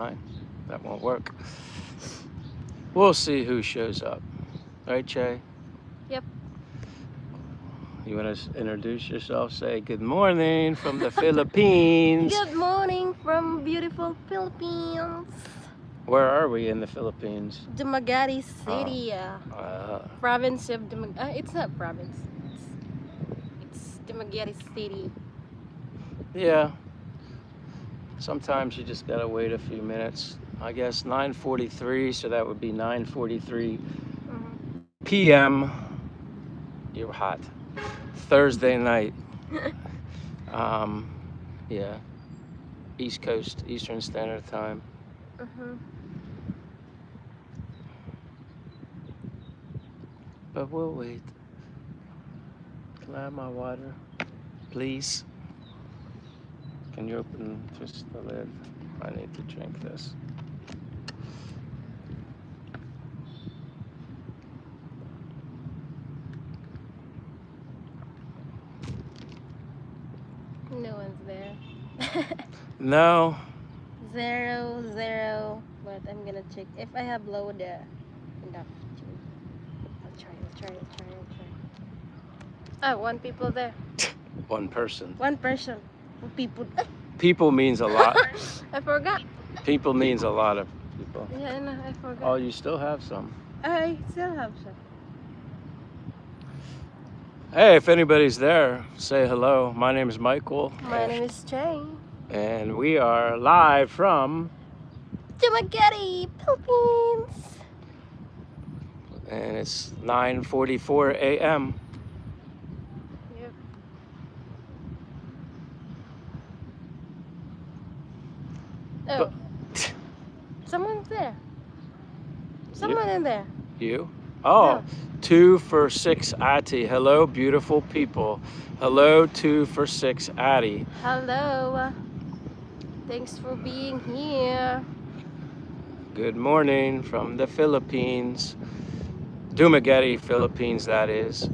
fine. That won't work. We'll see who shows up. Right, Che? Yep. You want to introduce yourself? Say good morning from the Philippines. Good morning from beautiful Philippines. Where are we in the Philippines? Dumaguete Oh, City, uh, province of Dumaguete. It's not province. It's Dumaguete City. yeah. Sometimes you just gotta wait a few minutes. I guess 9:43, so that would be 9:43 Mhm. p.m. You're hot. Thursday night. Um, yeah. East Coast, Eastern Standard Time. Mhm. But we'll wait. Can I have my water, please? Can you open just the lid? I need to drink this. No one's there. No. 0, 0. But I'm gonna check if I have load enough. I'll try. One people there. One person. One person. People. People means a lot. I forgot. People means a lot of people. Yeah, I know. I forgot. Oh, you still have some. I still have some. Hey, if anybody's there, say hello. My name is Michael. My name is Jay. And we are live from, Dumaguete, Philippines. and it's 9:44 a.m. Yep. Oh, someone's there. Someone in there. You? Oh, Yeah. 2 for 6 Ati. Hello, beautiful people. Hello, 2 for 6 Ati. Hello. Thanks for being here. Good morning from the Philippines. Dumaguete, Philippines, that is.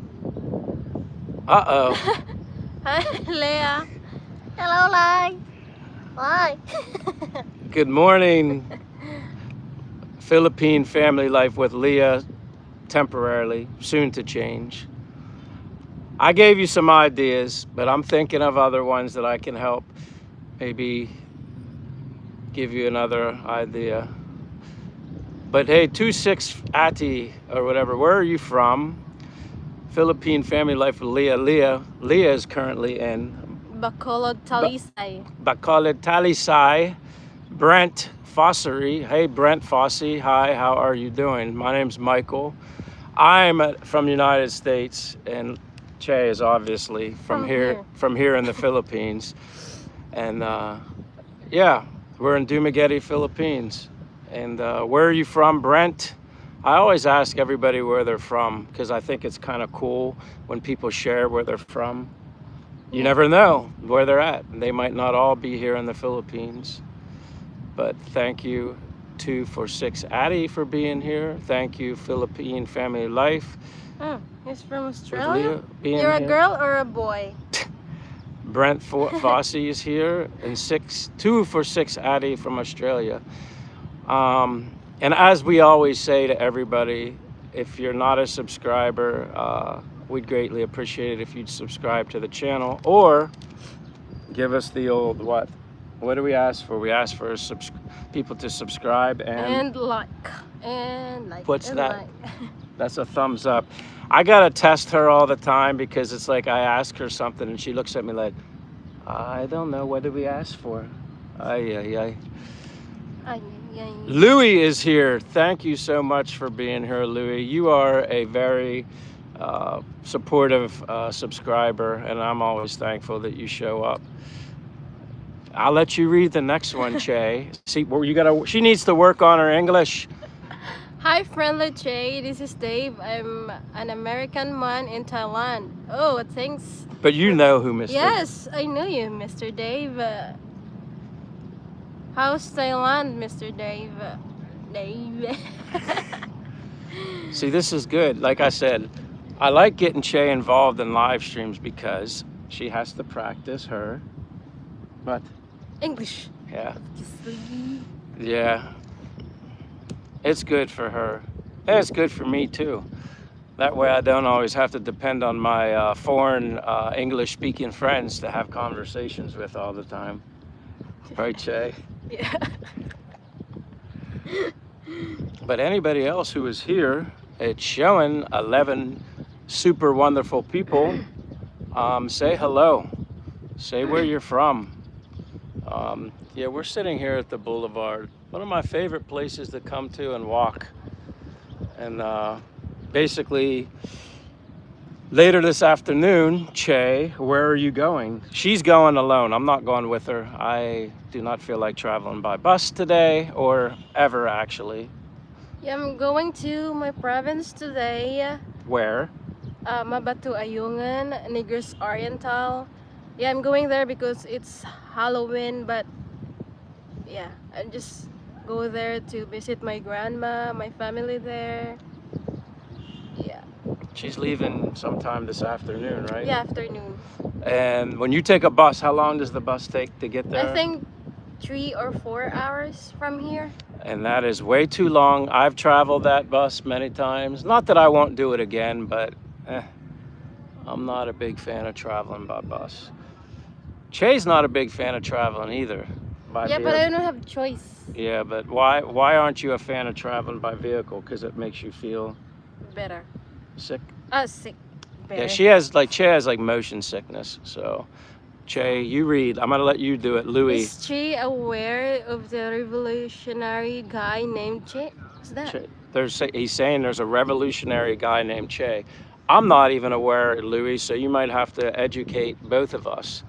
Uh-oh. Hi, Leah. Hello, Lai. Hi. Good morning, Philippine family life with Leah, temporarily, soon to change. I gave you some ideas, but I'm thinking of other ones that I can help maybe give you another idea. But hey, 26 Ati or whatever, where are you from? Philippine family life with Leah. Leah is currently in Bacolod, Talisay. Bacolod, Talisay. Brent Fossery. Hey, Brent Fossey. Hi, how are you doing? My name's Michael. I'm from the United States, and Che is obviously from here in the Philippines. And yeah, we're in Dumaguete, Philippines. And where are you from, Brent? I always ask everybody where they're from because I think it's kind of cool when people share where they're from. You never know where they're at. They might not all be here in the Philippines. But thank you, 2 for 6 Ati, for being here. Thank you, Philippine Family Life. Oh, he's from with Australia? Leah being You're a here. girl or a boy? Brent Fossey is here, and 2 for 6 Ati from Australia. And as we always say to everybody, if you're not a subscriber, we'd greatly appreciate it if you'd subscribe to the channel or give us the old what? What do we ask for? We ask for people to subscribe And like. And like. What's and that? Like. That's a thumbs up. I gotta test her all the time because it's like I ask her something and she looks at me like, I don't know. What did we ask for? Ay, ay, ay. Ay, ay, ay. Louis is here. Thank you so much for being here, Louis. You are a very supportive subscriber, and I'm always thankful that you show up. I'll let you read the next one, Che. See, she needs to work on her English. Hi, friendly Jay. This is Dave. I'm an American man in Thailand. Oh, thanks. But you know who Mr. Yes, I know you, Mr. Dave. How's Thailand, Mr. Dave? Dave. See, this is good. Like I said, I like getting Che involved in live streams because she has to practice her. What? English. Yeah. Yeah, it's good for her. And it's good for me too. That way I don't always have to depend on my foreign English speaking friends to have conversations with all the time. Right, Che? Yeah. But anybody else who is here, it's showing 11 super wonderful people. Say hello. Say where you're from. Yeah, we're sitting here at the boulevard. One of my favorite places to come to and walk. And basically, later this afternoon, Che, where are you going? She's going alone. I'm not going with her. I do not feel like traveling by bus today or ever actually. Yeah, I'm going to my province today. Where? Mabatu Ayungan, Negros Oriental. Yeah, I'm going there because it's Halloween, but yeah, I just go there to visit my grandma, my family there. Yeah. She's leaving sometime this afternoon, right? Yeah, afternoon. And when you take a bus, how long does the bus take to get there? I think 3 or 4 hours from here. And that is way too long. I've traveled that bus many times. Not that I won't do it again, but I'm not a big fan of traveling by bus. Che's not a big fan of traveling either. Yeah, but I don't have choice. Yeah, but why aren't you a fan of traveling by vehicle? Because it makes you feel Better. sick. Sick. Better. Yeah, Che has like motion sickness. So, Che, you read. I'm gonna let you do it, Louis. Is Che aware of the revolutionary guy named Che? What's that? Che, he's saying there's a revolutionary guy named Che. I'm not even aware, Louis. So you might have to educate both of us.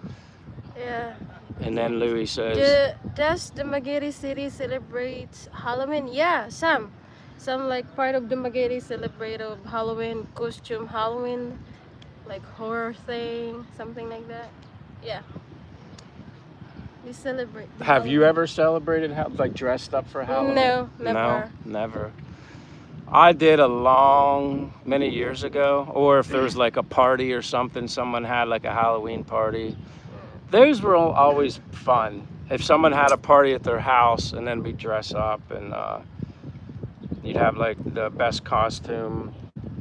Yeah. And then Louis says, Does the Magere city celebrate Halloween? Yeah, some like part of the Magere celebrate of Halloween, costume Halloween, like horror thing, something like that. Yeah. We celebrate. have you ever celebrated like dressed up for Halloween? No, never. No, never. I did many years ago, or if there was like a party or something, someone had like a Halloween party. Those were always fun. If someone had a party at their house and then we dress up and you'd have like the best costume.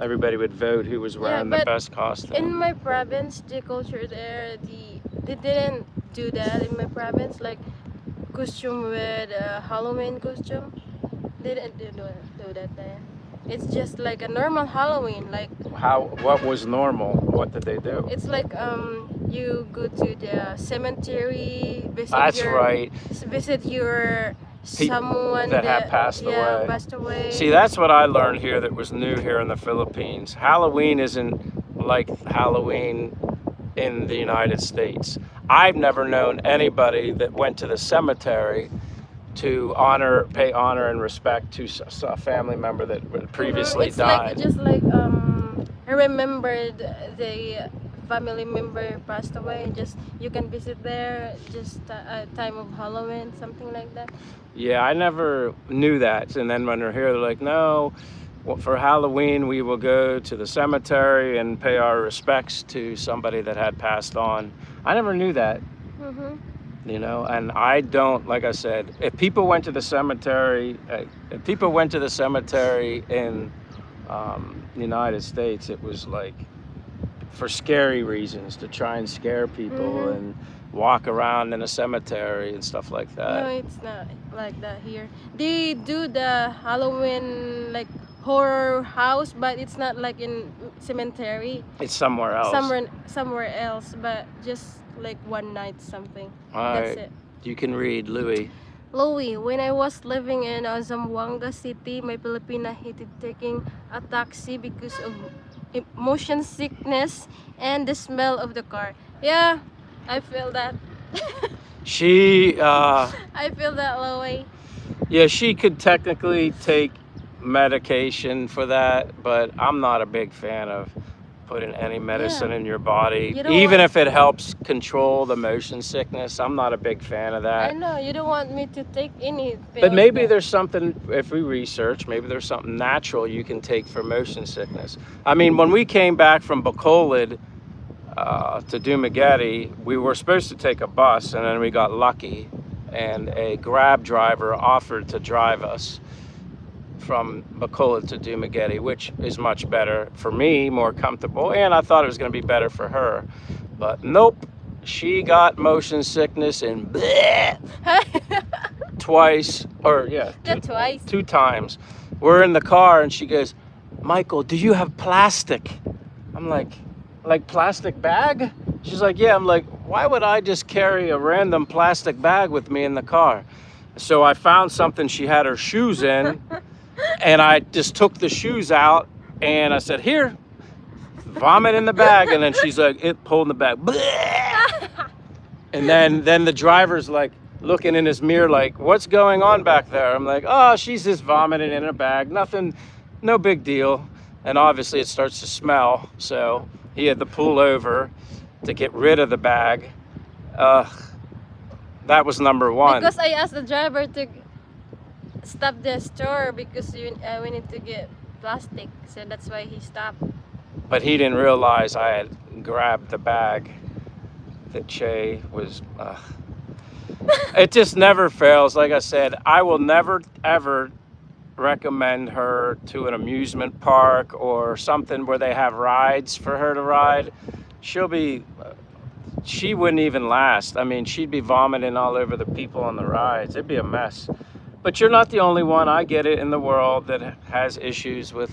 Everybody would vote who was wearing the best costume. In my province, the culture there, they didn't do that in my province. Like costume with Halloween costume, they didn't do that there. It's just like a normal Halloween. Like what was normal? What did they do? it's like you go to the cemetery, visit your someone that had passed away. Passed away. See, that's what I learned here that was new here in the Philippines. Halloween isn't like Halloween in the United States. I've never known anybody that went to the cemetery to pay honor and respect to a family member that previously died. Like, just like I remembered the family member passed away. Just you can visit there. Just a time of Halloween, something like that. Yeah, I never knew that. And then when they're here, they're like, no, well, for Halloween, we will go to the cemetery and pay our respects to somebody that had passed on. I never knew that. Mm-hmm. You know, and I don't, like I said, if people went to the cemetery in the United States, it was like for scary reasons, to try and scare people and walk around in a cemetery and stuff like that. No, it's not like that here. They do the Halloween like horror house, but it's not like in cemetery. It's somewhere else. Somewhere else, but just like one night something. All That's right. it. You can read, Louis. Louis, when I was living in Zamboanga City, my Filipina hated taking a taxi because of motion sickness and the smell of the car. Yeah, I feel that. I feel that, Louis. Yeah, she could technically take medication for that, but I'm not a big fan of putting any medicine in your body, even if it helps control the motion sickness. I'm not a big fan of that. I know, you don't want me to take any pills. But maybe there's something, if we research, maybe there's something natural you can take for motion sickness. I mean, when we came back from Bacolod to Dumaguete, we were supposed to take a bus, and then we got lucky and a Grab driver offered to drive us from Bacolod to Dumaguete, which is much better for me, more comfortable, and I thought it was going to be better for her. But nope, she got motion sickness and bleh, twice, or yeah, Twice. 2 times. We're in the car and she goes, Michael, do you have plastic? I'm like plastic bag? She's like, yeah. I'm like, why would I just carry a random plastic bag with me in the car? So I found something she had her shoes in, and I just took the shoes out and I said, here, vomit in the bag. And then she's like, it pulled in the bag. Bleh! And then the driver's like looking in his mirror like, what's going on back there? I'm like, oh, she's just vomiting in her bag. Nothing, no big deal. And obviously it starts to smell. So he had to pull over to get rid of the bag. That was number one. Because I asked the driver to stop the store because we need to get plastic. So that's why he stopped. But he didn't realize I had grabbed the bag that Che was... It just never fails. Like I said, I will never, ever recommend her to an amusement park or something where they have rides for her to ride. She wouldn't even last. I mean, she'd be vomiting all over the people on the rides. It'd be a mess. But you're not the only one, I get it, in the world that has issues with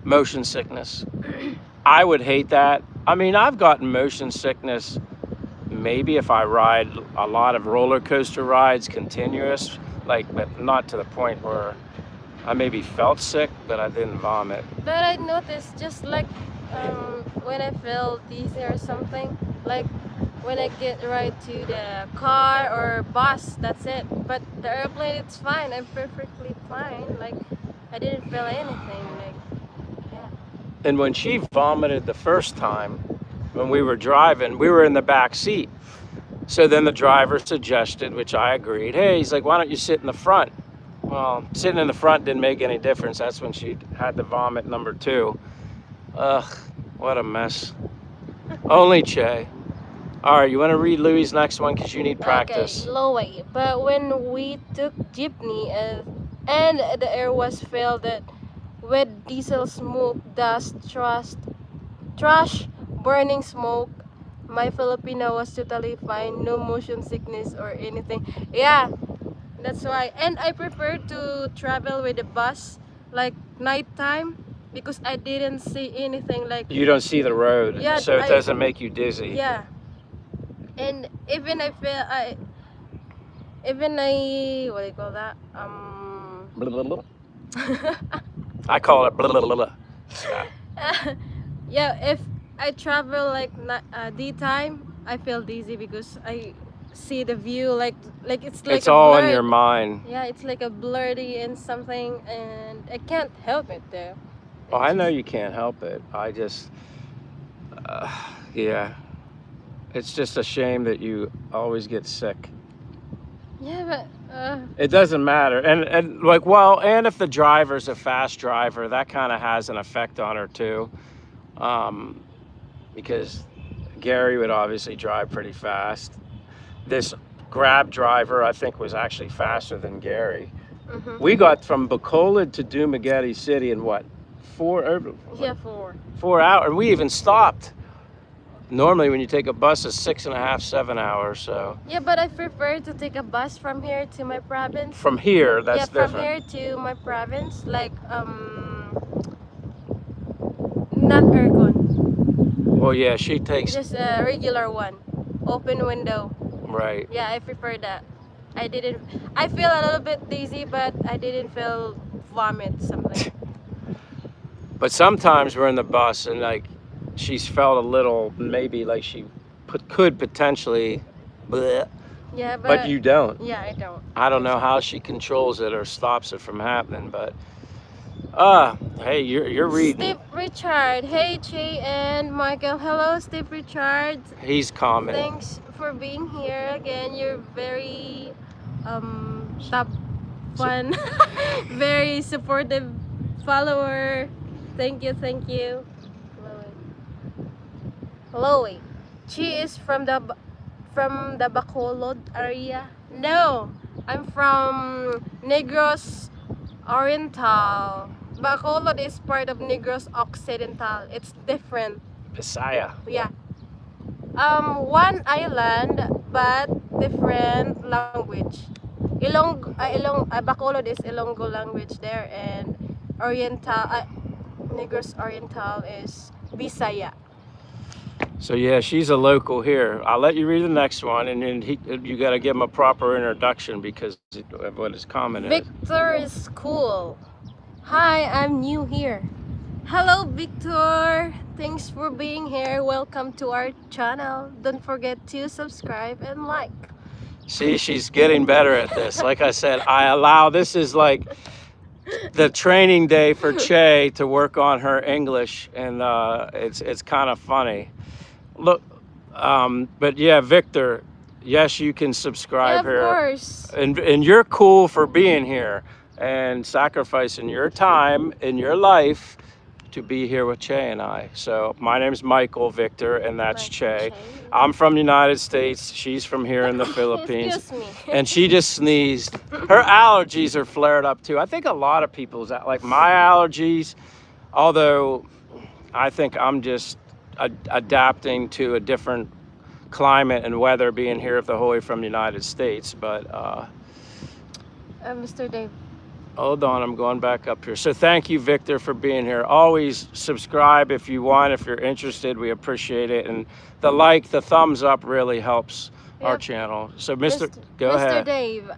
motion sickness. I would hate that. I mean, I've gotten motion sickness maybe if I ride a lot of roller coaster rides continuous, but not to the point where I maybe felt sick, but I didn't vomit. But I noticed just like when I feel dizzy or something, like when I get right to the car or bus, that's it. But the airplane, it's fine. I'm perfectly fine. Like I didn't feel anything. Like yeah. And when she vomited the first time, when we were driving, we were in the back seat. So then the driver suggested, which I agreed, hey, he's like, why don't you sit in the front? Well, sitting in the front didn't make any difference. That's when she had the vomit number 2. Ugh, what a mess. Only Che. All right, you want to read Louis' next one because you need practice. Okay, low way. But when we took jeepney and the air was filled with diesel smoke, dust, trash, burning smoke, my Filipina was totally fine. No motion sickness or anything. Yeah, that's why. And I prefer to travel with the bus like nighttime because I didn't see anything like. You don't see the road, Yeah, so it doesn't make you dizzy. Yeah. And even I feel what do you call that? Blah, blah, blah. I call it blah, blah, blah, blah. Yeah. Yeah, if I travel like daytime, I feel dizzy because I see the view like it's like It's all in blurred. your mind. Yeah, it's like a blurry and something, and I can't help it though. Well, I know you can't help it. I just, yeah. It's just a shame that you always get sick. Yeah, but It doesn't matter. And like, well, and if the driver's a fast driver, that kind of has an effect on her too. Because Gary would obviously drive pretty fast. This Grab driver, I think, was actually faster than Gary. We got from Bacolod to Dumaguete City in what? 4 hours. And we even stopped. Normally, when you take a bus, it's 6.5, 7 hours. So yeah, but I prefer to take a bus from here to my province. from here, that's different. From here to my province, like not aircon. Well, yeah, she takes. Just a regular one, open window. Right. Yeah, I prefer that. I feel a little bit dizzy, but I didn't feel vomit something. But sometimes we're in the bus and like she's felt a little, maybe like she could potentially, bleh, Yeah, but you don't. Yeah, I don't. I don't know how she controls it or stops it from happening, but hey, you're reading. Steve Richard. Hey, Che and Michael. Hello, Steve Richard. He's commenting. Thanks for being here again. You're very top fun, very supportive follower. Thank you, thank you. Chloe. She is from from the Bacolod area? No, I'm from Negros Oriental. Bacolod is part of Negros Occidental. It's different. Bisaya. Yeah. One island but different language. Bacolod is Ilonggo language there, and Negros Oriental is Bisaya. So yeah, she's a local here. I'll let you read the next one, and then you got to give him a proper introduction because of what his comment is. Victor is cool. Hi, I'm new here. Hello, Victor. Thanks for being here. Welcome to our channel. Don't forget to subscribe and like. See, she's getting better at this. Like I said, this is like the training day for Che to work on her English, and it's kind of funny. Look, but yeah, Victor, yes, you can subscribe Yeah, here. of course. And you're cool for being here and sacrificing your time in your life to be here with Che and I. So my name's Michael Victor, and that's Che. I'm from the United States. She's from here in the Philippines. Excuse me. And she just sneezed. Her allergies are flared up too. I think a lot of people's, like my allergies, although I think I'm just adapting to a different climate and weather being here the whole way from the United States. But Mr. Dave. hold on, I'm going back up here. So thank you, Victor, for being here. Always subscribe if you want, if you're interested. We appreciate it. And the thumbs up really helps our channel. So go ahead. Mr. Dave,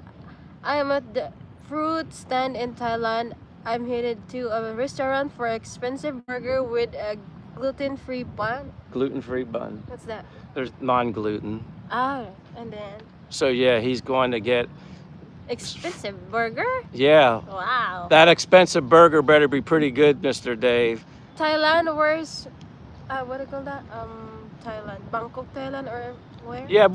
I am at the fruit stand in Thailand. I'm headed to a restaurant for expensive burger with a gluten-free bun. Gluten-free bun. What's that? There's non-gluten. Ah, and then So yeah, he's going to get expensive burger? Yeah. Wow. That expensive burger better be pretty good, Mr. Dave. Thailand, where's what do you call that? Thailand. Bangkok, Thailand, or where? Yeah,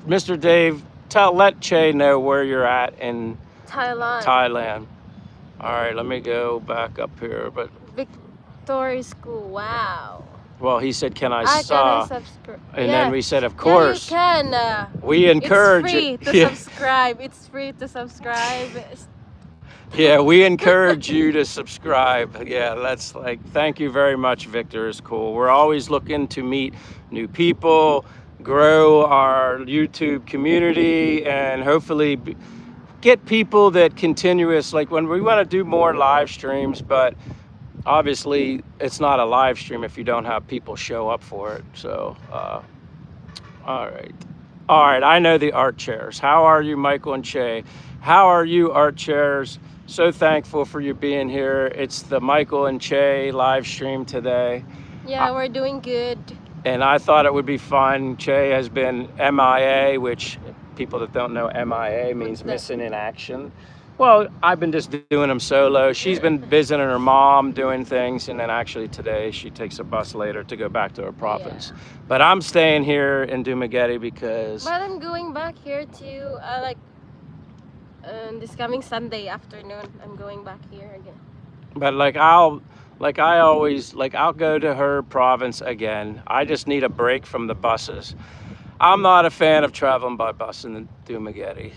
Mr. Dave, let Che know where you're at in Thailand. All right, let me go back up here. But Victory School. Wow. well, he said, "Can I Can I saw?" subscribe? And then we said, "Of course." Yeah, you can. We encourage it's free it. to Yeah. subscribe. It's free to subscribe. Yeah, we encourage you to subscribe. Yeah, that's thank you very much, Victor. Is cool. We're always looking to meet new people, grow our YouTube community, and hopefully get people that continuous, like when we want to do more live streams, but obviously it's not a live stream if you don't have people show up for it. So, all right. I know the art chairs. How are you, Michael and Che? How are you, art chairs? So thankful for you being here. It's the Michael and Che live stream today. Yeah, we're doing good. And I thought it would be fun. Che has been MIA, which people that don't know MIA means missing in action. Well, I've been just doing them solo. She's been visiting her mom, doing things, and then actually today she takes a bus later to go back to her province. Yeah. But I'm staying here in Dumaguete because... But I'm going back here to, this coming Sunday afternoon, I'm going back here again. But I'll go to her province again. I just need a break from the buses. I'm not a fan of traveling by bus in Dumaguete.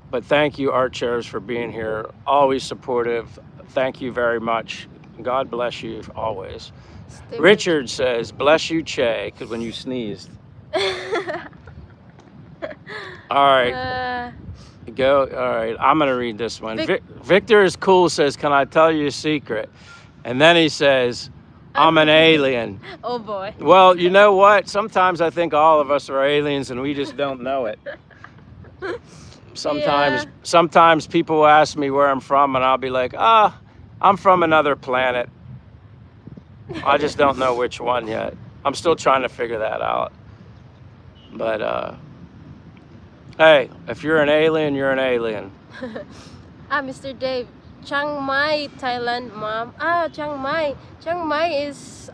But thank you, art chairs, for being here. Always supportive. Thank you very much. God bless you always. Stupid. Richard says, bless you, Che, because when you sneezed. All right. All right, I'm going to read this one. Victor is cool, says, can I tell you a secret? And then he says, I'm an alien. Oh, boy. Well, you know what? Sometimes I think all of us are aliens and we just don't know it. Sometimes people will ask me where I'm from and I'll be like, I'm from another planet. I just don't know which one yet. I'm still trying to figure that out. But, hey, if you're an alien, you're an alien. Mr. Dave, Chiang Mai, Thailand, mom. Chiang Mai. Chiang Mai is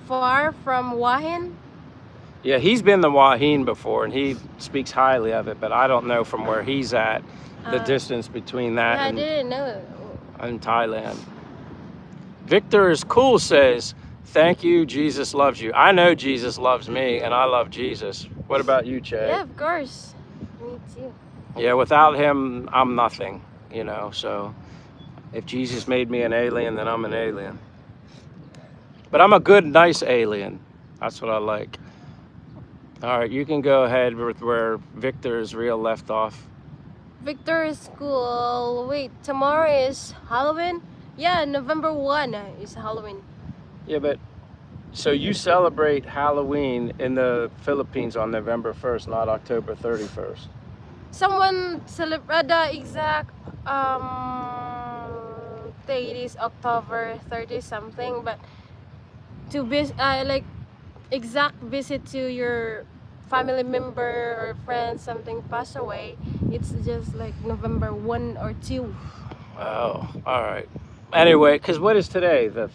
far from Hua Hin. Yeah, he's been to Hua Hin before, and he speaks highly of it, but I don't know from where he's at, the distance between that I didn't know. And Thailand. Victor is cool, says, thank you, Jesus loves you. I know Jesus loves me, and I love Jesus. What about you, Che? Yeah, of course. Me too. Yeah, without him, I'm nothing, you know. So if Jesus made me an alien, then I'm an alien. But I'm a good, nice alien. That's what I like. All right, you can go ahead with where Victor's reel left off. Victor School. Wait, tomorrow is Halloween? Yeah, November 1 is Halloween. Yeah, but so you celebrate Halloween in the Philippines on November 1st, not October 31st. Someone celebrate the exact date is October 30 something, but to like exact visit to your family member or friend something pass away, it's just like November 1 or 2. Oh, all right. Anyway, because what is today? The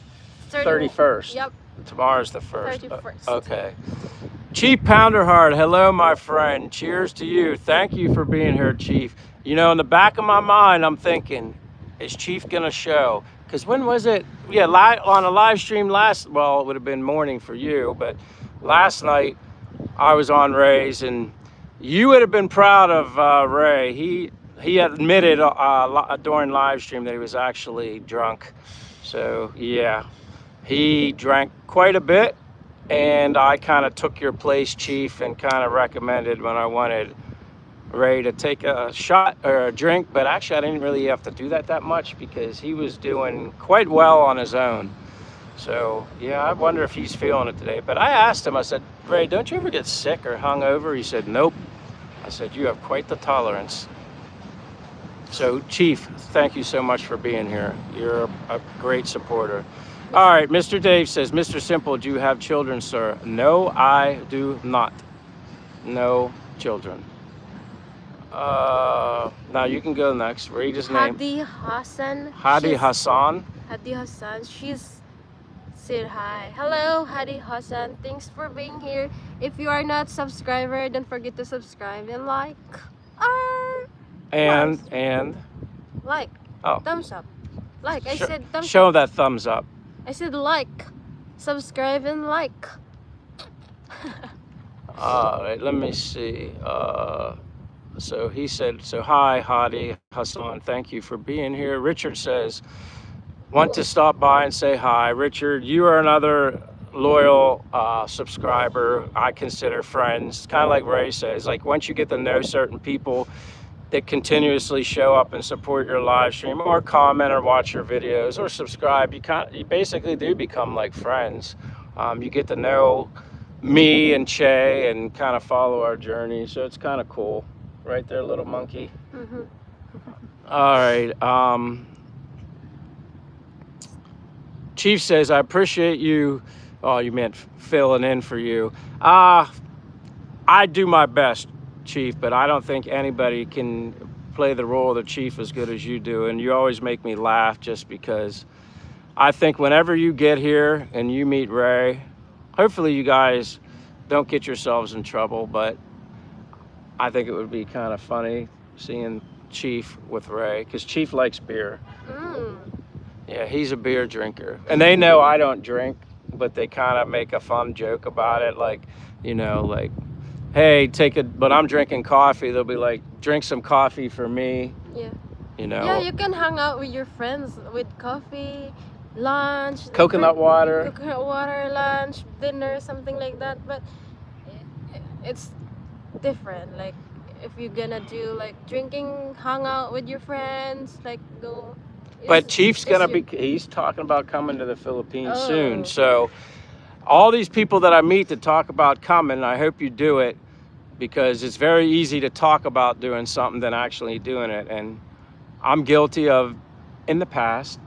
31st. Yep, Tomorrow's the 1st. 31st. Okay. Chief Pounderheart, hello, my friend. Cheers to you. Thank you for being here, Chief. You know, in the back of my mind, I'm thinking, is Chief going to show? Because when was it? Yeah, on a live stream well, it would have been morning for you, but last night I was on Ray's, and you would have been proud of Ray. He admitted during live stream that he was actually drunk. So, yeah, he drank quite a bit. And I kind of took your place, Chief, and kind of recommended when I wanted Ray to take a shot or a drink. But actually, I didn't really have to do that much because he was doing quite well on his own. So, yeah, I wonder if he's feeling it today. But I asked him, I said, Ray, don't you ever get sick or hungover? He said, nope. I said, you have quite the tolerance. So, Chief, thank you so much for being here. You're a great supporter. All right, Mr. Dave says, Mr. Simple, do you have children, sir? No, I do not. No children. Now you can go next. Read his name. Hadi Hassan. Hadi Hassan. Hadi Hassan. She's said hi. Hello, Hadi Hassan. Thanks for being here. If you are not subscriber, don't forget to subscribe and like. And like. Oh. Thumbs up. Like I said, thumbs up. Show that thumbs up. I said like, subscribe and like. All right, let me see. So he said, so hi, Hadi Hassan, thank you for being here. Richard says, want to stop by and say hi. Richard, you are another loyal subscriber. I consider friends, kind of like Ray says, like once you get to know certain people that continuously show up and support your live stream or comment or watch your videos or subscribe, you basically do become like friends. You get to know me and Che and kind of follow our journey. So it's kind of cool. Right there, little monkey. Mm-hmm. All right. Chief says, I appreciate you. Oh, you meant filling in for you. I do my best, Chief, but I don't think anybody can play the role of the Chief as good as you do. And you always make me laugh just because I think whenever you get here and you meet Ray, hopefully you guys don't get yourselves in trouble, but I think it would be kind of funny seeing Chief with Ray because Chief likes beer. Yeah, he's a beer drinker. And they know I don't drink, but they kind of make a fun joke about it. Like, you know, like, hey, but I'm drinking coffee. They'll be like, drink some coffee for me. Yeah. You know? Yeah, you can hang out with your friends with coffee, lunch. Coconut water. Coconut water, lunch, dinner, something like that. But it's different. Like, if you're gonna do like drinking, hang out with your friends, like go. But Chief's gonna he's talking about coming to the Philippines soon. So all these people that I meet to talk about coming, I hope you do it because it's very easy to talk about doing something than actually doing it. And I'm guilty of, in the past,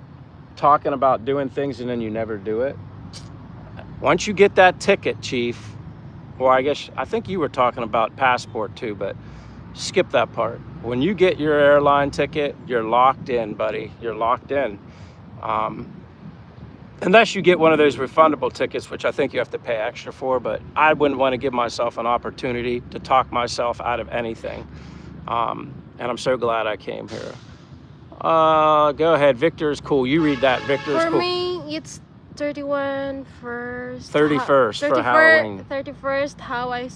talking about doing things and then you never do it. Once you get that ticket, Chief, or I think you were talking about passport too, but skip that part. When you get your airline ticket, you're locked in, buddy. You're locked in. Unless you get one of those refundable tickets, which I think you have to pay extra for, but I wouldn't want to give myself an opportunity to talk myself out of anything. And I'm so glad I came here. Go ahead. Victor's cool. You read that. Victor's cool. For me, it's 31st. 31st for Halloween. 31st, how I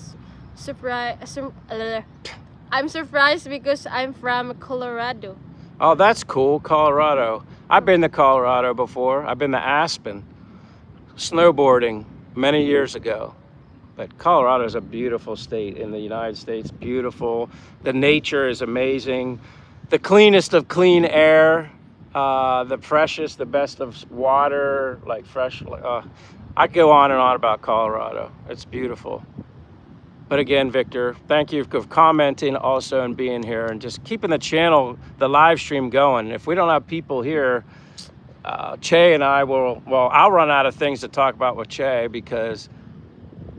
I'm surprised because I'm from Colorado. Oh, that's cool, Colorado. I've been to Colorado before. I've been to Aspen, snowboarding many years ago. But Colorado is a beautiful state in the United States. Beautiful. The nature is amazing. The cleanest of clean air. The freshest, the best of water, like fresh. I go on and on about Colorado. It's beautiful. But again, Victor, thank you for commenting also and being here and just keeping the channel, the live stream going. If we don't have people here, Che and I will, well, I'll run out of things to talk about with Che because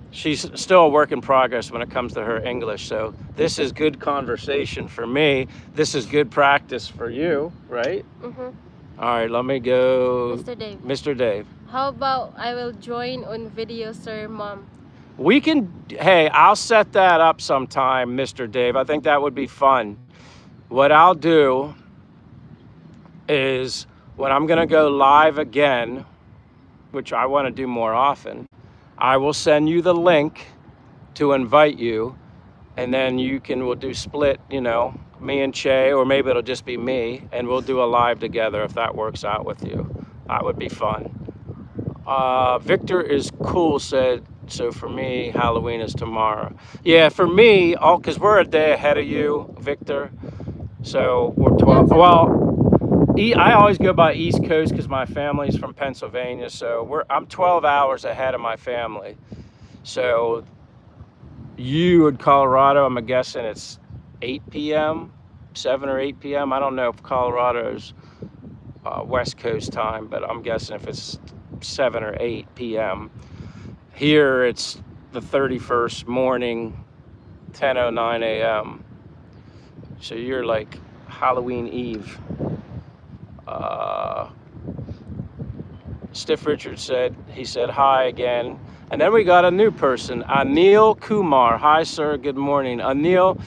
she's still a work in progress when it comes to her English. So this is good conversation for me. This is good practice for you, right? Mm-hmm. All right, let me go. Mr. Dave. Mr. Dave. How about I will join on video, sir, mom? We can, hey, I'll set that up sometime, Mr. Dave. I think that would be fun. What I'll do is when I'm going to go live again, which I want to do more often, I will send you the link to invite you, and then we'll do split, you know, me and Che, or maybe it'll just be me, and we'll do a live together if that works out with you. That would be fun. Victor is cool, said, so for me, Halloween is tomorrow. Yeah, for me, because we're a day ahead of you, Victor. So we're 12. Well, I always go by East Coast because my family's from Pennsylvania. So I'm 12 hours ahead of my family. So you in Colorado, I'm guessing it's 8 p.m., 7 or 8 p.m. I don't know if Colorado's West Coast time, but I'm guessing if it's 7 or 8 p.m. Here it's the 31st morning, 10:09 a.m. So you're like Halloween Eve. Stiff Richard said, he said hi again. And then we got a new person, Anil Kumar. Hi, sir. Good morning. Anil,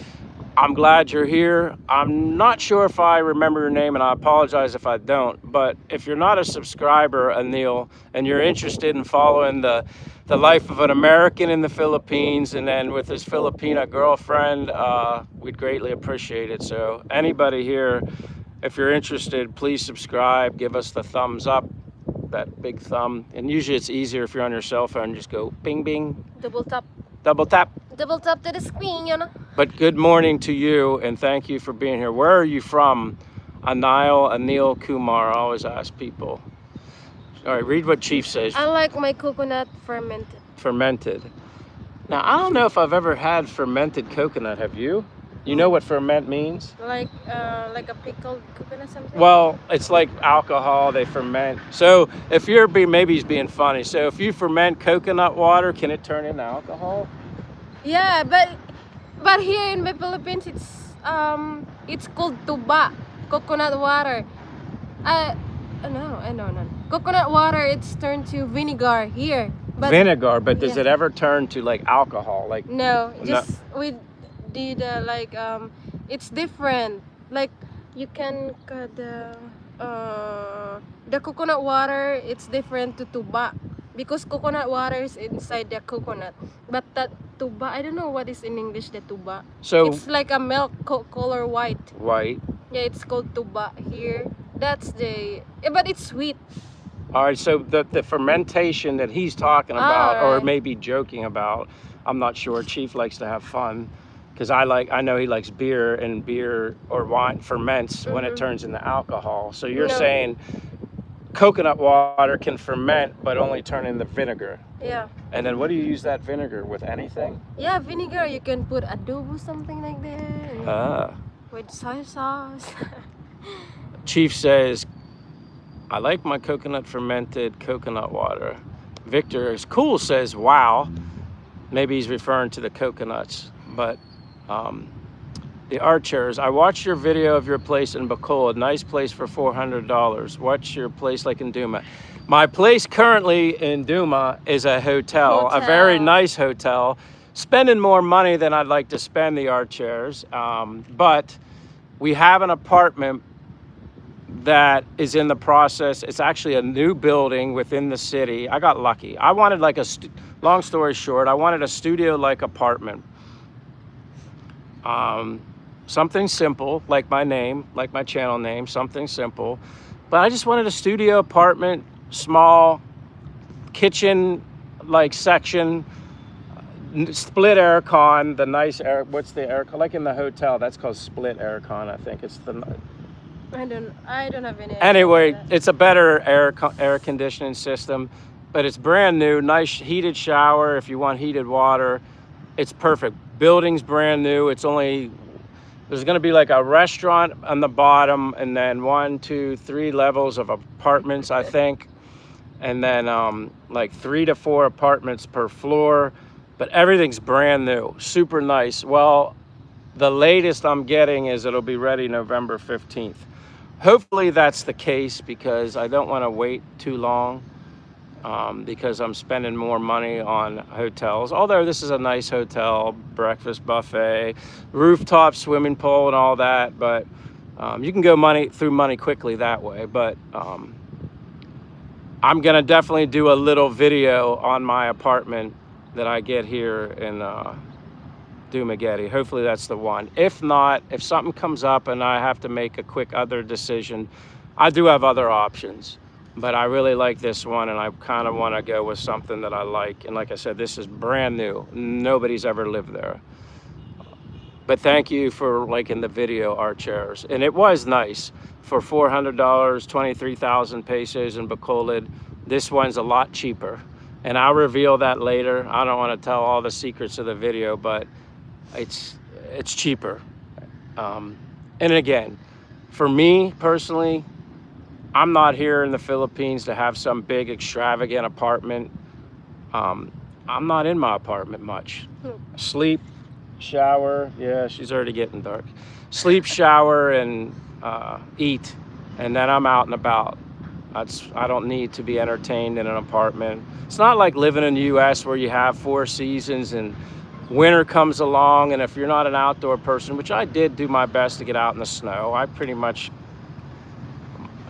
I'm glad you're here. I'm not sure if I remember your name, and I apologize if I don't. But if you're not a subscriber, Anil, and you're interested in following the life of an American in the Philippines and then with his Filipina girlfriend, we'd greatly appreciate it. So anybody here, if you're interested, please subscribe. Give us the thumbs up, that big thumb. And usually it's easier if you're on your cell phone, just go bing, bing. Double tap. Double tap. Double tap to the screen, you know. But good morning to you, and thank you for being here. Where are you from? Anil Kumar. I always ask people. All right, read what Chief says. I like my coconut fermented. Fermented. Now, I don't know if I've ever had fermented coconut. Have you? You know what ferment means? Like a pickled coconut something? Well, it's like alcohol, they ferment. So if you're maybe he's being funny. So if you ferment coconut water, can it turn into alcohol? Yeah, but here in the Philippines it's called tuba, coconut water. No. Coconut water, it's turned to vinegar here. But vinegar, but does yeah. it ever turn to like alcohol? Like no, just we did it's different. Like you can the coconut water, it's different to tuba because coconut water is inside the coconut. But that tuba, I don't know what is in English the tuba. So it's like a milk color white. White. Yeah, it's called tuba here. That's but it's sweet. All right, so the fermentation that he's talking about, or maybe joking about, I'm not sure. Chief likes to have fun, because I know he likes beer, and beer or wine ferments when it turns into alcohol. So you're saying coconut water can ferment, but only turn into vinegar. Yeah. And then what do you use that vinegar with? Anything? Yeah, vinegar. You can put adobo, something like that. With soy sauce. Chief says, I like my coconut fermented coconut water. Victor is cool, says, wow. Maybe he's referring to the coconuts. But the art chairs, I watched your video of your place in Bacolod. Nice place for $400. What's your place like in Duma? My place currently in Duma is a hotel, a very nice hotel. Spending more money than I'd like to spend the art chairs. But we have an apartment that is in the process. It's actually a new building within the city. I got lucky. I wanted like long story short, I wanted a studio-like apartment. Um, Something simple, like my name, like my channel name, something simple. But I just wanted a studio apartment, small kitchen, like section, split aircon, the nice air. What's the aircon? Like in the hotel, that's called split aircon. I think it's the. I don't have any idea Anyway, about that. it's a better air conditioning system, but it's brand new. Nice heated shower if you want heated water. It's perfect. Building's brand new. It's only there's going to be like a restaurant on the bottom, and then 1, 2, 3 levels of apartments, I think, and then like 3 to 4 apartments per floor. But everything's brand new, super nice. Well, the latest I'm getting is it'll be ready November 15th. Hopefully that's the case because I don't want to wait too long because I'm spending more money on hotels. Although this is a nice hotel, breakfast buffet, rooftop swimming pool and all that, but you can go through money quickly that way. But I'm gonna definitely do a little video on my apartment that I get here in Dumaguete. Hopefully that's the one. If not, if something comes up and I have to make a quick other decision, I do have other options. But I really like this one, and I kind of want to go with something that I like. And like I said, this is brand new. Nobody's ever lived there. But thank you for liking the video, our chairs. And it was nice. For $400, 23,000 pesos in Bacolod. This one's a lot cheaper. And I'll reveal that later. I don't want to tell all the secrets of the video, but it's cheaper. And again, for me personally, I'm not here in the Philippines to have some big extravagant apartment. I'm not in my apartment much. Sleep, shower. Yeah, she's already getting dark. Sleep, shower, and eat, and then I'm out and about. I don't need to be entertained in an apartment. It's not like living in the U.S. where you have 4 seasons and winter comes along, and if you're not an outdoor person, which I did do my best to get out in the snow, I pretty much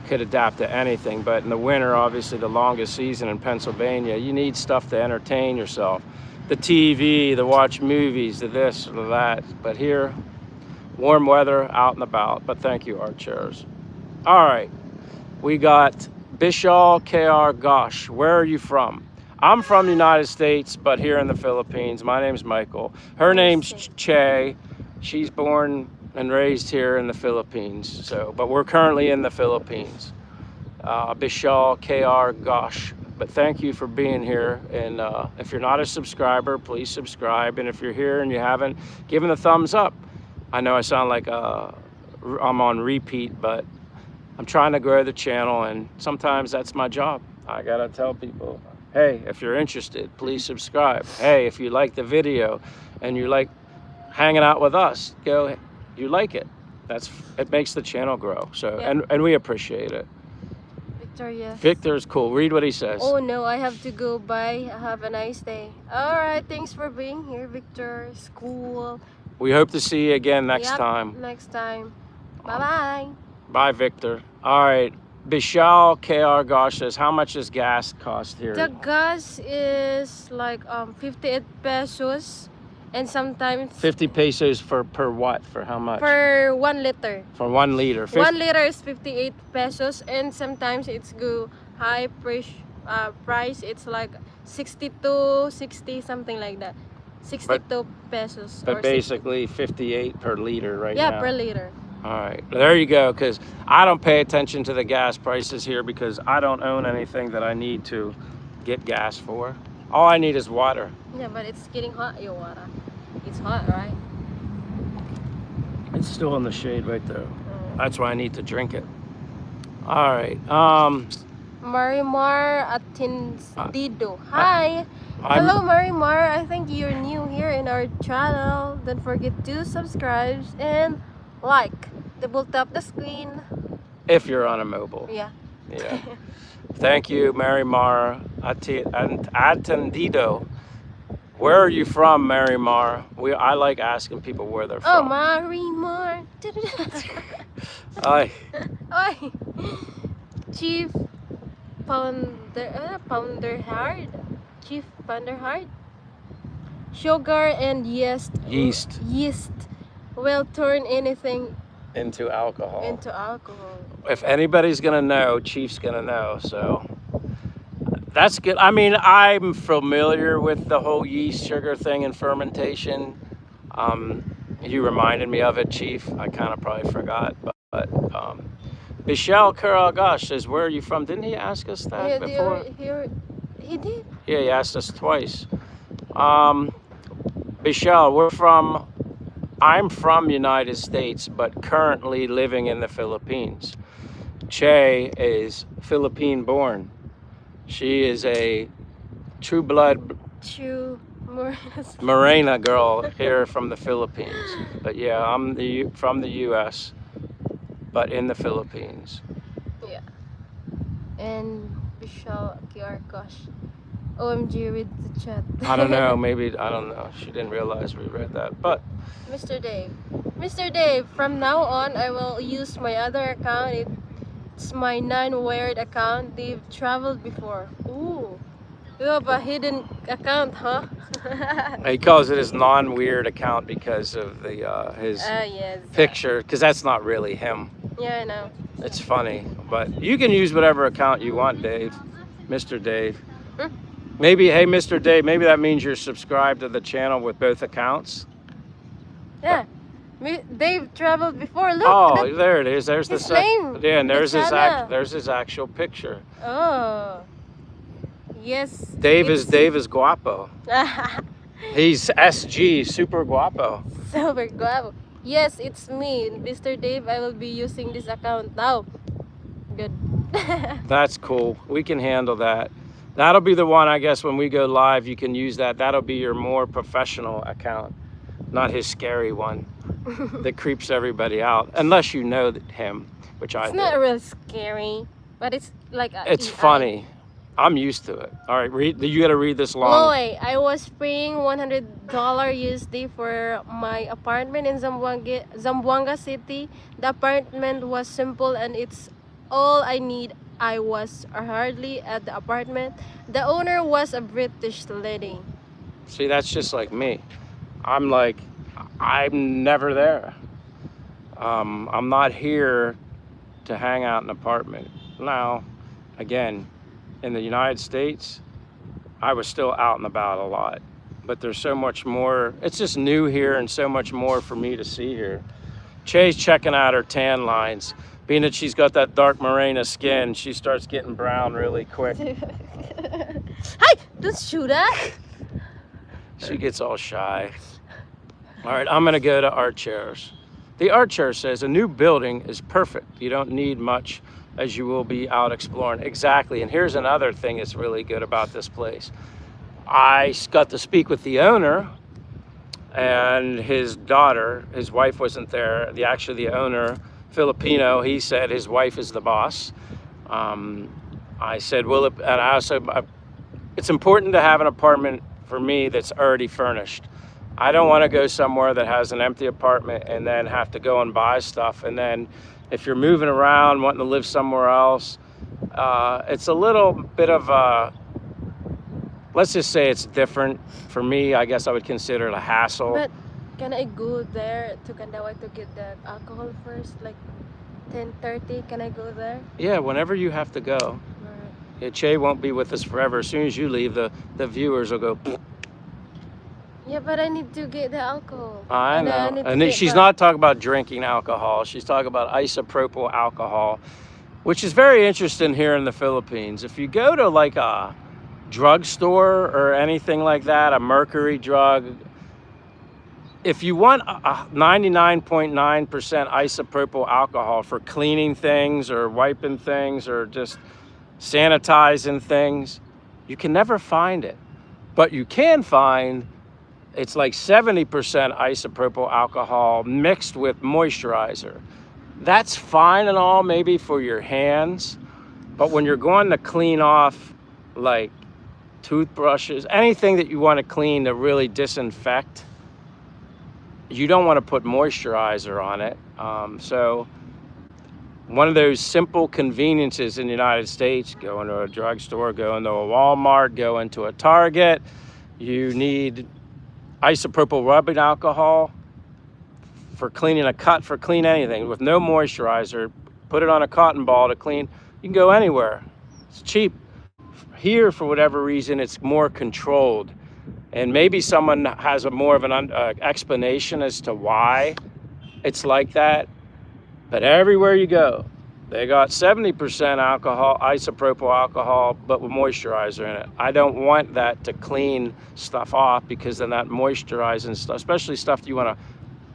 could adapt to anything. But in the winter, obviously the longest season in Pennsylvania, you need stuff to entertain yourself. The TV, to watch movies, the this, the that. But here, warm weather, out and about. But thank you, our chairs. All right, we got Bishal KR Gosh. Where are you from? I'm from the United States, but here in the Philippines. My name's Michael. Her name's Che. She's born and raised here in the Philippines. So, but we're currently in the Philippines. Bishal KR Gosh. But thank you for being here. And if you're not a subscriber, please subscribe. And if you're here and you haven't, give it a thumbs up. I know I sound like I'm on repeat, but I'm trying to grow the channel, and sometimes that's my job. I gotta tell people, hey, if you're interested, please subscribe. Hey, if you like the video and you like hanging out with us, you like it. It makes the channel grow. So, Yeah. and we appreciate it. Victoria. Victor's cool. Read what he says. Oh no, I have to go. Bye. Have a nice day. Alright, thanks for being here, Victor. It's cool. We hope to see you again next Yep, time. Next time. Bye-bye. Bye, Victor. All right. Bishal KR Gosh says, how much does gas cost here? The gas is like 58 pesos, and sometimes 50 pesos per what? For how much? per 1 liter. For 1 liter. 1 liter is 58 pesos, and sometimes it's go high price. It's like 62, 60, something like that. 62 pesos. But or basically 58 per liter right 60. now. Yeah, per liter. All right, there you go. Because I don't pay attention to the gas prices here because I don't own anything that I need to get gas for. All I need is water. Yeah, but it's getting hot, your water. It's hot, right? It's still in the shade right there. Mm. That's why I need to drink it. All right. Marimar Atendido. Hi. I'm- Hello, Marimar. I think you're new here in our channel. Don't forget to subscribe and like. Double tap the screen. If you're on a mobile. Yeah. Yeah. Thank you, Marimar Atendido. Where are you from, Marimar? I like asking people where they're Oh, from. Marimar. Hi. Oi. Chief Pounderhard. Chief Pounderhard. Sugar and yeast. Yeast. Yeast will turn anything into alcohol. into alcohol. If anybody's gonna know, Chief's gonna know. So that's good. I mean, I'm familiar with the whole yeast sugar thing and fermentation. You reminded me of it, Chief. I kind of probably forgot, but Michelle Karagash says, "Where are you from?" Didn't he ask us that Yeah, before? he did. Yeah, he asked us twice. Michelle, I'm from United States, but currently living in the Philippines. Che is Philippine born. She is a true blood Chew more. Morena girl here from the Philippines. But yeah, I'm from the US, but in the Philippines. Yeah. And Michelle QR gosh. OMG with the chat. I don't know, maybe, I don't know. She didn't realize we read that. But Mr. Dave. Mr. Dave, from now on I will use my other account. It's my non-wired account. They've traveled before. Ooh. You have a hidden account, huh? he calls it his non-weird account because of the his Yes. picture, because that's not really him. Yeah, I know. It's funny, but you can use whatever account you want, Dave. Mr. Dave. Hmm? Maybe, hey, Mr. Dave, maybe that means you're subscribed to the channel with both accounts. Yeah. They've traveled before. Look. Oh, Look. there it is. There's His the name. yeah, and there's Chana. there's his actual picture. Oh. Yes. Dave is guapo. He's SG, super guapo. Super guapo. Yes, it's me, Mr. Dave. I will be using this account now. Good. That's cool. We can handle that. That'll be the one, I guess, when we go live, you can use that. That'll be your more professional account, not his scary one that creeps everybody out, unless you know him, which I It's do. not real scary, but it's like It's funny. I'm used to it. All right, you got to read this long. Chloe, I was paying $100 USD for my apartment in Zamboanga City. The apartment was simple and it's all I need. I was hardly at the apartment. The owner was a British lady. See, that's just like me. I'm never there. I'm not here to hang out in an apartment. Now, again, in the United States, I was still out and about a lot. But there's so much more. It's just new here and so much more for me to see here. Che's checking out her tan lines. Being that she's got that dark morena skin, she starts getting brown really quick. Hi! Don't shoot that! She gets all shy. All right, I'm gonna go to art chairs. The art chair says a new building is perfect. You don't need much as you will be out exploring. Exactly, and here's another thing that's really good about this place. I got to speak with the owner and his daughter. His wife wasn't there. The owner, Filipino, he said his wife is the boss. I said, and I also, it's important to have an apartment for me that's already furnished. I don't want to go somewhere that has an empty apartment and then have to go and buy stuff. And then if you're moving around, wanting to live somewhere else, it's a little bit of a, let's just say it's different. For me, I guess I would consider it a hassle. But can I go there to Kandaway to get the alcohol first? Like 10:30, can I go there? Yeah, whenever you have to go. Yeah, Che won't be with us forever. As soon as you leave, the viewers will go. Yeah, but I need to get the alcohol. I know. I need to And get she's the- not talking about drinking alcohol. She's talking about isopropyl alcohol, which is very interesting here in the Philippines. If you go to like a drugstore or anything like that, a mercury drug, if you want a 99.9% isopropyl alcohol for cleaning things or wiping things or just sanitizing things, you can never find it. But you can find, it's like 70% isopropyl alcohol mixed with moisturizer. That's fine and all, maybe for your hands, but when you're going to clean off like toothbrushes, anything that you want to clean to really disinfect, you don't want to put moisturizer on it. So one of those simple conveniences in the United States, go into a drugstore, go into a Walmart, go into a Target, you need isopropyl rubbing alcohol, for cleaning a cut, for clean anything with no moisturizer. Put it on a cotton ball to clean. You can go anywhere. It's cheap. Here, for whatever reason, it's more controlled. And maybe someone has a more of an explanation as to why it's like that. But everywhere you go, they got 70% alcohol, isopropyl alcohol, but with moisturizer in it. I don't want that to clean stuff off, because then that moisturizing stuff, especially stuff you want to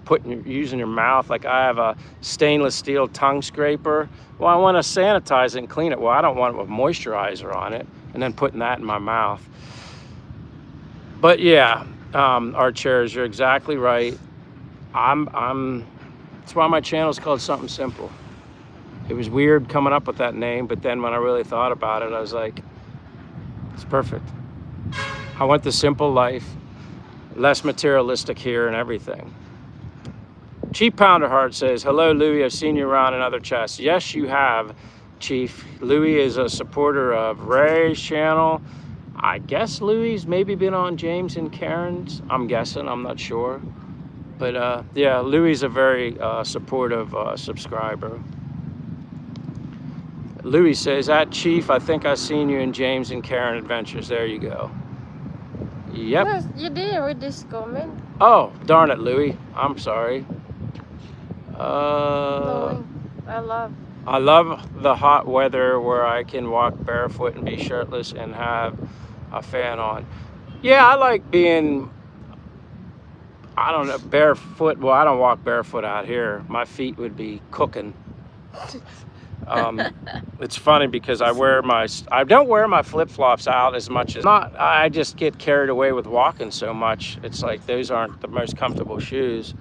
put use in your mouth. Like I have a stainless steel tongue scraper. Well, I want to sanitize it and clean it. Well, I don't want it with moisturizer on it and then putting that in my mouth. But yeah, our chairs, you're exactly right. That's why my channel is called Something Simple. It was weird coming up with that name, but then when I really thought about it, I was like, it's perfect. I want the simple life, less materialistic here and everything. Chief Pounder Heart says, hello, Louie, I've seen you around in other chats. Yes, you have, Chief. Louie is a supporter of Ray's channel. I guess Louie's maybe been on James and Karen's. I'm guessing, I'm not sure. But yeah, Louie's a very supportive subscriber. Louis says, at Chief, I think I've seen you in James and Karen Adventures. There you go. Yep. Yes, you did read this comment. Oh, darn it, Louis. I'm sorry. Louis, I love the hot weather where I can walk barefoot and be shirtless and have a fan on. Yeah, I like being, I don't know, barefoot. Well, I don't walk barefoot out here. My feet would be cooking. It's funny because I don't wear my flip-flops out as much as not. I just get carried away with walking so much. It's like those aren't the most comfortable shoes.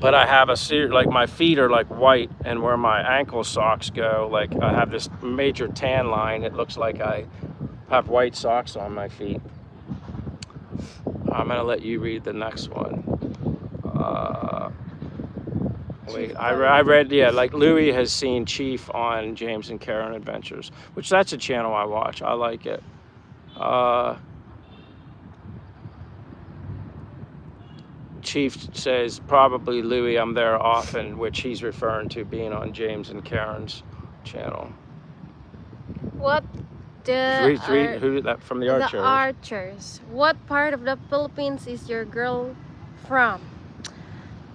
But I have like my feet are like white, and where my ankle socks go, like I have this major tan line. It looks like I have white socks on my feet. I'm gonna let you read the next one. Wait, I read, yeah, like Louis has seen Chief on James and Karen Adventures, which that's a channel I watch. I like it. Chief says, probably Louis, I'm there often, which he's referring to being on James and Karen's channel. What the who that from the Archers? The Archers. What part of the Philippines is your girl from?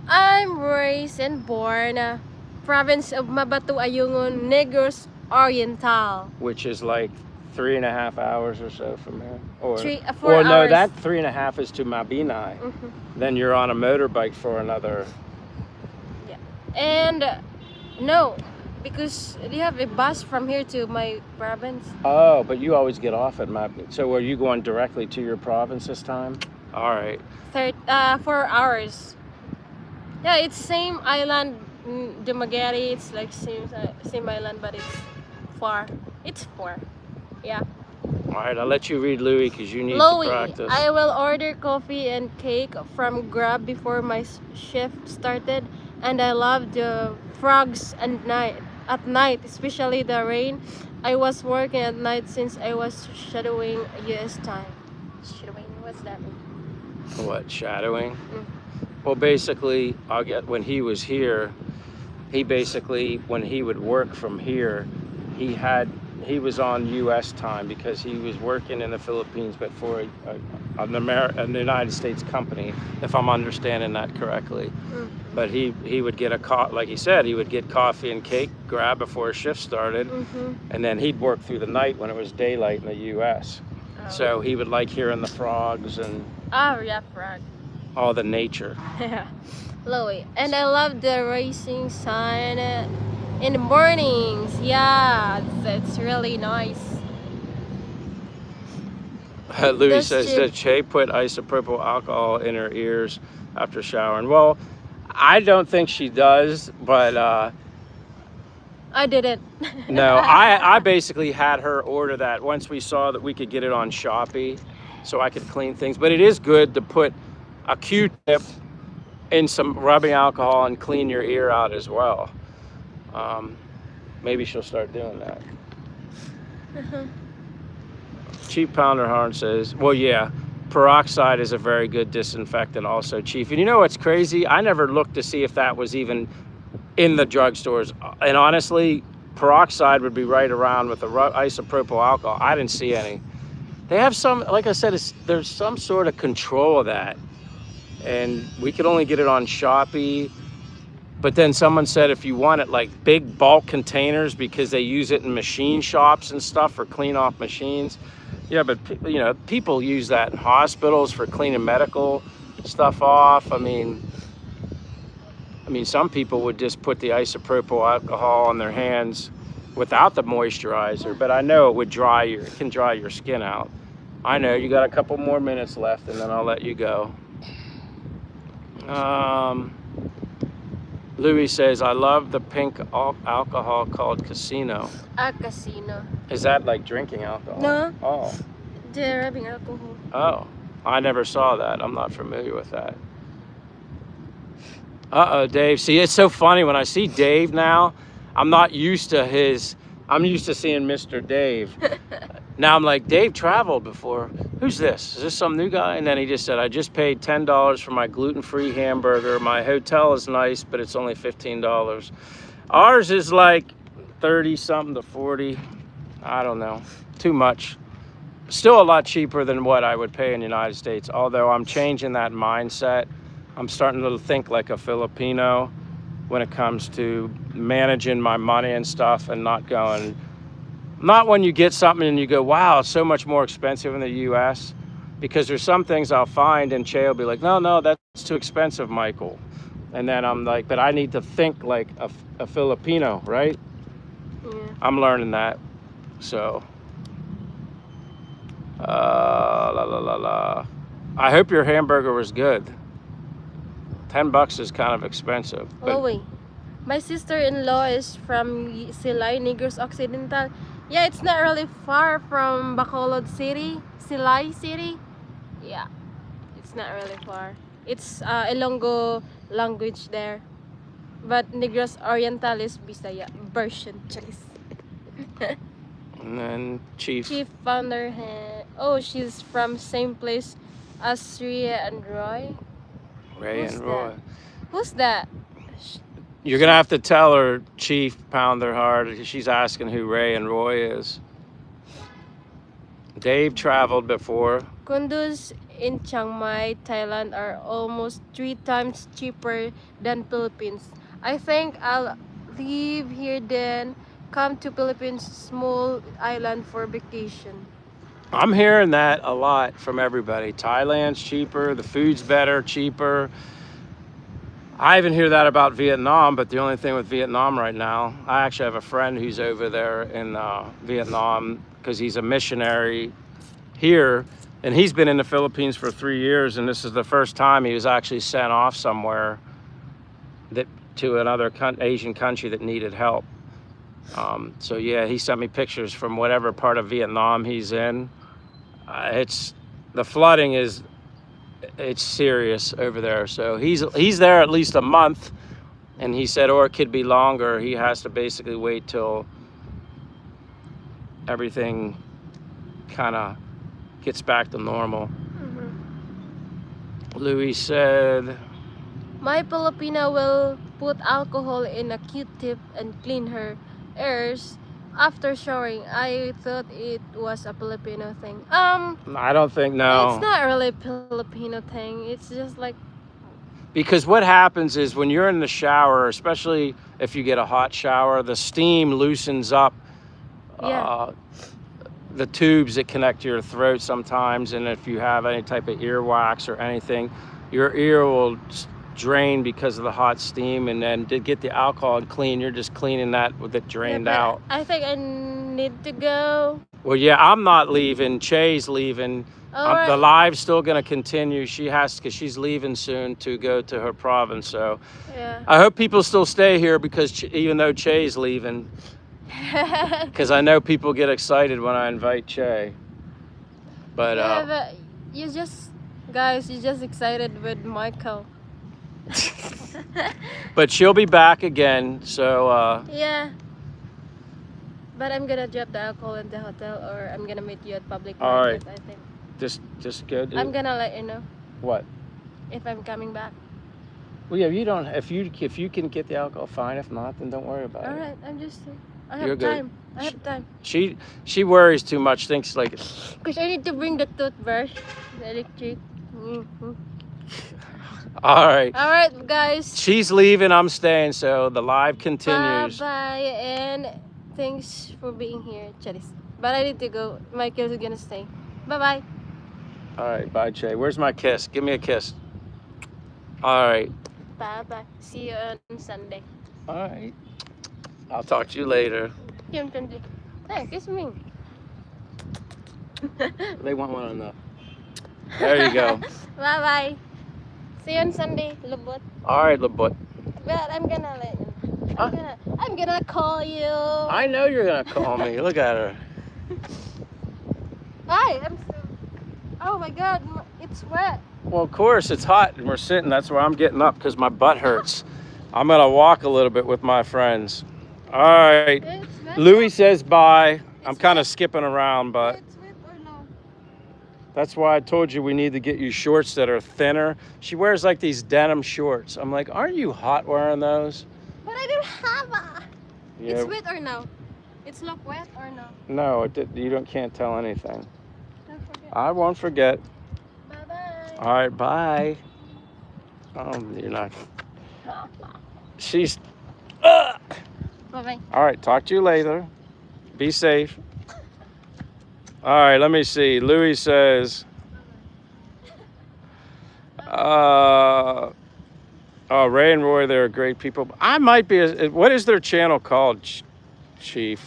I'm raised and born province of Mabato Ayungon, Negros Oriental. Which is like 3.5 hours or so from here. Or 4 hours. No, that 3.5 is to Mabinay. Mm-hmm. Then you're on a motorbike for another. Yeah. And no, because you have a bus from here to my province. Oh, but you always get off at Mabinay. So are you going directly to your province this time? All right. 4 hours. Yeah, it's same island, Dumaguete. It's like same island, but it's far. It's far. Yeah. All right, I'll let you read Louis because you need Louis, to practice. I will order coffee and cake from Grab before my shift started, and I love the frogs at night, especially the rain. I was working at night since I was shadowing US time. Shadowing, what's that mean? What, shadowing? Well, basically, when he was here, when he would work from here, he was on U.S. time because he was working in the Philippines, but for an United States company, if I'm understanding that correctly. Mm-hmm. But he would get like he said, he would get coffee and cake Grab before his shift started, mm-hmm. and then he'd work through the night when it was daylight in the U.S. Oh. So he would like hearing the frogs and frog. All the nature. Yeah, Louis, and I love the rising sun in the mornings. Yeah, it's really nice. Louis says, did Che put isopropyl alcohol in her ears after showering? Well, I don't think she does, but I didn't. No, I basically had her order that once we saw that we could get it on Shopee, so I could clean things. But it is good to put a Q-tip in some rubbing alcohol and clean your ear out as well. Maybe she'll start doing that. Cheap Pounder Horn says, well, yeah, peroxide is a very good disinfectant also, Chief. And you know what's crazy? I never looked to see if that was even in the drugstores. And honestly, peroxide would be right around with the isopropyl alcohol. I didn't see any. They have some, like I said, there's some sort of control of that. And we could only get it on Shopee. But then someone said if you want it like big bulk containers because they use it in machine shops and stuff for clean off machines. Yeah, but you know, people use that in hospitals for cleaning medical stuff off. I mean, some people would just put the isopropyl alcohol on their hands without the moisturizer, but I know it can dry your skin out. I know. You got a couple more minutes left and then I'll let you go. Louis says, I love the pink alcohol called Casino. Casino. Is that like drinking alcohol? No. Oh. They're having alcohol. Oh. I never saw that. I'm not familiar with that. Uh-oh, Dave. See, it's so funny when I see Dave now, I'm used to seeing Mr. Dave. Now I'm like, Dave traveled before. Who's this? Is this some new guy? And then he just said, I just paid $10 for my gluten-free hamburger. My hotel is nice, but it's only $15. Ours is like 30 something to 40. I don't know. Too much. Still a lot cheaper than what I would pay in the United States. Although I'm changing that mindset. I'm starting to think like a Filipino when it comes to managing my money and stuff and not when you get something and you go, wow, it's so much more expensive in the U.S. Because there's some things I'll find and Che will be like, no, that's too expensive, Michael. And then I'm like, but I need to think like a Filipino, right? Yeah. I'm learning that. So, I hope your hamburger was good. $10 is kind of expensive. But Wait. My sister-in-law is from Silay, Negros Occidental. Yeah, it's not really far from Bacolod City, Silay City. Yeah, it's not really far. It's Ilonggo language there. But Negros Oriental is Bisaya version. And then Chief founder. She's from same place as Ria and Roy. Ray and Roy. Who's that? You're going to have to tell her, Chief, pound their heart. She's asking who Ray and Roy is. Dave traveled before. Condos in Chiang Mai, Thailand are almost 3 times cheaper than Philippines. I think I'll leave here then come to Philippines small island for vacation. I'm hearing that a lot from everybody. Thailand's cheaper, the food's better, cheaper. I even hear that about Vietnam, but the only thing with Vietnam right now, I actually have a friend who's over there in Vietnam because he's a missionary here, and he's been in the Philippines for 3 years, and this is the first time he was actually sent off somewhere to another Asian country that needed help. So yeah, he sent me pictures from whatever part of Vietnam he's in. The flooding it's serious over there. So he's there at least a month, and he said, or it could be longer. He has to basically wait till everything kind of gets back to normal. Mm-hmm. Louis said, my Filipina will put alcohol in a Q-tip and clean her ears after showering. I thought it was a Filipino thing. I don't think, no. It's not really a Filipino thing. It's just like... Because what happens is when you're in the shower, especially if you get a hot shower, the steam loosens up the tubes that connect to your throat sometimes. And if you have any type of earwax or anything, your ear will drain because of the hot steam, and then to get the alcohol and clean, you're just cleaning that with it drained out. I think I need to go. Well, yeah, I'm not leaving. Che's leaving. Right. The live's still going to continue. She has, because she's leaving soon to go to her province. So yeah. I hope people still stay here because even though Che's leaving, because I know people get excited when I invite Che. But you just excited with Michael. But she'll be back again, so yeah, but I'm gonna drop the alcohol in the hotel, or I'm gonna meet you at public all market, right. I think. Just go do I'm gonna let you know what? if I'm coming back. Well, yeah, you don't. If you can get the alcohol, fine. If not, then don't worry about All it. right, I You're have good. time. I have time. She worries too much. Thinks like, Cause I need to bring the toothbrush, the electric. Mhm. all right. All right, guys. She's leaving. I'm staying. So the live Bye continues. bye, and thanks for being here, Charis. But I need to go. Michael's gonna stay. Bye bye. All right. Bye, Che. Where's my kiss? Give me a kiss. All right. Bye bye. See you on Sunday. All right. I'll talk to you later. Kim Tunji. Hey, kiss me. They want one on the. There you go. Bye bye. See you on Sunday, Lubot. All right, little boy. But I'm gonna let you. Huh? I'm gonna call you. I know you're gonna call me. Look at her. Hi, I'm so. Oh my God, it's wet. Well, of course it's hot and we're sitting. That's why I'm getting up because my butt hurts. I'm gonna walk a little bit with my friends. All right. It's wet. Louis says bye. I'm It's kind wet. of skipping around, but It's wet or no? that's why I told you we need to get you shorts that are thinner. She wears like these denim shorts. I'm like, aren't you hot wearing those? But I don't have a. Yeah. It's wet or no? It's look wet or no? No, can't tell anything. Don't forget. I won't forget. Bye bye. All right, bye. Oh, you're not. She's. Bye bye. All right, talk to you later. Be safe. All right, let me see. Louis says, oh, Ray and Roy, they're great people. I might be. What is their channel called, Chief?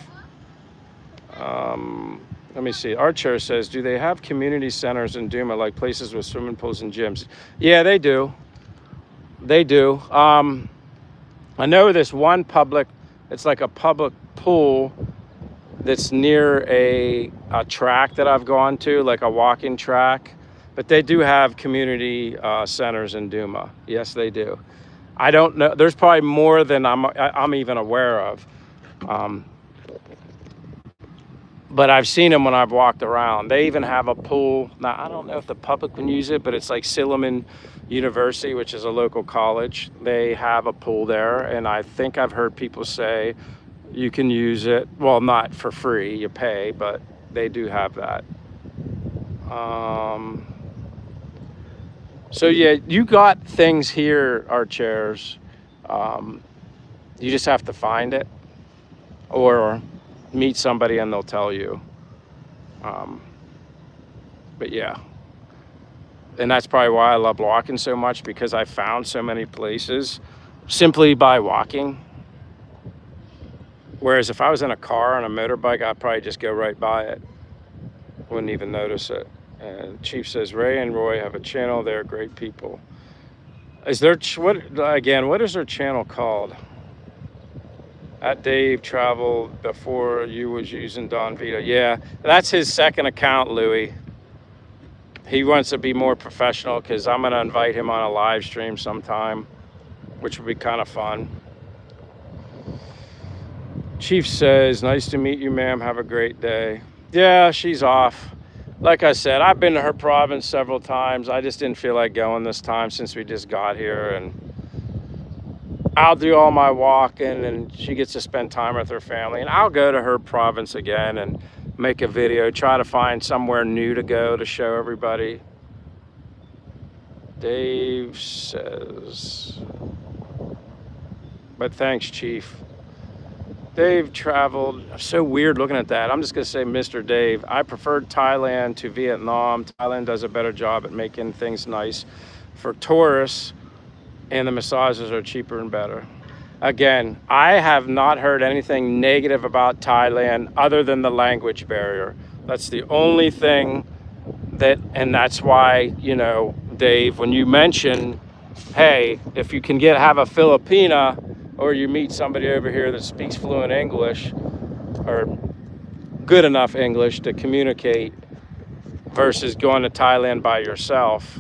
Let me see. Our chair says, do they have community centers in Duma, like places with swimming pools and gyms? Yeah, they do. They do. I know this one public, it's like a public pool that's near a track that I've gone to, like a walking track. But they do have community centers in Duma. Yes, they do. I don't know. There's probably more than I'm even aware of. But I've seen them when I've walked around. They even have a pool. Now, I don't know if the public can use it, but it's like Silliman University, which is a local college. They have a pool there, and I think I've heard people say you can use it. Well, not for free, you pay, but they do have that. So yeah, you got things here, our chairs. You just have to find it or meet somebody and they'll tell you. But yeah, and that's probably why I love walking so much, because I found so many places simply by walking. Whereas if I was in a car on a motorbike, I'd probably just go right by it. Wouldn't even notice it. And Chief says, Ray and Roy have a channel. They're great people. Is there, what is their channel called? At Dave traveled before you was using Don Vito. Yeah, that's his second account, Louis. He wants to be more professional because I'm going to invite him on a live stream sometime, which would be kind of fun. Chief says, nice to meet you, ma'am. Have a great day. Yeah, she's off. Like I said, I've been to her province several times. I just didn't feel like going this time since we just got here. And I'll do all my walking and she gets to spend time with her family. And I'll go to her province again and make a video, try to find somewhere new to go to show everybody. Dave says, but thanks, Chief. Dave traveled. So weird looking at that. I'm just going to say Mr. Dave. I preferred Thailand to Vietnam. Thailand does a better job at making things nice for tourists, and the massages are cheaper and better. Again, I have not heard anything negative about Thailand other than the language barrier. That's the only thing that, and that's why, you know, Dave, when you mention, hey, if you can have a Filipina, or you meet somebody over here that speaks fluent English or good enough English to communicate versus going to Thailand by yourself,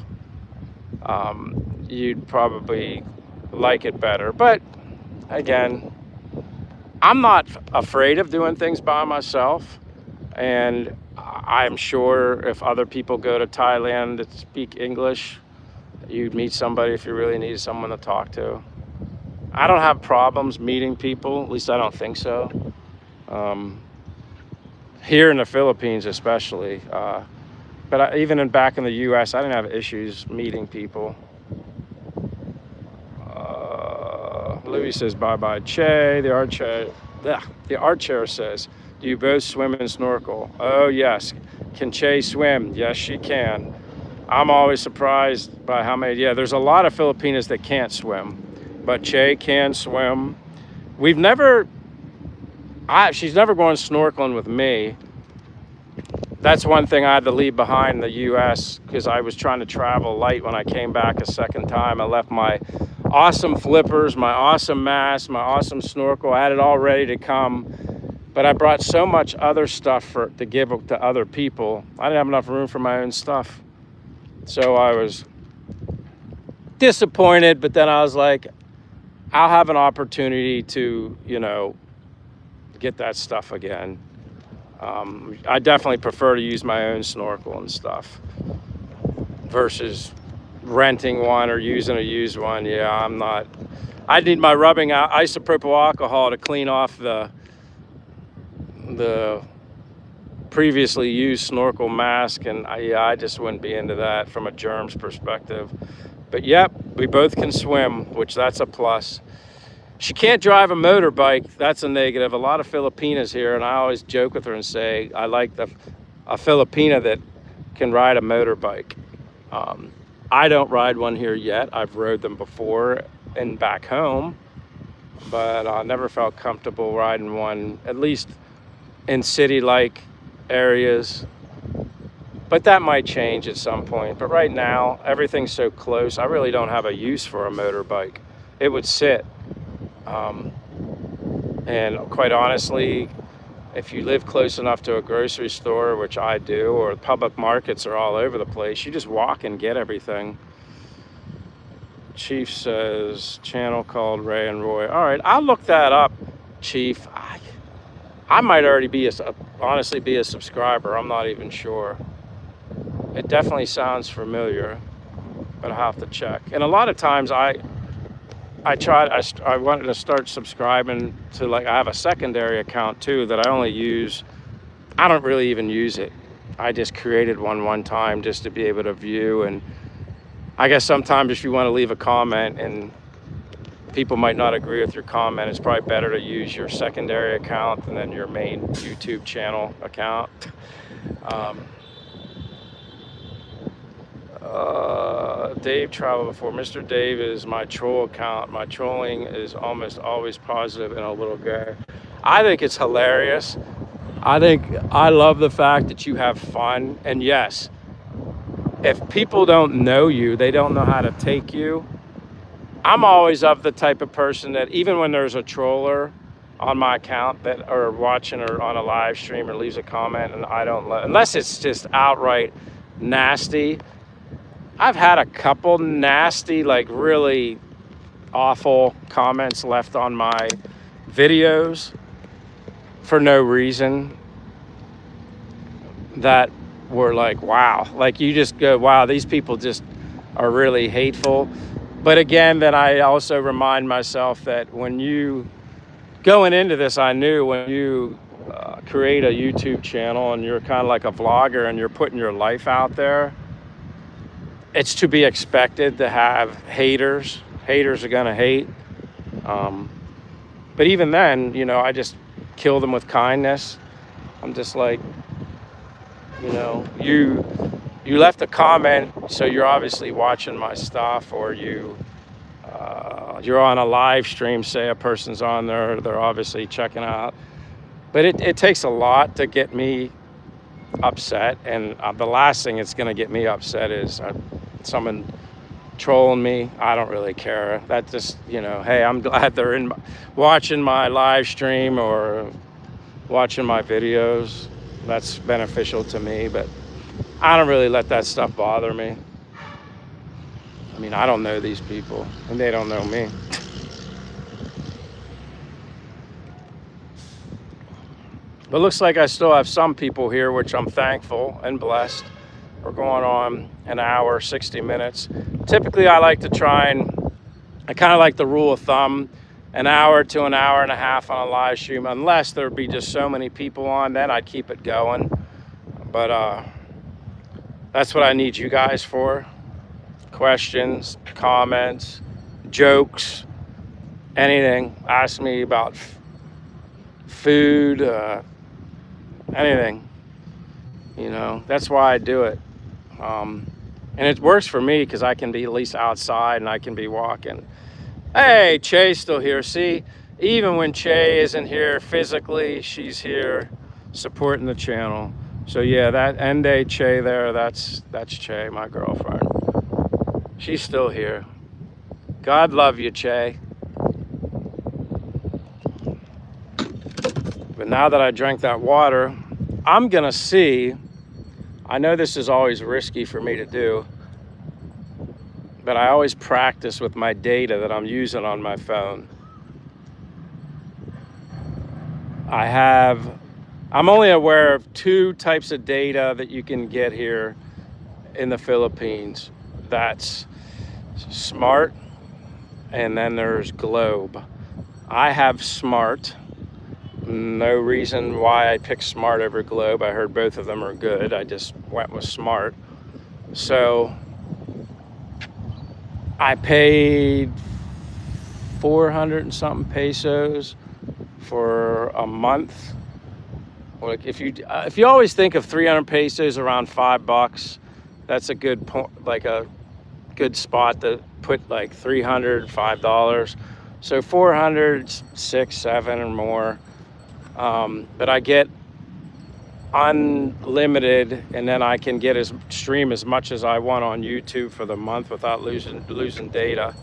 you'd probably like it better. But again, I'm not afraid of doing things by myself. And I'm sure if other people go to Thailand that speak English, you'd meet somebody if you really need someone to talk to. I don't have problems meeting people, at least I don't think so. Um, Here in the Philippines, especially. Even back in the U.S., I didn't have issues meeting people. Louis says bye-bye. Che, the art chair says, do you both swim and snorkel? Oh, yes. Can Che swim? Yes, she can. I'm always surprised by how many. Yeah, there's a lot of Filipinas that can't swim, but Che can swim. She's never gone snorkeling with me. That's one thing I had to leave behind in the U.S. because I was trying to travel light when I came back a second time. I left my awesome flippers, my awesome mask, my awesome snorkel. I had it all ready to come, but I brought so much other stuff to give to other people. I didn't have enough room for my own stuff. So I was disappointed, but then I was like, I'll have an opportunity to, get that stuff again. I definitely prefer to use my own snorkel and stuff versus renting one or using a used one. Yeah, I need my rubbing isopropyl alcohol to clean off the previously used snorkel mask, and I just wouldn't be into that from a germs perspective. But yep, we both can swim, which that's a plus. She can't drive a motorbike. That's a negative. A lot of Filipinas here, and I always joke with her and say I like a Filipina that can ride a motorbike. I don't ride one here yet. I've rode them before and back home, but I never felt comfortable riding one, at least in city-like areas. But that might change at some point. But right now, everything's so close. I really don't have a use for a motorbike. It would sit. And quite honestly, if you live close enough to a grocery store, which I do, or public markets are all over the place, you just walk and get everything. Chief says, channel called Ray and Roy. All right, I'll look that up, Chief. I might already honestly be a subscriber. I'm not even sure. It definitely sounds familiar, but I'll have to check. And a lot of times I wanted to start subscribing to, I have a secondary account too that I only use. I don't really even use it. I just created one time just to be able to view. And I guess sometimes if you want to leave a comment and people might not agree with your comment, it's probably better to use your secondary account and then your main YouTube channel account. Dave traveled before. Mr. Dave is my troll account. My trolling is almost always positive and a little gay. I think it's hilarious. I love the fact that you have fun. And yes, if people don't know you, they don't know how to take you. I'm always of the type of person that even when there's a troller on my account that are watching or on a live stream or leaves a comment and I don't unless it's just outright nasty. I've had a couple nasty, really awful comments left on my videos for no reason that were wow. You just go, wow, these people just are really hateful. But again, then I also remind myself that going into this, I knew when you create a YouTube channel and you're kind of like a vlogger and you're putting your life out there, it's to be expected to have haters. Haters are gonna hate. But even then, I just kill them with kindness. I'm just like, you left a comment, so you're obviously watching my stuff, or you're on a live stream, say a person's on there, they're obviously checking out. But it takes a lot to get me upset, and the last thing it's gonna get me upset is someone trolling me. I don't really care. That just, hey, I'm glad they're watching my live stream or watching my videos. That's beneficial to me, but I don't really let that stuff bother me. I mean, I don't know these people and they don't know me. But looks like I still have some people here, which I'm thankful and blessed. We're going on an hour, 60 minutes. Typically, I like to try and, I kind of like the rule of thumb, an hour to an hour and a half on a live stream, unless there would be just so many people on, then I'd keep it going. But that's what I need you guys for. Questions, comments, jokes, anything. Ask me about food, anything. You know, that's why I do it. And it works for me because I can be at least outside and I can be walking. Hey, Che's still here. See, even when Che isn't here physically, she's here supporting the channel. So yeah, that Ende Che there, that's Che, my girlfriend. She's still here. God love you, Che. But now that I drank that water, I'm gonna see, I know this is always risky for me to do, but I always practice with my data that I'm using on my phone. I'm only aware of 2 types of data that you can get here in the Philippines. That's Smart, and then there's Globe. I have Smart. No reason why I picked Smart over Globe. I heard both of them are good. I just went with Smart. So I paid 400 and something pesos for a month. Like if you always think of 300 pesos around $5, that's a good point, like a good spot to put like 300, $5. So 400, 6, 7 or more. But I get unlimited, and then I can stream as much as I want on YouTube for the month without losing data.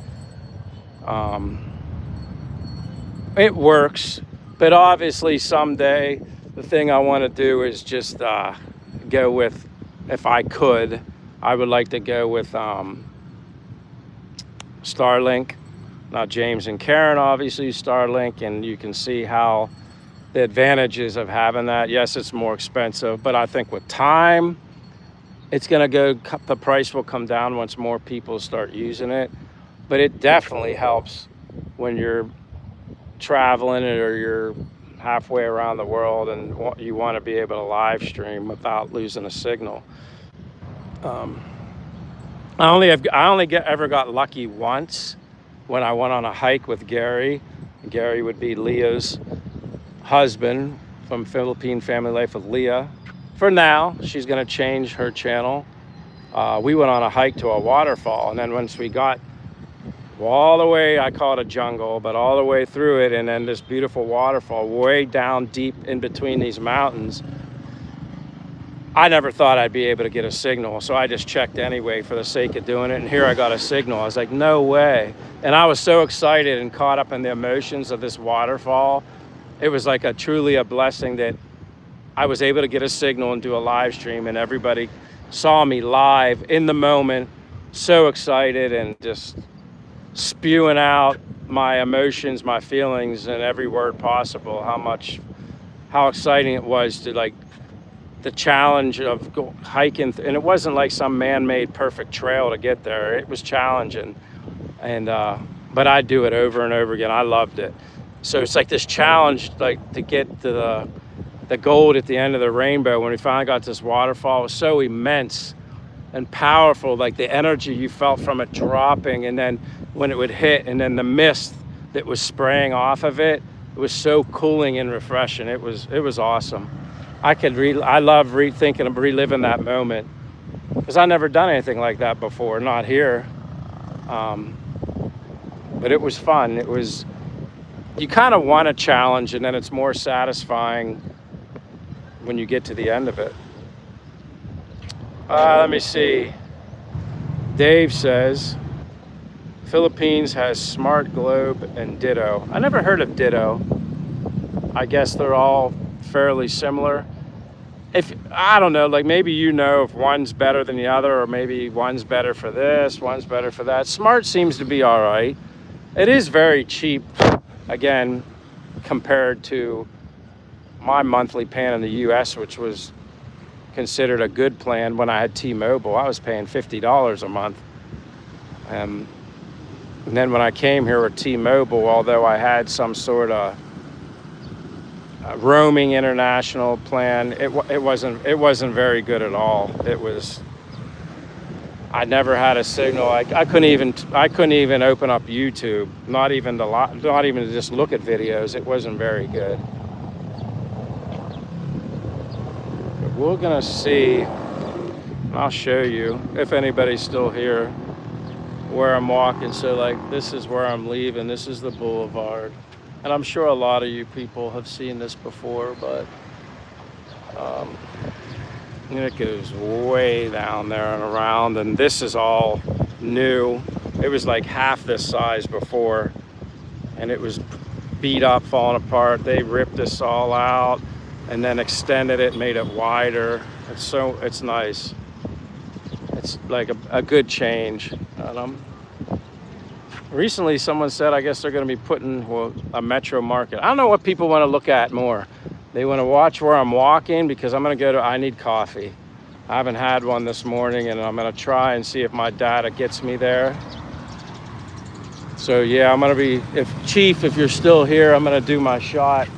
It works, but obviously someday the thing I want to do is just go with, if I could, I would like to go with Starlink. Now James and Karen obviously Starlink, and you can see how the advantages of having that. Yes, it's more expensive, but I think with time, it's gonna go, the price will come down once more people start using it. But it definitely helps when you're traveling or you're halfway around the world and you want to be able to live stream without losing a signal. I only ever got lucky once when I went on a hike with Gary. Gary would be Leah's husband from Philippine Family Life with Leah. For now, she's going to change her channel. We went on a hike to a waterfall, and then once we got all the way, I call it a jungle, but all the way through it, and then this beautiful waterfall way down deep in between these mountains, I never thought I'd be able to get a signal, so I just checked anyway for the sake of doing it, and here I got a signal. I was like, no way. And I was so excited and caught up in the emotions of this waterfall. It was like truly a blessing that I was able to get a signal and do a live stream, and everybody saw me live in the moment, so excited and just spewing out my emotions, my feelings in every word possible, how exciting it was to, like, the challenge of hiking, and it wasn't like some man-made perfect trail to get there. It was challenging, and but I'd do it over and over again. I loved it. So it's like this challenge, like to get to the gold at the end of the rainbow. When we finally got this waterfall, it was so immense and powerful, like the energy you felt from it dropping, and then when it would hit, and then the mist that was spraying off of it, it was so cooling and refreshing. It was awesome. I love thinking of reliving that moment, because I never done anything like that before, not here. But it was fun. You kind of want a challenge, and then it's more satisfying when you get to the end of it. Let me see. Dave says, Philippines has Smart, Globe, and Ditto. I never heard of Ditto. I guess they're all fairly similar. I don't know, like maybe you know if one's better than the other, or maybe one's better for this, one's better for that. Smart seems to be all right. It is very cheap, again, compared to my monthly plan in the US, which was considered a good plan when I had T-Mobile. I was paying $50 a month. And then when I came here with T-Mobile, although I had some sort of roaming international plan, it wasn't very good at all. I never had a signal. I couldn't even open up YouTube, not even to just look at videos. It wasn't very good. But we're gonna see. I'll show you if anybody's still here where I'm walking. So like this is where I'm leaving. This is the boulevard, and I'm sure a lot of you people have seen this before, but it goes way down there and around, and this is all new. It was like half this size before, and it was beat up, falling apart. They ripped this all out and then extended it, made it wider. It's nice. It's like a good change. And recently someone said, I guess they're going to be putting a metro market. I don't know what people want to look at more. They want to watch where I'm walking, because I'm going to I need coffee. I haven't had one this morning, and I'm going to try and see if my data gets me there. So yeah, I'm going to be, if you're still here, I'm going to do my shot,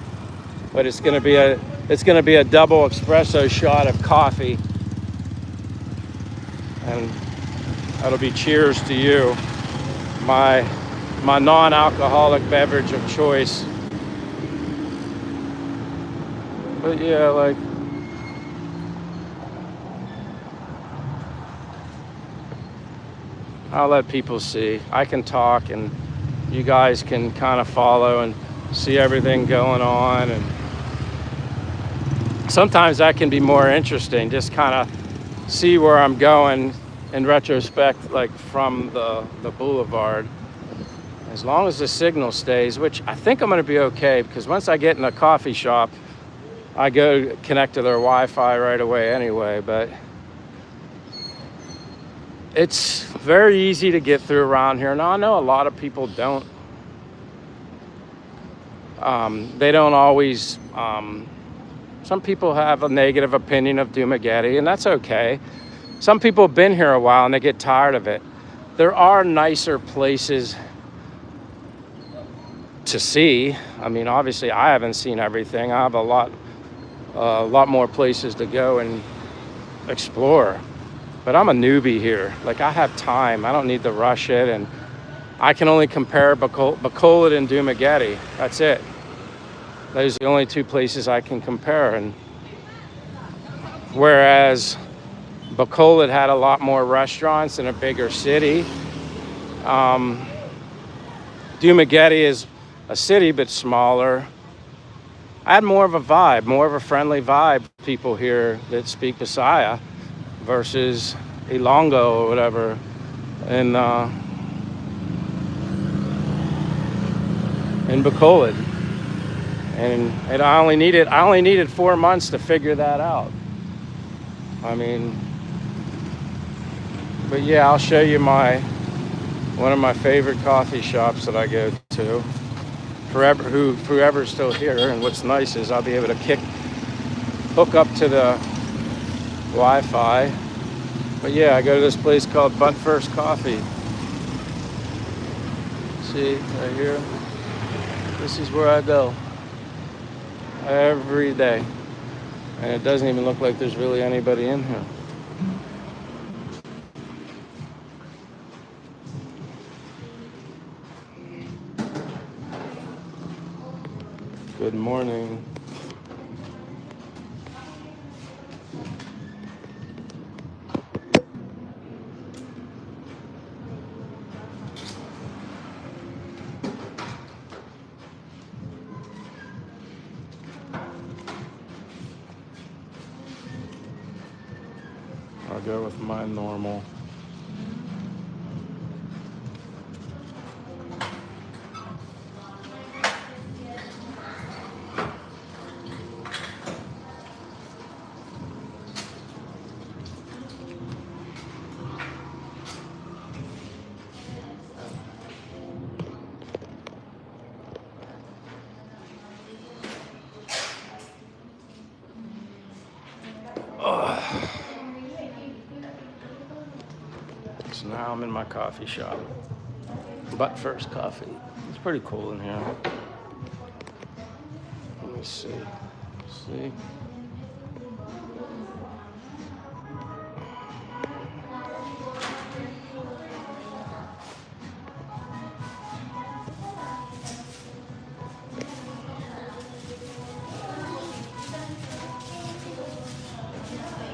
but it's going to be a double espresso shot of coffee. And that'll be cheers to you, my non-alcoholic beverage of choice. But yeah, like, I'll let people see. I can talk, and you guys can kind of follow and see everything going on. And sometimes that can be more interesting, just kind of see where I'm going in retrospect, like from the boulevard. As long as the signal stays, which I think I'm going to be okay, because once I get in a coffee shop, I go connect to their Wi-Fi right away anyway. But it's very easy to get through around here. Now, I know a lot of people don't. They don't always. Some people have a negative opinion of Dumaguete, and that's okay. Some people have been here a while and they get tired of it. There are nicer places to see. I mean, obviously, I haven't seen everything. I have a lot more places to go and explore. But I'm a newbie here. Like, I have time. I don't need to rush it, and I can only compare Bacolod and Dumaguete. That's it. Those are the only two places I can compare. And whereas Bacolod had a lot more restaurants in a bigger city, Dumaguete is a city but smaller. I had more of a vibe, more of a friendly vibe. People here that speak Bisaya versus Ilongo or whatever, in Bacolod. And I only needed 4 months to figure that out. I mean, but yeah, I'll show you one of my favorite coffee shops that I go to. Whoever's still here, and what's nice is I'll be able to hook up to the Wi-Fi. But yeah, I go to this place called Butt First Coffee. See, right here. This is where I go every day. And it doesn't even look like there's really anybody in here. Good morning. I'll go with my normal. So now I'm in my coffee shop. But first coffee. It's pretty cool in here. Let me see. See?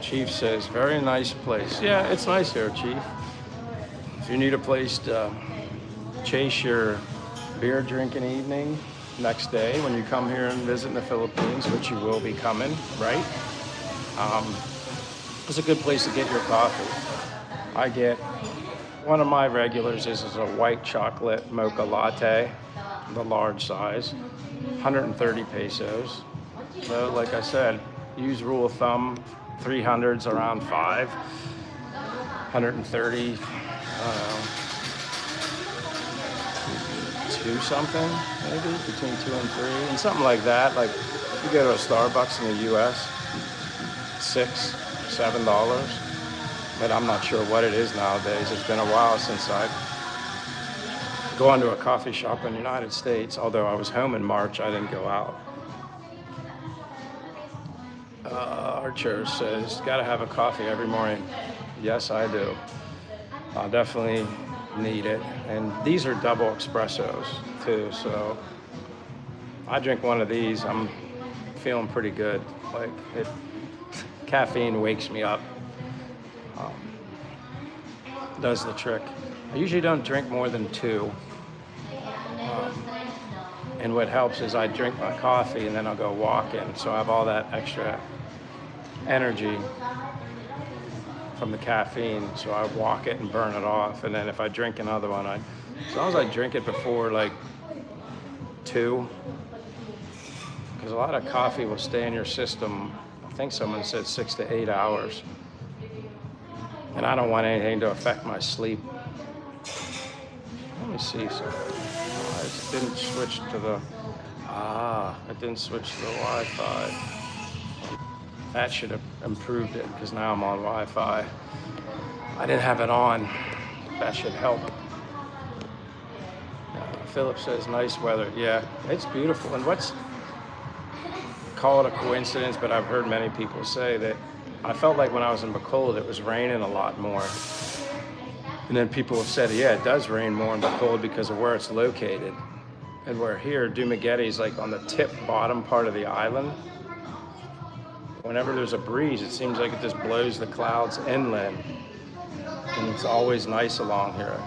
Chief says, very nice place. Yeah, it's nice here, Chief. If you need a place to chase your beer drinking evening next day when you come here and visit in the Philippines, which you will be coming, right? It's a good place to get your coffee. I get, one of my regulars is a white chocolate mocha latte, the large size, 130 pesos. So like I said, use rule of thumb, 300's around 5, 130, I don't know, 2 something, maybe, between 2 and 3, and something like that. Like, if you go to a Starbucks in the US, $6, $7, but I'm not sure what it is nowadays. It's been a while since I've gone to a coffee shop in the United States, although I was home in March, I didn't go out. Archer says, gotta have a coffee every morning. Yes, I do. I'll definitely need it. And these are double espressos too, so I drink one of these, I'm feeling pretty good. Like, caffeine wakes me up. Does the trick. I usually don't drink more than 2. And what helps is I drink my coffee and then I'll go walking, so I have all that extra energy from the caffeine, so I walk it and burn it off. And then if I drink another one, as long as I drink it before like 2, because a lot of coffee will stay in your system, I think someone said 6 to 8 hours, and I don't want anything to affect my sleep. Let me see something. I didn't switch to the Wi-Fi. That should have improved it, because now I'm on Wi-Fi. I didn't have it on. That should help. Philip says, nice weather. Yeah, it's beautiful. And call it a coincidence, but I've heard many people say that I felt like when I was in Bacolod, it was raining a lot more. And then people have said, yeah, it does rain more in Bacolod because of where it's located. And where here, Dumaguete is like on the tip bottom part of the island. Whenever there's a breeze, it seems like it just blows the clouds inland. And it's always nice along here.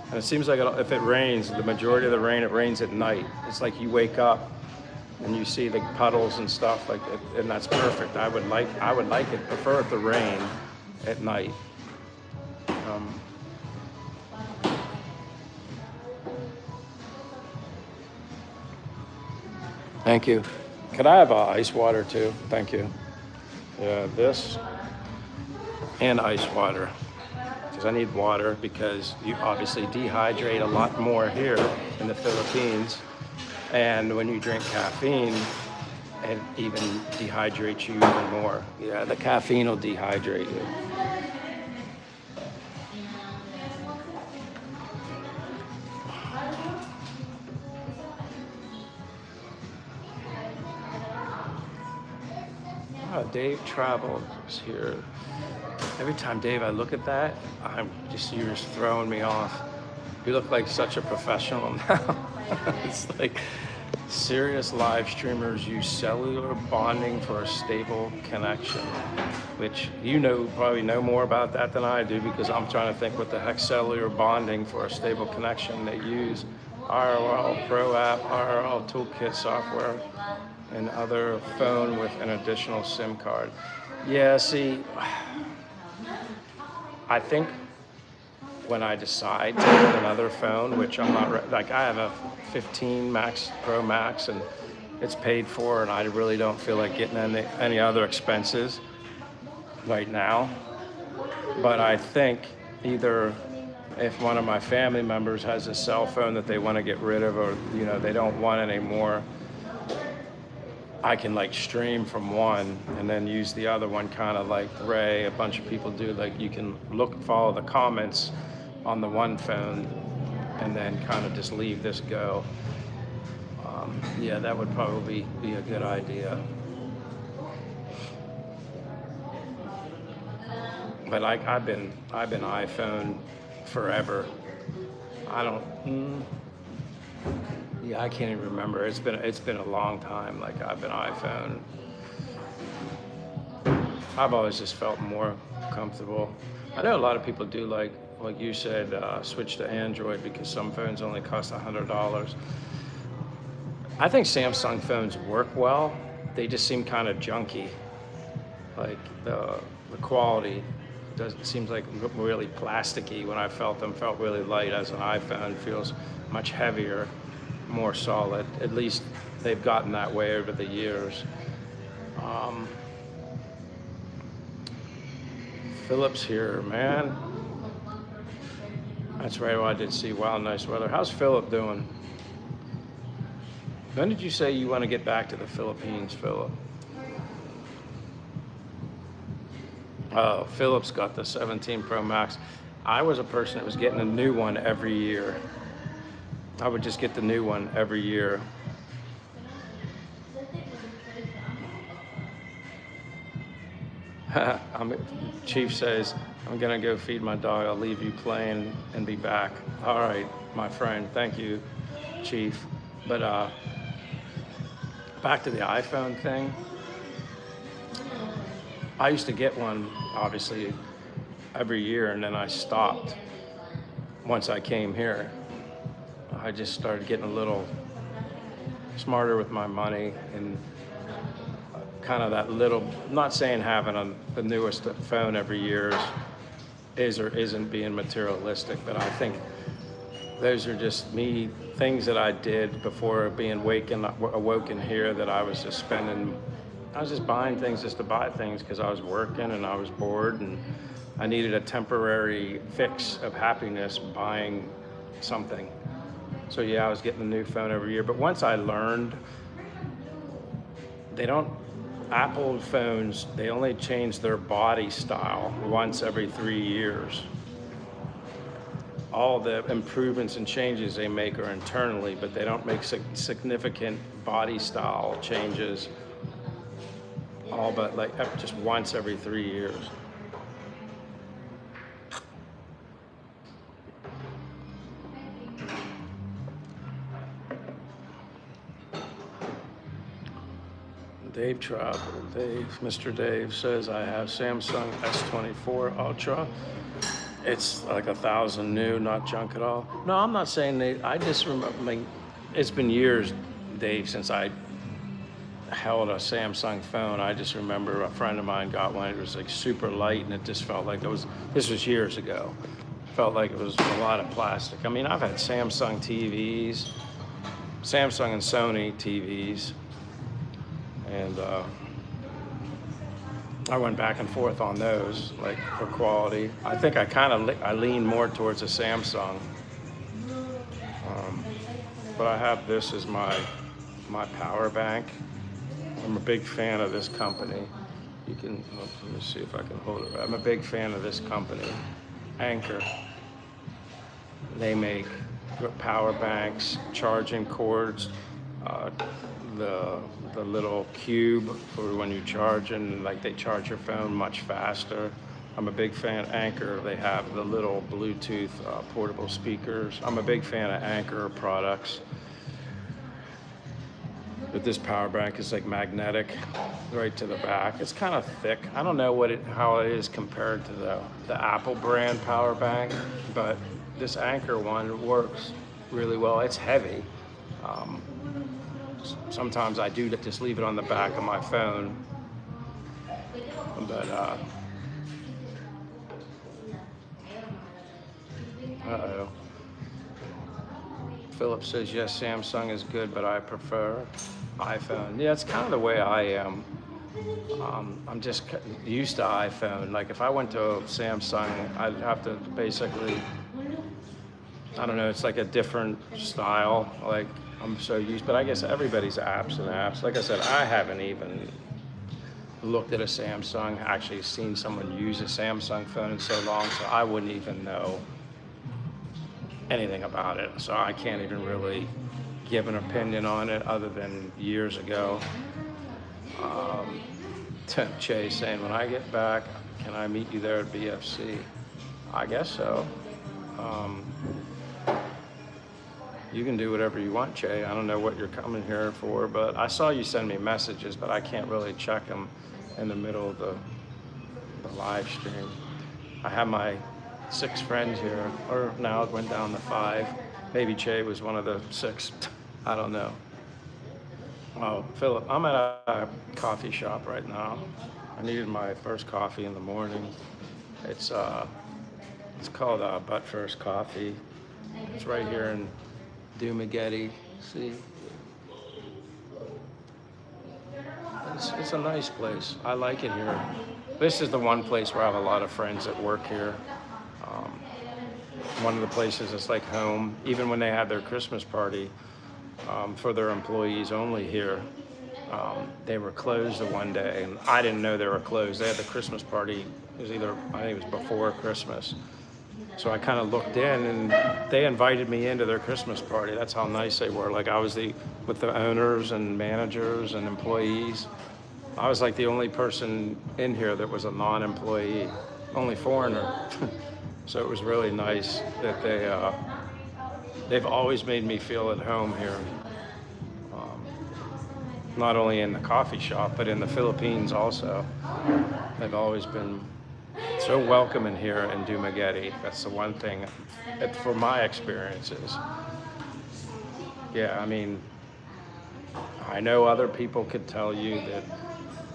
And it seems like if it rains, the majority of the rain, it rains at night. It's like you wake up and you see the puddles and stuff like that, and that's perfect. I would like it, prefer it to rain at night. Thank you. Could I have ice water too? Thank you. Yeah, this and ice water, because I need water, because you obviously dehydrate a lot more here in the Philippines, and when you drink caffeine, it even dehydrates you even more. Yeah, the caffeine will dehydrate you. Dave Travel is here. Every time, Dave, I look at that, you're just throwing me off. You look like such a professional now. It's like serious live streamers use cellular bonding for a stable connection, which probably know more about that than I do, because I'm trying to think what the heck cellular bonding for a stable connection. They use ROL Pro app, ROL Toolkit software, and other phone with an additional SIM card. Yeah, see, I think when I decide to get another phone, which I'm not, like I have a 15 Max Pro Max and it's paid for, and I really don't feel like getting any other expenses right now. But I think either if one of my family members has a cell phone that they want to get rid of, or they don't want any more I can like stream from one and then use the other one, kind of like Ray, a bunch of people do. Like you can follow the comments on the one phone and then kind of just leave this go. Yeah, that would probably be a good idea. But like I've been iPhone forever. I don't. Yeah, I can't even remember. It's been a long time. Like I've been iPhone. I've always just felt more comfortable. I know a lot of people do like you said, switch to Android because some phones only cost $100. I think Samsung phones work well. They just seem kind of junky. Like the quality seems like really plasticky. When I felt them, felt really light. As an iPhone, feels much heavier, more solid. At least they've gotten that way over the years. Philip's here, man. That's right. Well, I did see. Wow, nice weather. How's Philip doing? When did you say you want to get back to the Philippines, Philip? Oh, Philip's got the 17 Pro Max. I was a person that was getting a new one every year. I would just get the new one every year. Chief says, I'm gonna go feed my dog. I'll leave you playing and be back. All right, my friend. Thank you, Chief. But back to the iPhone thing. I used to get one, obviously, every year, and then I stopped once I came here. I just started getting a little smarter with my money and kind of that little, I'm not saying having the newest phone every year is or isn't being materialistic, but I think those are just me, things that I did before being awoken here, that I was just spending. I was just buying things just to buy things because I was working and I was bored and I needed a temporary fix of happiness buying something. So yeah, I was getting a new phone every year. But once I learned, Apple phones, they only change their body style once every 3 years. All the improvements and changes they make are internally, but they don't make significant body style changes. All but like just once every 3 years. Mr. Dave says, I have Samsung S24 Ultra. It's like 1,000 new, not junk at all. No, I'm not saying I just remember, it's been years, Dave, since I held a Samsung phone. I just remember a friend of mine got one. It was like super light, and it just felt like this was years ago. Felt like it was a lot of plastic. I mean, I've had Samsung TVs, Samsung and Sony TVs, and I went back and forth on those, like for quality. I think I lean more towards a Samsung, but I have this as my power bank. I'm a big fan of this company. Let me see if I can hold it right. I'm a big fan of this company, Anchor. They make power banks, charging cords, the little cube for when you charge, and like they charge your phone much faster. I'm a big fan of Anchor. They have the little Bluetooth portable speakers. I'm a big fan of Anchor products. But this power bank is like magnetic right to the back. It's kind of thick. I don't know how it is compared to the Apple brand power bank, but this Anchor one works really well. It's heavy. Sometimes I do just leave it on the back of my phone, but uh-oh. Philip says, yes, Samsung is good, but I prefer iPhone. Yeah, it's kind of the way I am. I'm just used to iPhone. Like if I went to Samsung, I'd have to basically, I don't know, it's like a different style. Like I'm so used, but I guess everybody's apps and apps. Like I said, I haven't even looked at a Samsung, actually seen someone use a Samsung phone in so long, so I wouldn't even know anything about it. So I can't even really give an opinion on it other than years ago. Um, Che saying, when I get back, can I meet you there at BFC? I guess so. Um, you can do whatever you want, Che. I don't know what you're coming here for, but I saw you send me messages, but I can't really check them in the middle of the live stream. I have my 6 friends here, or now it went down to 5. Maybe Che was one of the 6. I don't know. Oh, Philip, I'm at a coffee shop right now. I needed my first coffee in the morning. It's called But First Coffee. It's right here in Dumagetti. See? It's a nice place. I like it here. This is the one place where I have a lot of friends that work here. One of the places is like home. Even when they had their Christmas party for their employees only here, they were closed the one day, and I didn't know they were closed. They had the Christmas party. It was either, I think it was before Christmas. So I kind of looked in, and they invited me into their Christmas party. That's how nice they were. Like I was with the owners and managers and employees. I was like the only person in here that was a non-employee, only foreigner. So it was really nice that they've always made me feel at home here. Not only in the coffee shop, but in the Philippines also. They've always been so welcoming here in Dumagetti. That's the one thing, for my experiences. Yeah, I mean, I know other people could tell you that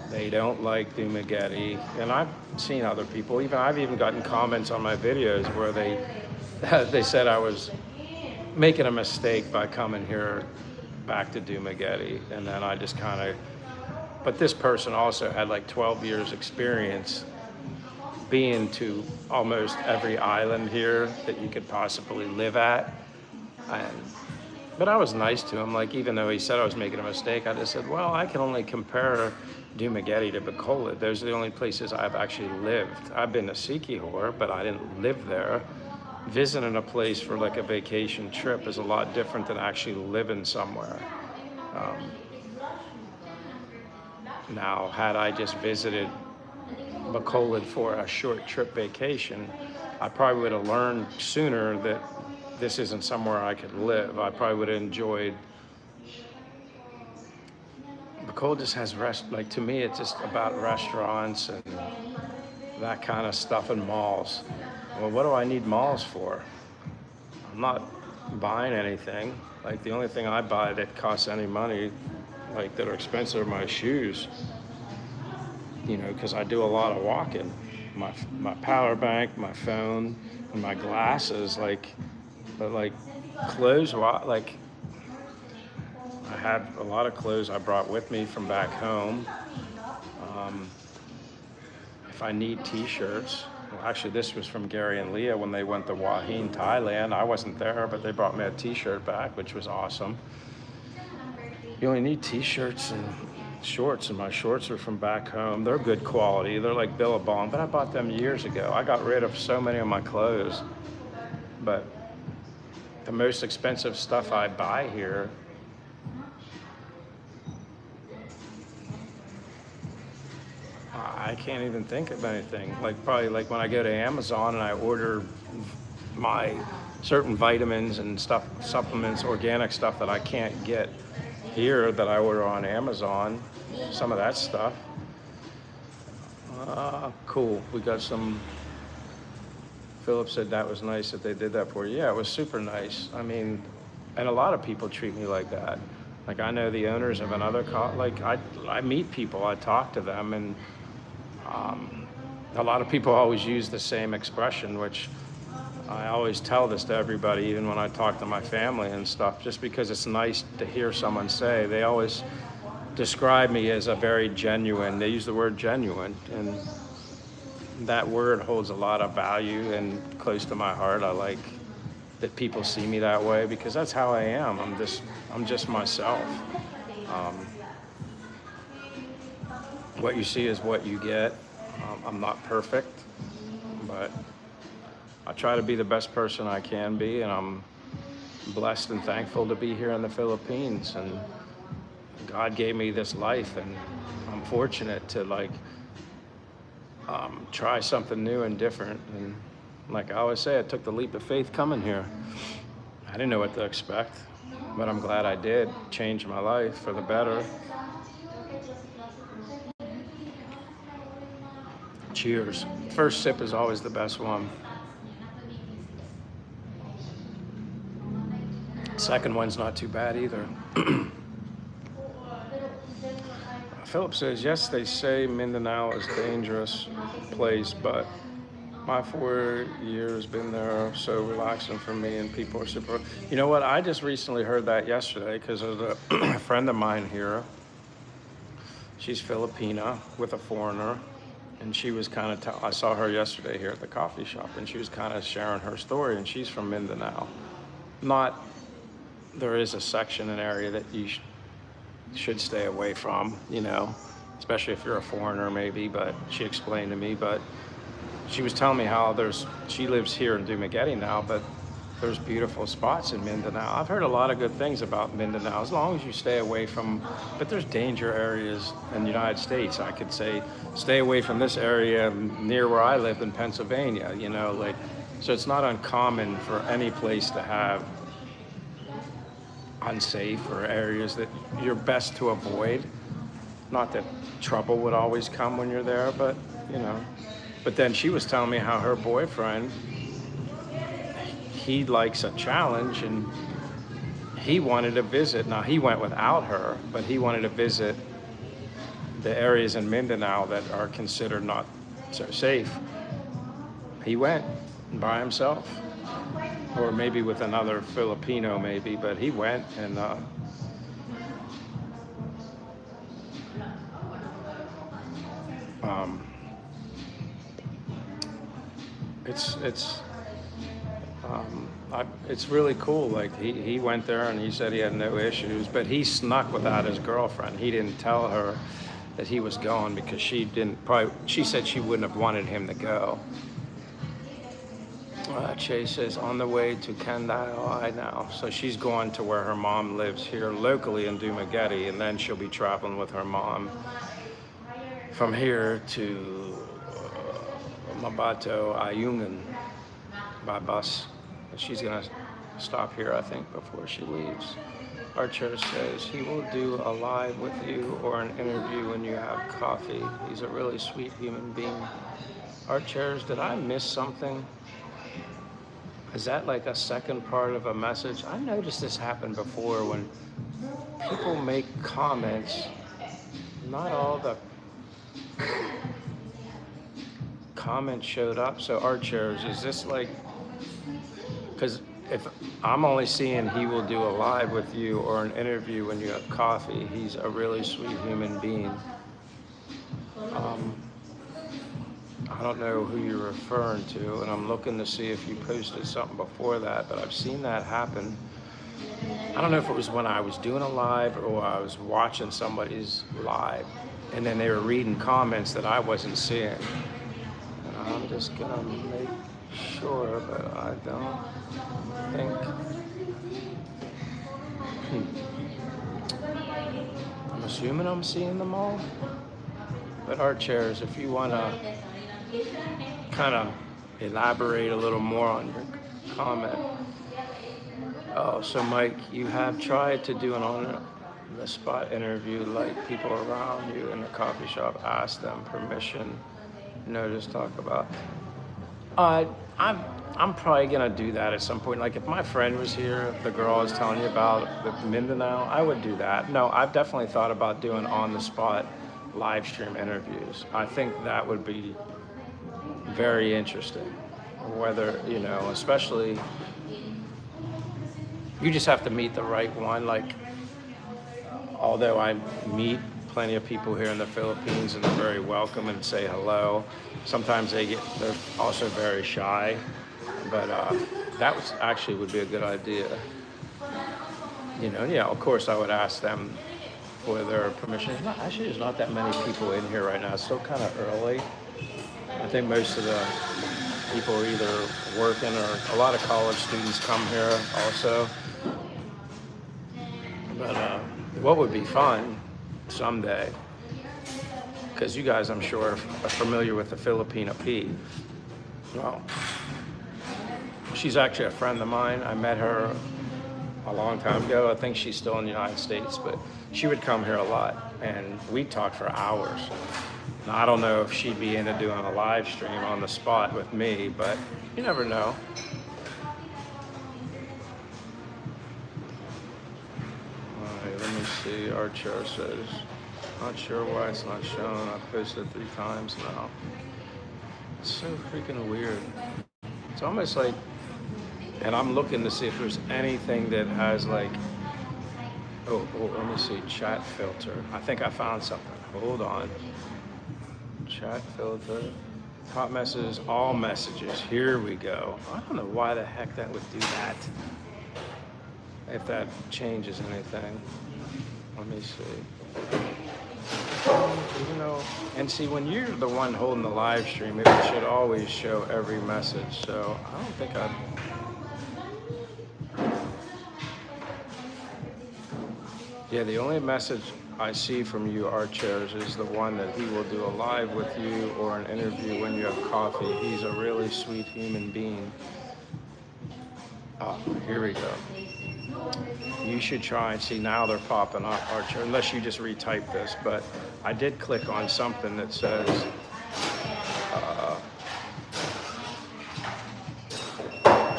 they don't like Dumagetti, and I've seen other people. I've even gotten comments on my videos where they said I was making a mistake by coming here back to Dumagetti, and then I just kind of. But this person also had like 12 years experience being to almost every island here that you could possibly live at, but I was nice to him. Like, even though he said I was making a mistake, I just said, well, I can only compare Dumagetti to Bacolod. Those are the only places I've actually lived. I've been to Sikihor, but I didn't live there. Visiting a place for like a vacation trip is a lot different than actually living somewhere. Now, had I just visited Bacolod for a short trip vacation, I probably would have learned sooner that this isn't somewhere I could live. I probably would have enjoyed. Bacolod just has like, to me, it's just about restaurants and that kind of stuff, and malls. Well, what do I need malls for? I'm not buying anything. Like, the only thing I buy that costs any money, like that are expensive, are my shoes. Because I do a lot of walking. My power bank, my phone, and my glasses. But clothes. Like, I had a lot of clothes I brought with me from back home. If I need T-shirts. Well, actually, this was from Gary and Leah when they went to Hua Hin, Thailand. I wasn't there, but they brought me a T-shirt back, which was awesome. You only need T-shirts and shorts, and my shorts are from back home. They're good quality. They're like Billabong, but I bought them years ago. I got rid of so many of my clothes. But the most expensive stuff I buy here, I can't even think of anything. Like, probably like when I go to Amazon and I order my certain vitamins and stuff, supplements, organic stuff that I can't get here that I order on Amazon, some of that stuff. Cool. We got some. Philip said that was nice that they did that for you. Yeah, it was super nice. I mean, and a lot of people treat me like that. Like, I know the owners of another I meet people, I talk to them, and a lot of people always use the same expression, which I always tell this to everybody, even when I talk to my family and stuff, just because it's nice to hear someone say. They always describe me as a very genuine. They use the word genuine, and that word holds a lot of value and close to my heart. I like that people see me that way, because that's how I am. I'm just myself. What you see is what you get. I'm not perfect, but I try to be the best person I can be, and I'm blessed and thankful to be here in the Philippines. And God gave me this life, and I'm fortunate to try something new and different. And like I always say, I took the leap of faith coming here. I didn't know what to expect, but I'm glad I did. Changed my life for the better. Cheers. First sip is always the best one. Second one's not too bad either. Philip says, yes, they say Mindanao is a dangerous place, but my 4 years been there, so relaxing for me, and people are super. You know what? I just recently heard that yesterday because there's a friend of mine here. She's Filipina with a foreigner, and she was kind of. I saw her yesterday here at the coffee shop, and she was kind of sharing her story, and she's from Mindanao. Not. There is a section, an area that you should stay away from, you know, especially if you're a foreigner maybe, but she explained to me, but she was telling me how she lives here in Dumaguete now, but there's beautiful spots in Mindanao. I've heard a lot of good things about Mindanao, as long as you stay away from, but there's danger areas in the United States. I could say, stay away from this area near where I lived in Pennsylvania, you know, like, so it's not uncommon for any place to have unsafe or areas that you're best to avoid. Not that trouble would always come when you're there, but you know. But then she was telling me how her boyfriend, he likes a challenge, and he wanted to visit. Now he went without her, but he wanted to visit the areas in Mindanao that are considered not so safe. He went by himself, or maybe with another Filipino maybe, but he went, and it's really cool. Like he went there and he said he had no issues, but he snuck without his girlfriend. He didn't tell her that he was going because she said she wouldn't have wanted him to go. Chase says, on the way to Candai now. So she's going to where her mom lives here locally in Dumaguete, and then she'll be traveling with her mom from here to Mabato, Ayungan by bus. She's going to stop here, I think, before she leaves. Archer says he will do a live with you or an interview when you have coffee. He's a really sweet human being. Archers, did I miss something? Is that like a second part of a message? I noticed this happened before when people make comments. Not all the comments showed up. So Archers, is this like, because if I'm only seeing he will do a live with you or an interview when you have coffee, he's a really sweet human being. I don't know who you're referring to, and I'm looking to see if you posted something before that, but I've seen that happen. I don't know if it was when I was doing a live or I was watching somebody's live, and then they were reading comments that I wasn't seeing. And I'm just gonna make sure, but I don't think. I'm assuming I'm seeing them all. But Art Chairs, if you wanna kind of elaborate a little more on your comment. Oh, so Mike, you have tried to do an on-the-spot interview, like people around you in the coffee shop, ask them permission, just talk about. I'm probably gonna do that at some point. Like if my friend was here, the girl I was telling you about with Mindanao, I would do that. No, I've definitely thought about doing on-the-spot live stream interviews. I think that would be very interesting. Whether, especially, you just have to meet the right one. Like, although I meet plenty of people here in the Philippines and they're very welcome and say hello, sometimes they're also very shy. But that was actually would be a good idea. Yeah, of course I would ask them for their permission. Actually, there's not that many people in here right now. It's still kind of early. I think most of the people are either working or a lot of college students come here also. But what would be fun someday, because you guys, I'm sure, are familiar with the Filipina pea. Well, she's actually a friend of mine. I met her a long time ago. I think she's still in the United States, but she would come here a lot, and we'd talk for hours. Now, I don't know if she'd be into doing a live stream on the spot with me, but you never know. All right, let me see. Our chair says, not sure why it's not showing. I posted 3 times now. It's so freaking weird. It's almost like, and I'm looking to see if there's anything that has like, oh, let me see, chat filter. I think I found something. Hold on. Chat filter, top messages, all messages. Here we go. I don't know why the heck that would do that. If that changes anything. Let me see. Even though, and see, when you're the one holding the live stream, it should always show every message. So I don't think I'd. Yeah, the only message I see from you, Art Chairs, is the one that he will do a live with you or an interview when you have coffee. He's a really sweet human being. Oh, here we go. You should try and see, now they're popping up, Art Chair, unless you just retype this, but I did click on something that says,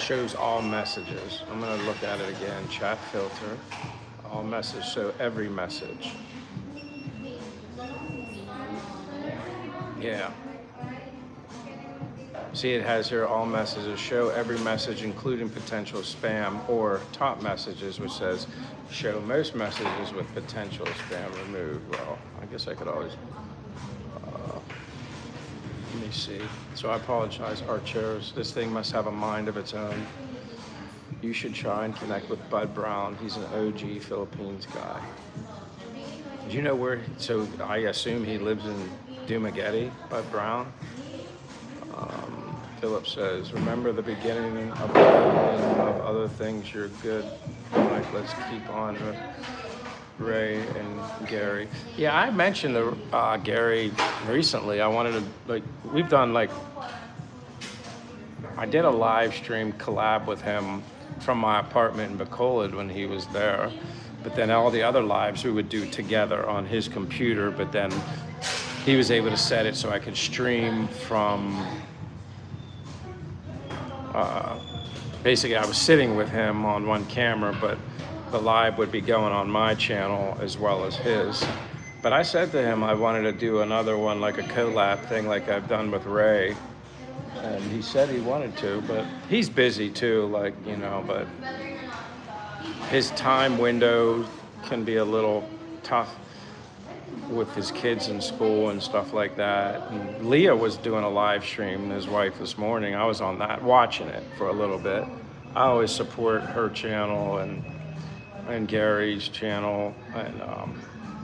shows all messages. I'm gonna look at it again, chat filter. All message, so every message. Yeah. See, it has here all messages, show every message including potential spam, or top messages, which says show most messages with potential spam removed. Well, I guess I could always, let me see. So I apologize, Art Chairs. This thing must have a mind of its own. You should try and connect with Bud Brown. He's an OG Philippines guy. Do you know where, so I assume he lives in Dumaguete, Bud Brown? Philip says, remember the beginning of other things, you're good. Like, let's keep on with Ray and Gary. Yeah, I mentioned Gary recently. I wanted to, like, we've done like, I did a live stream collab with him from my apartment in Bacolod when he was there, but then all the other lives we would do together on his computer, but then he was able to set it so I could stream from, basically I was sitting with him on one camera, but the live would be going on my channel as well as his. But I said to him I wanted to do another one, like a collab thing like I've done with Ray. And he said he wanted to, but he's busy too, like, but his time window can be a little tough with his kids in school and stuff like that. And Leah was doing a live stream, his wife, this morning. I was on that, watching it for a little bit. I always support her channel and Gary's channel, and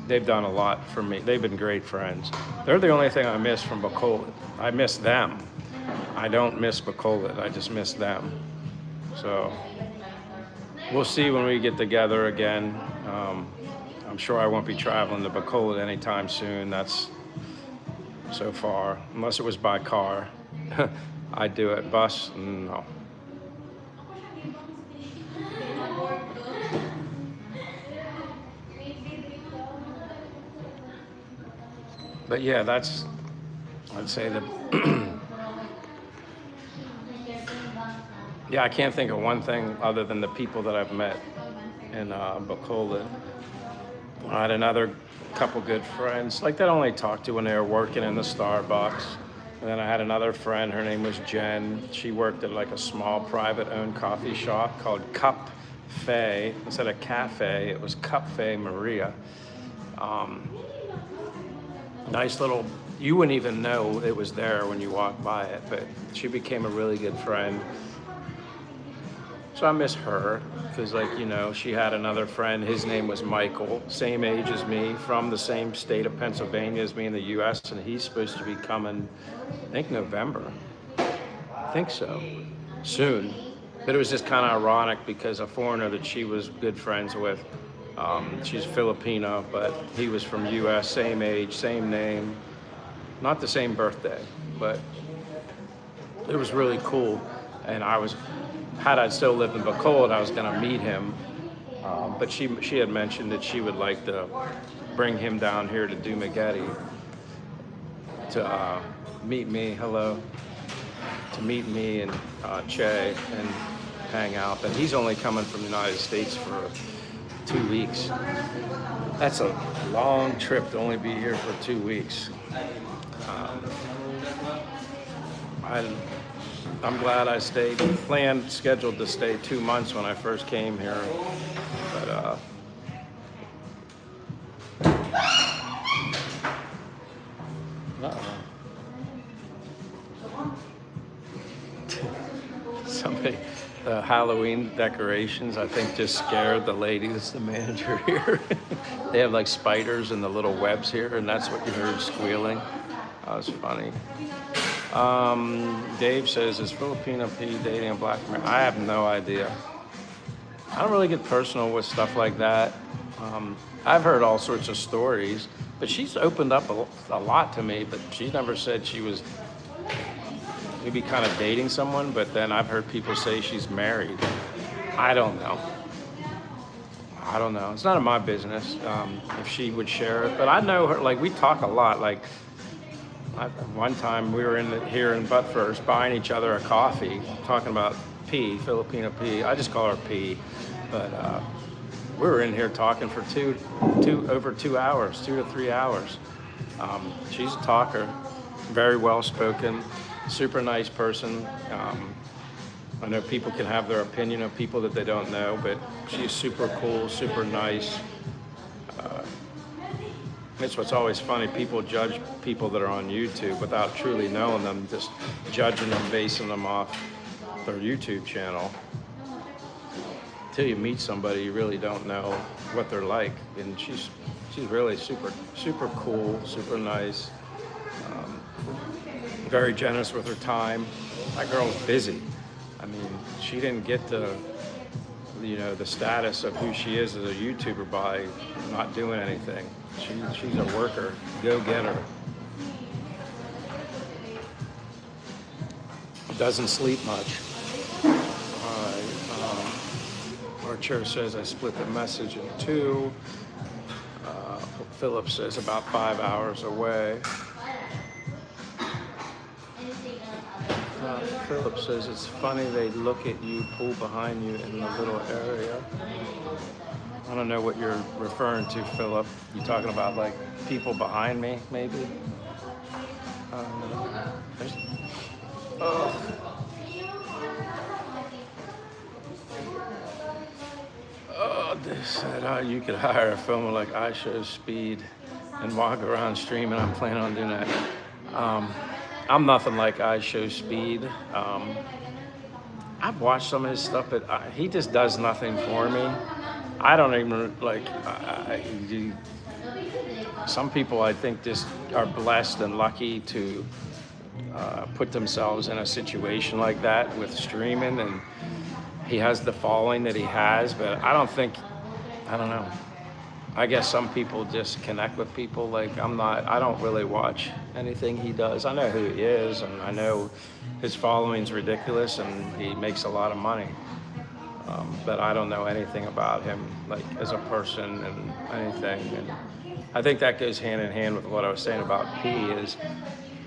they've done a lot for me. They've been great friends. They're the only thing I miss from Bacolod. I miss them. I don't miss Bacolod, I just miss them. So we'll see when we get together again. I'm sure I won't be traveling to Bacolod anytime soon. That's so far, unless it was by car. I'd do it. Bus, no. But yeah, that's, I'd say that, yeah, I can't think of one thing other than the people that I've met in Bacolod. I had another couple good friends, like that I only talked to when they were working in the Starbucks. And then I had another friend, her name was Jen. She worked at like a small private-owned coffee shop called Cup Fe. Instead of Cafe, it was Cup Fe Maria. Nice little you wouldn't even know it was there when you walked by it, but she became a really good friend. So I miss her because, like, you know, she had another friend. His name was Michael, same age as me, from the same state of Pennsylvania as me in the U.S., and he's supposed to be coming, I think, November. I think so, soon. But it was just kind of ironic because a foreigner that she was good friends with, she's Filipina, but he was from U.S., same age, same name, not the same birthday, but it was really cool. And had I still lived in Bacolod, I was going to meet him. But she had mentioned that she would like to bring him down here to Dumaguete to meet me. Hello. To meet me and Che and hang out. But he's only coming from the United States for 2 weeks. That's a long trip to only be here for 2 weeks. I'm glad I stayed. Scheduled to stay 2 months when I first came here, but somebody, the Halloween decorations, I think, just scared the lady that's the manager here. They have like spiders and the little webs here, and that's what you heard squealing. That was funny. Dave says, is Filipina P dating a black man? I have no idea. I don't really get personal with stuff like that. I've heard all sorts of stories, but she's opened up a lot to me, but she never said she was maybe kind of dating someone, but then I've heard people say she's married. I don't know. It's none of my business if she would share it, but I know her, like, we talk a lot. Like, one time we were here in Buttford buying each other a coffee, talking about P, Filipina P. I just call her P, but we were in here talking for over 2 hours, 2 to 3 hours. She's a talker, very well spoken, super nice person. I know people can have their opinion of people that they don't know, but she's super cool, super nice. It's what's always funny. People judge people that are on YouTube without truly knowing them, just judging them, basing them off their YouTube channel. Until you meet somebody, you really don't know what they're like. And she's really super, super cool, super nice, very generous with her time. That girl's busy. I mean, she didn't get the status of who she is as a YouTuber by not doing anything. She's a worker, go-getter. Doesn't sleep much. Our chair says I split the message in two. Philip says about 5 hours away. Philip says it's funny they look at you, pull behind you in the little area. I don't know what you're referring to, Philip. You talking about like people behind me, maybe? They said you could hire a filmer like I Show Speed and walk around streaming. I'm planning on doing that. I'm nothing like I Show Speed. I've watched some of his stuff, but he just does nothing for me. I don't even like. Some people, I think, just are blessed and lucky to put themselves in a situation like that with streaming, and he has the following that he has. But I don't know. I guess some people just connect with people. Like I don't really watch anything he does. I know who he is, and I know his following's ridiculous, and he makes a lot of money. But I don't know anything about him, like as a person and anything. And I think that goes hand in hand with what I was saying about P. Is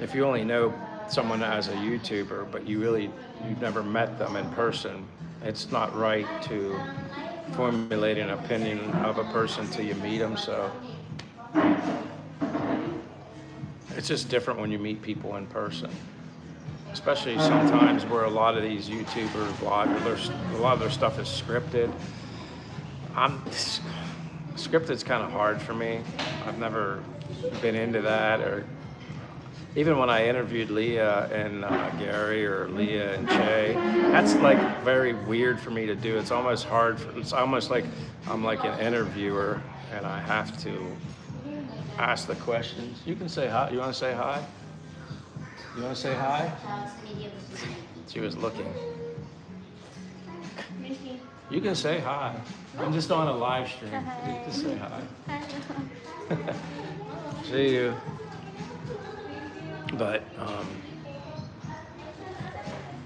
if you only know someone as a YouTuber, but you've never met them in person, it's not right to formulate an opinion of a person till you meet them. So it's just different when you meet people in person, especially sometimes where a lot of these YouTubers, vloggers, a lot of their stuff is scripted. Scripted's kind of hard for me. I've never been into that, or Even when I interviewed Leah and Gary, or Leah and Che, that's like very weird for me to do. It's almost hard. It's almost like I'm like an interviewer and I have to ask the questions. You can say hi. You want to say hi? You want to say hi? She was looking. You can say hi. I'm just on a live stream. You can say hi. See you. But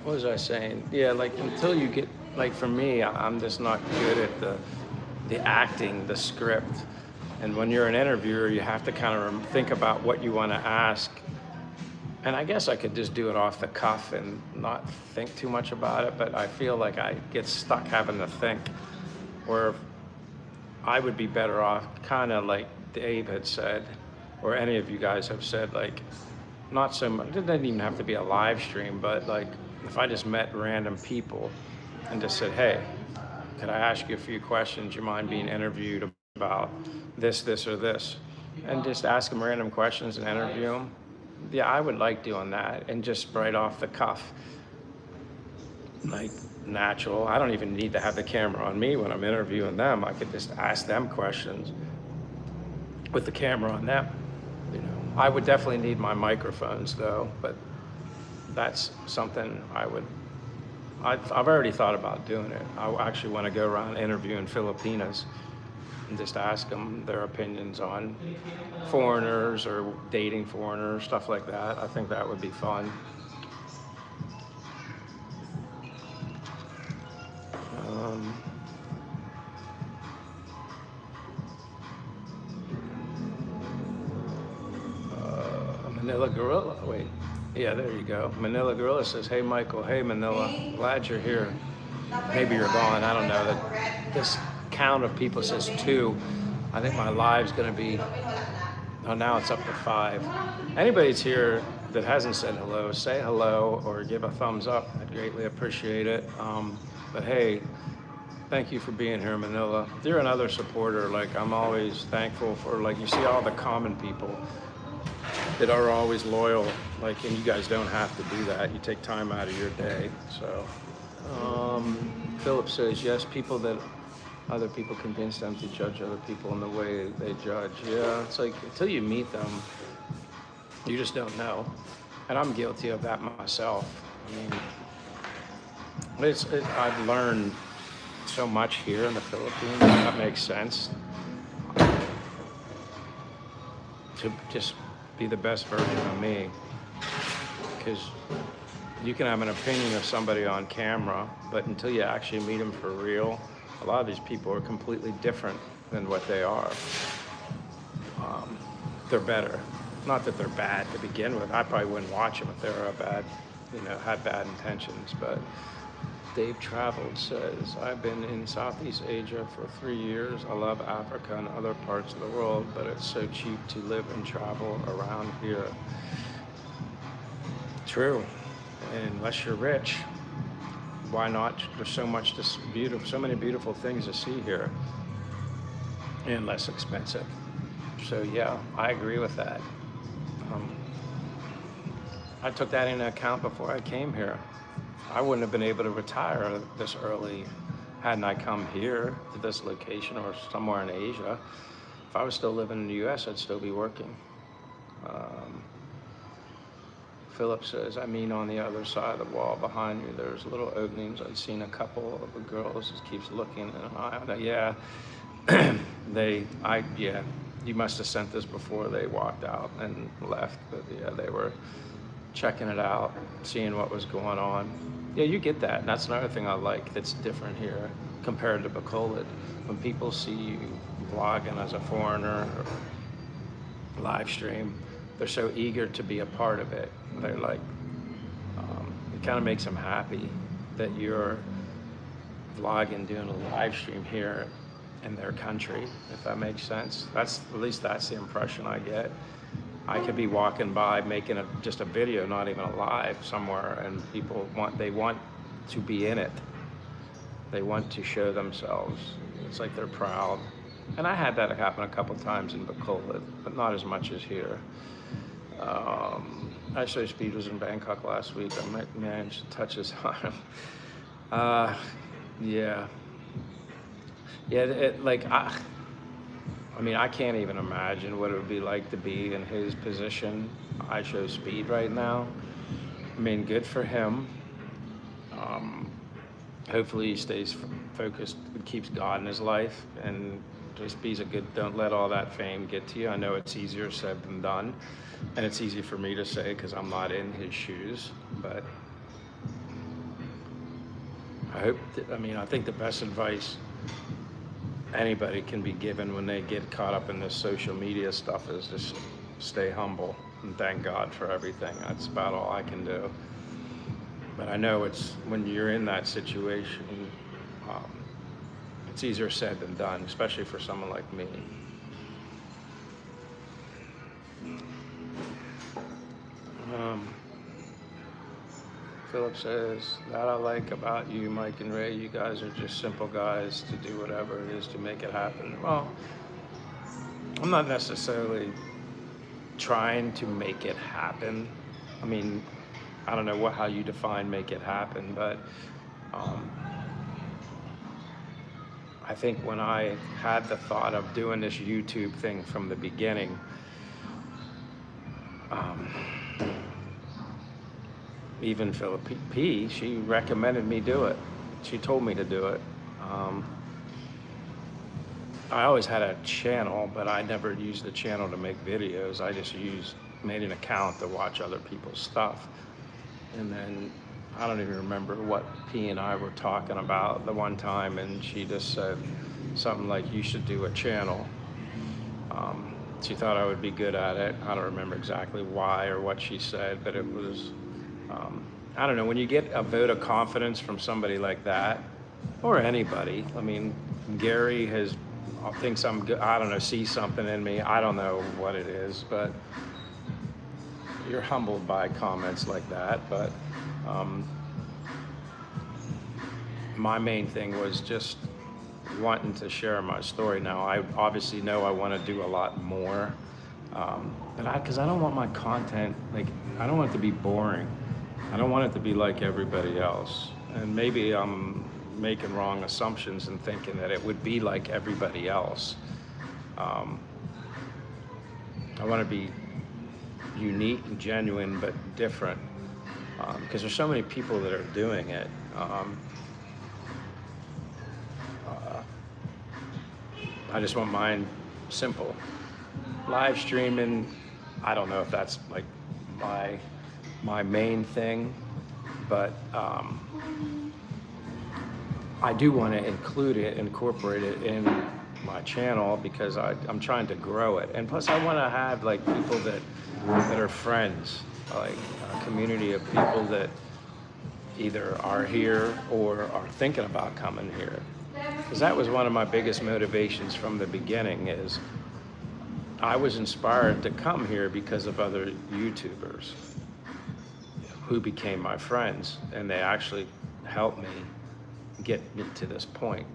what was I saying? Yeah, like until you get, like for me, I'm just not good at the acting, the script. And when you're an interviewer, you have to kind of think about what you want to ask. And I guess I could just do it off the cuff and not think too much about it, but I feel like I get stuck having to think. Where I would be better off, kind of like Dave had said, or any of you guys have said, like, not so much, it doesn't even have to be a live stream, but like if I just met random people and just said, hey, could I ask you a few questions? You mind being interviewed about this, this, or this? And just ask them random questions and interview them. Yeah, I would like doing that, and just right off the cuff, like natural. I don't even need to have the camera on me when I'm interviewing them. I could just ask them questions with the camera on them. You know, I would definitely need my microphones though, but that's something I've already thought about doing it. I actually want to go around interviewing Filipinas and just ask them their opinions on foreigners or dating foreigners, stuff like that. I think that would be fun. Manila Gorilla, wait, yeah, there you go. Manila Gorilla says, hey Michael, hey Manila, glad you're here. Maybe you're gone, I don't know. This count of people says 2. I think my live's gonna be, oh, now it's up to 5. Anybody's here that hasn't said hello, say hello or give a thumbs up. I'd greatly appreciate it. But hey, thank you for being here, Manila. If you're another supporter, like I'm always thankful for, like you see all the common people that are always loyal, like, and you guys don't have to do that. You take time out of your day. So, Philip says, yes, people that other people convince them to judge other people in the way they judge. Yeah, it's like until you meet them, you just don't know. And I'm guilty of that myself. I mean, I've learned so much here in the Philippines, that makes sense, to just be the best version of me. Because you can have an opinion of somebody on camera, but until you actually meet them for real, a lot of these people are completely different than what they are. They're better. Not that they're bad to begin with. I probably wouldn't watch them if they were had bad intentions. But Dave Traveled says, I've been in Southeast Asia for 3 years. I love Africa and other parts of the world, but it's so cheap to live and travel around here. True. Unless you're rich, why not? There's so many beautiful things to see here, and less expensive. So yeah, I agree with that. I took that into account before I came here. I wouldn't have been able to retire this early hadn't I come here to this location or somewhere in Asia. If I was still living in the US, I'd still be working. Philip says, I mean, on the other side of the wall behind you, there's little openings. I'd seen a couple of the girls just keeps looking, and yeah, you must have sent this before they walked out and left, but yeah, they were checking it out, seeing what was going on. Yeah, you get that, and that's another thing I like that's different here compared to Bacolod. When people see you vlogging as a foreigner or live stream, they're so eager to be a part of it. They're like, it kind of makes them happy that you're vlogging, doing a live stream here in their country, if that makes sense. At least that's the impression I get. I could be walking by making just a video, not even a live somewhere, and people want to be in it. They want to show themselves. It's like they're proud. And I had that happen a couple times in Bacolod, but not as much as here. Actually, Speed was in Bangkok last week. I managed to touch his arm. Uh, yeah, yeah. I mean, I can't even imagine what it would be like to be in his position. I show Speed right now. I mean, good for him. Um, Hopefully, he stays focused and keeps God in his life, and just be a good. Don't let all that fame get to you. I know it's easier said than done, and it's easy for me to say because I'm not in his shoes. But I mean, I think the best advice anybody can be given when they get caught up in this social media stuff is just stay humble and thank God for everything. That's about all I can do. But I know it's when you're in that situation, um, it's easier said than done, especially for someone like me. Um, Philip says, that I like about you, Mike and Ray. You guys are just simple guys to do whatever it is to make it happen. Well, I'm not necessarily trying to make it happen. I mean, I don't know how you define make it happen, but I think when I had the thought of doing this YouTube thing from the beginning, even Philipina, she recommended me do it. She told me to do it. I always had a channel, but I never used the channel to make videos. I just made an account to watch other people's stuff. And then I don't even remember what P and I were talking about the one time, and she just said something like, you should do a channel. She thought I would be good at it. I don't remember exactly why or what she said, but it was, I don't know, when you get a vote of confidence from somebody like that, or anybody, I mean, Gary thinks I'm good, I don't know, sees something in me, I don't know what it is, but you're humbled by comments like that. But my main thing was just wanting to share my story. Now, I obviously know I want to do a lot more, because I don't want my content, like, I don't want it to be boring. I don't want it to be like everybody else. And maybe I'm making wrong assumptions and thinking that it would be like everybody else. I want to be unique and genuine, but different, because there's so many people that are doing it. I just want mine simple. Live streaming, I don't know if that's like my main thing, but I do want to incorporate it in my channel, because I'm trying to grow it. And plus I want to have like people that are friends, like a community of people that either are here or are thinking about coming here. Because that was one of my biggest motivations from the beginning, is I was inspired to come here because of other YouTubers who became my friends, and they actually helped me get me to this point.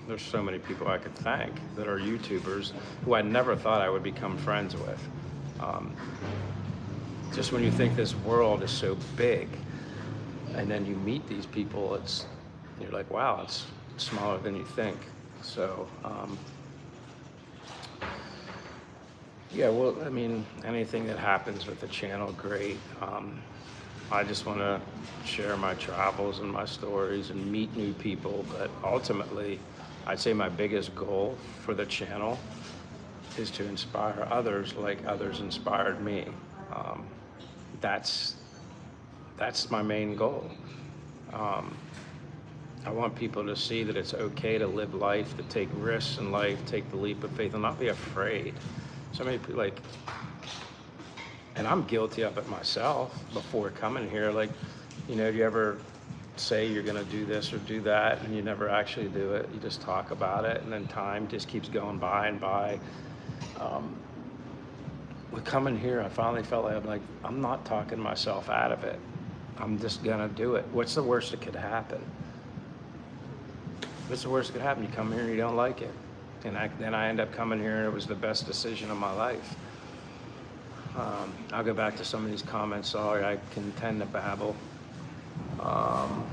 There's so many people I could thank that are YouTubers who I never thought I would become friends with. Just when you think this world is so big, and then you meet these people, you're like, wow, it's smaller than you think. So, yeah, well, I mean, anything that happens with the channel, great. I just want to share my travels and my stories and meet new people, but ultimately, I'd say my biggest goal for the channel is to inspire others like others inspired me. That's my main goal. I want people to see that it's okay to live life, to take risks in life, take the leap of faith, and not be afraid. So many people, like, and I'm guilty of it myself before coming here. Like, you know, do you ever say you're gonna do this or do that, and you never actually do it? You just talk about it, and then time just keeps going by and by. With coming here, I finally felt like I'm not talking myself out of it. I'm just gonna do it. What's the worst that could happen? What's the worst that could happen? You come here and you don't like it. And then I end up coming here and it was the best decision of my life. I'll go back to some of these comments. Sorry, I can tend to babble. Um,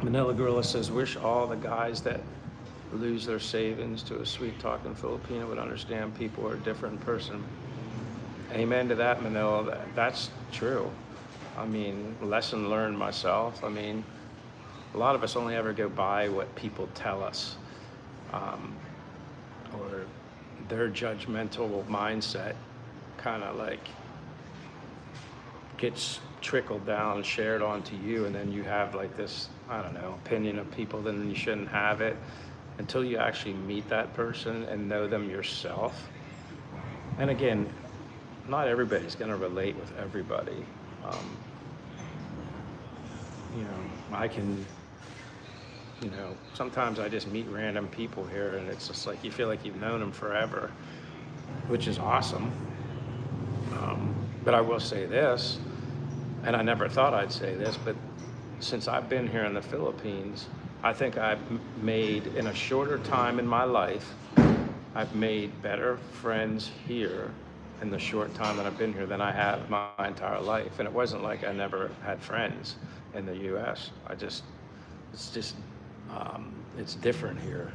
Manila Gorilla says, wish all the guys that lose their savings to a sweet-talking Filipino would understand people are a different person. Amen to that, Manila. That's true. I mean, lesson learned myself. I mean, a lot of us only ever go by what people tell us, or their judgmental mindset kind of like gets trickled down, shared onto you, and then you have like this, I don't know, opinion of people, then you shouldn't have it until you actually meet that person and know them yourself. And again, not everybody's going to relate with everybody. You know, I can, you know, sometimes I just meet random people here and it's just like you feel like you've known them forever, which is awesome. But I will say this, and I never thought I'd say this, but since I've been here in the Philippines, I think I've made, in a shorter time in my life, I've made better friends here in the short time that I've been here than I have my entire life. And it wasn't like I never had friends in the US. It's different here.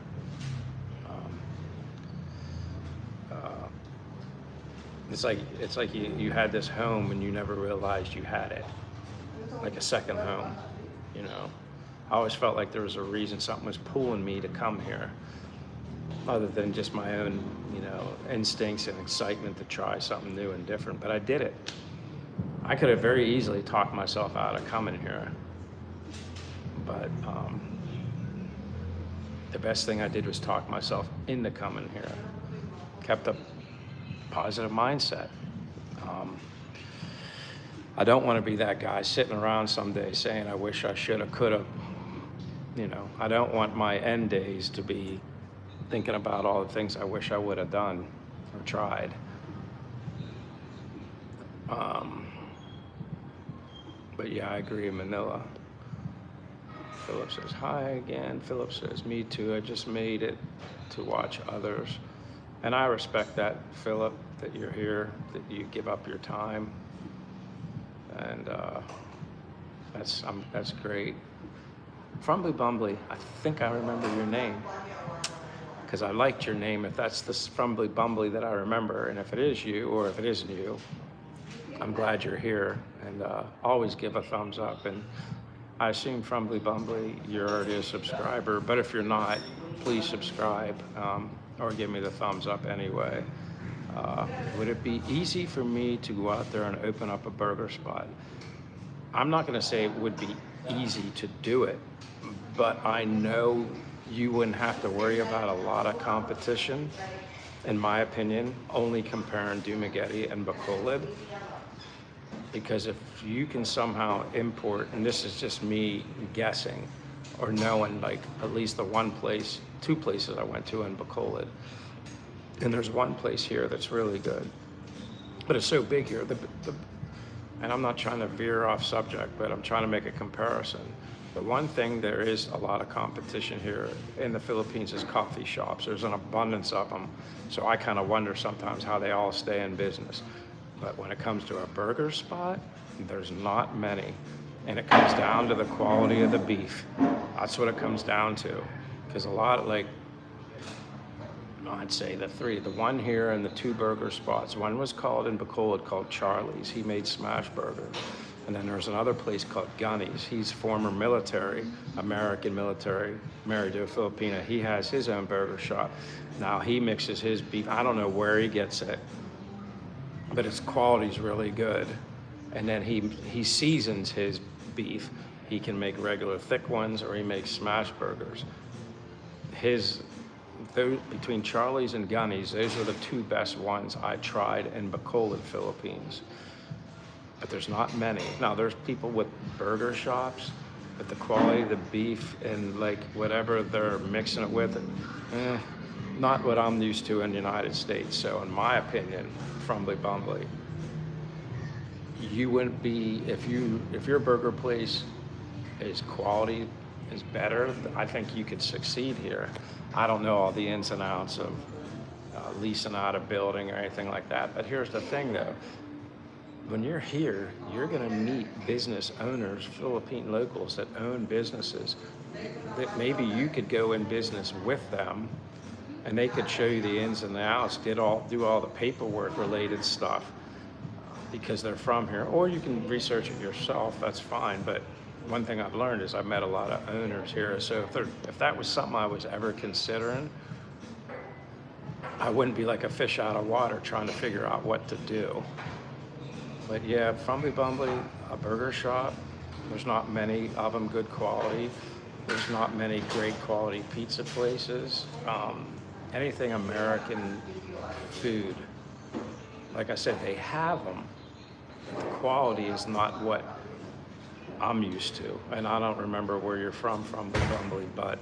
It's like you had this home and you never realized you had it, like a second home, you know. I always felt like there was a reason, something was pulling me to come here, other than just my own, you know, instincts and excitement to try something new and different. But I did it. I could have very easily talked myself out of coming here, but the best thing I did was talk myself into coming here. Kept a positive mindset. I don't want to be that guy sitting around someday saying, I wish I should have, could have. You know, I don't want my end days to be thinking about all the things I wish I would have done or tried. But yeah, I agree, Manila. Philip says, hi again. Philip says, me too. I just made it to watch others. And I respect that, Philip, that you're here, that you give up your time. And that's great. Frumbly Bumbly, I think I remember your name, because I liked your name. If that's the Frumbly Bumbly that I remember, and if it is you, or if it isn't you, I'm glad you're here, and always give a thumbs up. And I assume Frumbly Bumbly, you're already a subscriber, but if you're not, please subscribe, or give me the thumbs up anyway. Would it be easy for me to go out there and open up a burger spot? I'm not gonna say it would be easy to do it, but I know you wouldn't have to worry about a lot of competition, in my opinion, only comparing Dumaguete and Bacolod. Because if you can somehow import, and this is just me guessing, or knowing, like at least the one place, two places I went to in Bacolod, and there's one place here that's really good, but it's so big here, and I'm not trying to veer off subject, but I'm trying to make a comparison. The one thing, there is a lot of competition here in the Philippines is coffee shops. There's an abundance of them. So I kind of wonder sometimes how they all stay in business. But when it comes to a burger spot, there's not many. And it comes down to the quality of the beef. That's what it comes down to. Because a lot, like, I'd say the one here and the two burger spots. One was called in Bacolod called Charlie's. He made smash burger. And then there's another place called Gunny's. He's former military, American military, married to a Filipina. He has his own burger shop. Now he mixes his beef. I don't know where he gets it, but its quality's really good. And then he seasons his beef. He can make regular thick ones, or he makes smash burgers. Between Charlie's and Gunny's, those are the two best ones I tried in Bacolod, Philippines. But there's not many. Now there's people with burger shops, but the quality of the beef and like whatever they're mixing it with, not what I'm used to in the United States. So in my opinion, Frumbly Bumbly, you wouldn't be, if your burger place is quality is better, I think you could succeed here. I don't know all the ins and outs of leasing out a building or anything like that. But here's the thing though, when you're here, you're gonna meet business owners, Philippine locals that own businesses, that maybe you could go in business with them and they could show you the ins and the outs, do all the paperwork related stuff because they're from here, or you can research it yourself, that's fine. But one thing I've learned is I've met a lot of owners here, so if that was something I was ever considering, I wouldn't be like a fish out of water trying to figure out what to do. But yeah, Frumbly Bumbly, a burger shop, there's not many of them good quality. There's not many great quality pizza places. Anything American food, like I said, they have them. The quality is not what I'm used to. And I don't remember where you're from, Frumbly Bumbly, but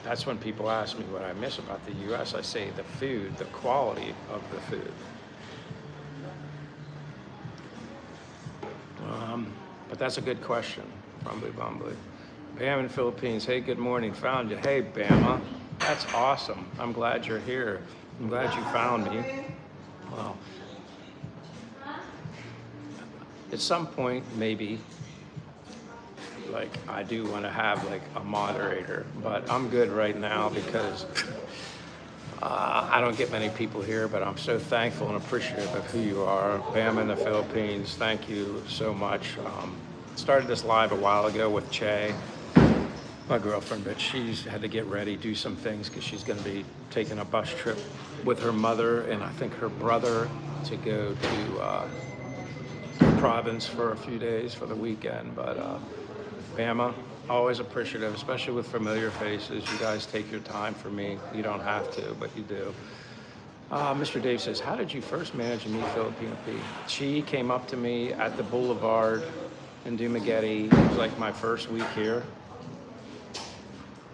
that's when people ask me what I miss about the US. I say the food, the quality of the food. But that's a good question, Frumbly Bumbly. Bam in Philippines, hey, good morning, found you. Hey, Bama, that's awesome. I'm glad you're here. I'm glad you found me. Well, at some point, maybe, like, I do want to have like a moderator, but I'm good right now because I don't get many people here, but I'm so thankful and appreciative of who you are. Bam in the Philippines, thank you so much. Started this live a while ago with Che, my girlfriend, but she's had to get ready, do some things because she's going to be taking a bus trip with her mother and I think her brother to go to the province for a few days for the weekend. But Bama, always appreciative, especially with familiar faces. You guys take your time for me. You don't have to, but you do. Mr. Dave says, how did you first manage to meet Filipina P? She came up to me at the Boulevard in Dumaguete. It was like my first week here.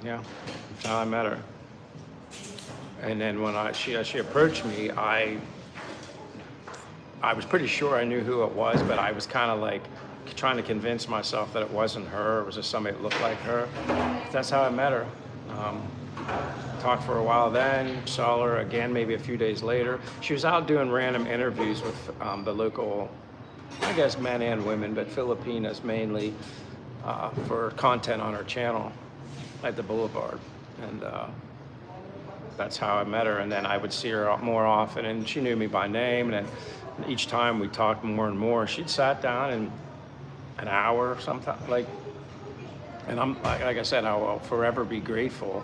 Yeah, that's how I met her. And then when she approached me, I was pretty sure I knew who it was, but I was kind of like trying to convince myself that it wasn't her. It was just somebody that looked like her. That's how I met her. Talked for a while then, saw her again maybe a few days later. She was out doing random interviews with the local, I guess men and women, but Filipinas mainly, for content on her channel at the Boulevard. And that's how I met her. And then I would see her more often, and she knew me by name. And then each time we talked more and more. She'd sat down and an hour sometimes, like, and I'm like I said, I will forever be grateful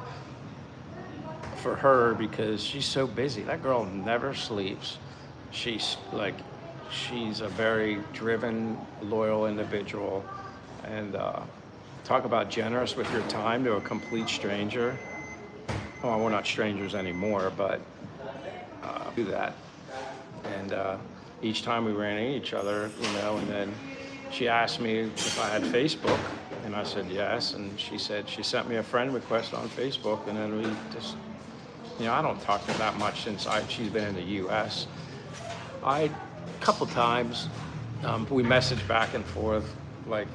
for her because she's so busy. That girl never sleeps. She's a very driven, loyal individual, and talk about generous with your time to a complete stranger. Well, we're not strangers anymore, but do that. And each time we ran into each other, and then she asked me if I had Facebook, and I said yes, and she said she sent me a friend request on Facebook, and then we just, I don't talk to her that much since she's been in the U.S. A couple times, we messaged back and forth, like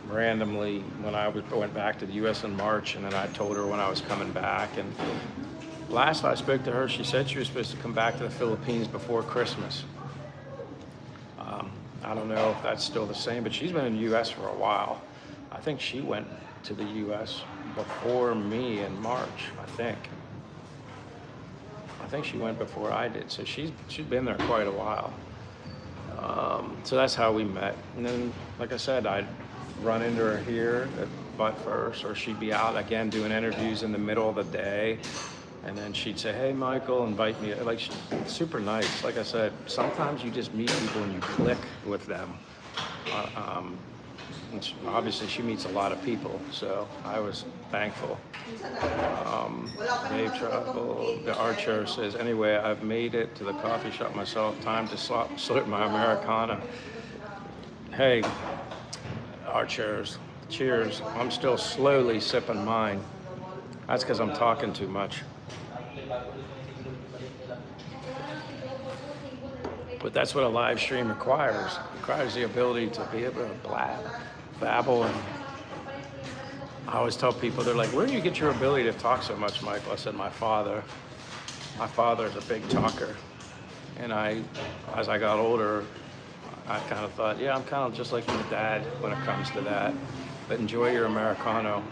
randomly when I went back to the U.S. in March, and then I told her when I was coming back, and last I spoke to her, she said she was supposed to come back to the Philippines before Christmas. I don't know if that's still the same, but she's been in the U.S. for a while. I think she went to the U.S. before me in March, I think. I think she went before I did, so she's been there quite a while. So that's how we met. And then, like I said, I'd run into her here at Butt First, or she'd be out again doing interviews in the middle of the day. And then she'd say, hey, Michael, invite me. Like, she's super nice. Like I said, sometimes you just meet people and you click with them. Obviously, she meets a lot of people, so I was thankful. Dave Travel, the Archer says, anyway, I've made it to the coffee shop myself. Time to slurp my Americana. Hey, Archers, cheers. I'm still slowly sipping mine. That's because I'm talking too much. But that's what a live stream requires. It requires the ability to be able to babble. And I always tell people, they're like, where do you get your ability to talk so much, Michael? I said, my father. My father's a big talker. And as I got older, I kind of thought, yeah, I'm kind of just like my dad when it comes to that. But enjoy your Americano.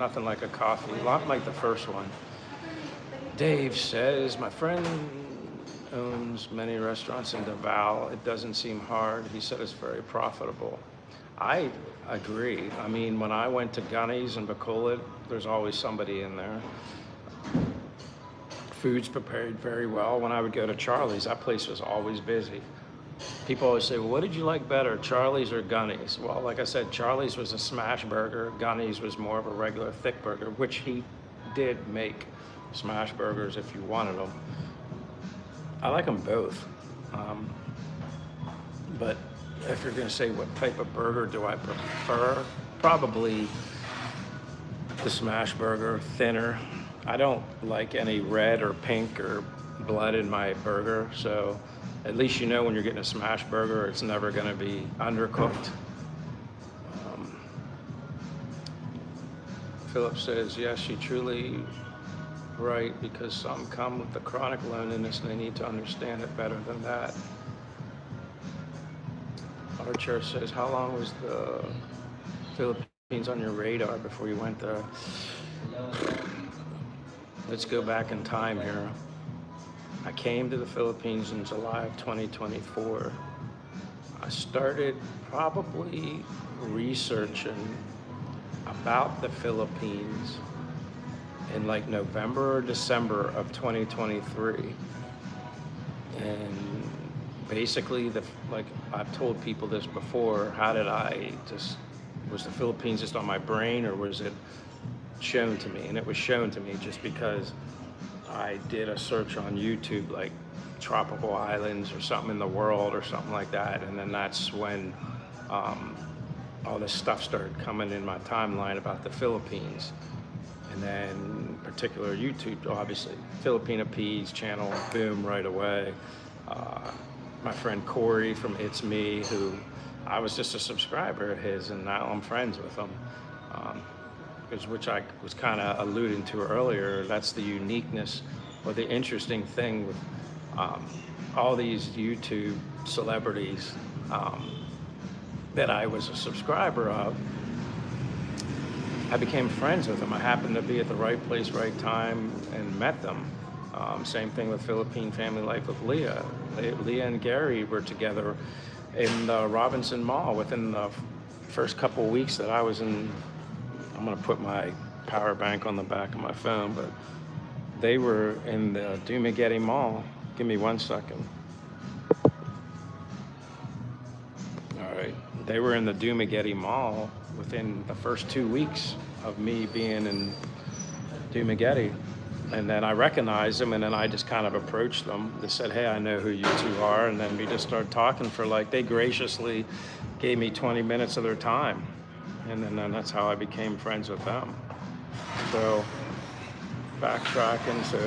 Nothing like a coffee, not like the first one. Dave says, my friend owns many restaurants in Davao. It doesn't seem hard. He said it's very profitable. I agree. I mean, when I went to Gunny's and Bacolod, there's always somebody in there. Food's prepared very well. When I would go to Charlie's, that place was always busy. People always say, well, what did you like better, Charlie's or Gunny's? Well, like I said, Charlie's was a smash burger. Gunny's was more of a regular thick burger, which he did make smash burgers if you wanted them. I like them both. But if you're gonna say what type of burger do I prefer, probably the smash burger, thinner. I don't like any red or pink or blood in my burger, so at least you know when you're getting a smash burger, it's never gonna be undercooked. Philip says, yes, you truly right, because some come with the chronic loneliness and they need to understand it better than that. Archer says, how long was the Philippines on your radar before you went there? Let's go back in time here. I came to the Philippines in July of 2024. I started probably researching about the Philippines in like November or December of 2023. And basically, like I've told people this before, was the Philippines just on my brain, or was it shown to me? And it was shown to me just because I did a search on YouTube, like tropical islands or something in the world or something like that. And then that's when all this stuff started coming in my timeline about the Philippines. And then particular YouTube, obviously, Filipina P's channel, boom, right away. My friend Corey from It's Me, who I was just a subscriber of his, and now I'm friends with him. Which I was kind of alluding to earlier. That's the uniqueness or the interesting thing with all these YouTube celebrities that I was a subscriber of. I became friends with them. I happened to be at the right place, right time, and met them. Same thing with Philippine Family Life with Leah. Leah and Gary were together in the Robinson Mall within the first couple weeks that I was in. I'm gonna put my power bank on the back of my phone, but they were in the Dumaguete Mall. Give me 1 second. All right, they were in the Dumaguete Mall within the first 2 weeks of me being in Dumaguete. And then I recognized them, and then I just kind of approached them. They said, hey, I know who you two are. And then we just started talking for they graciously gave me 20 minutes of their time. And then that's how I became friends with them. So backtracking, so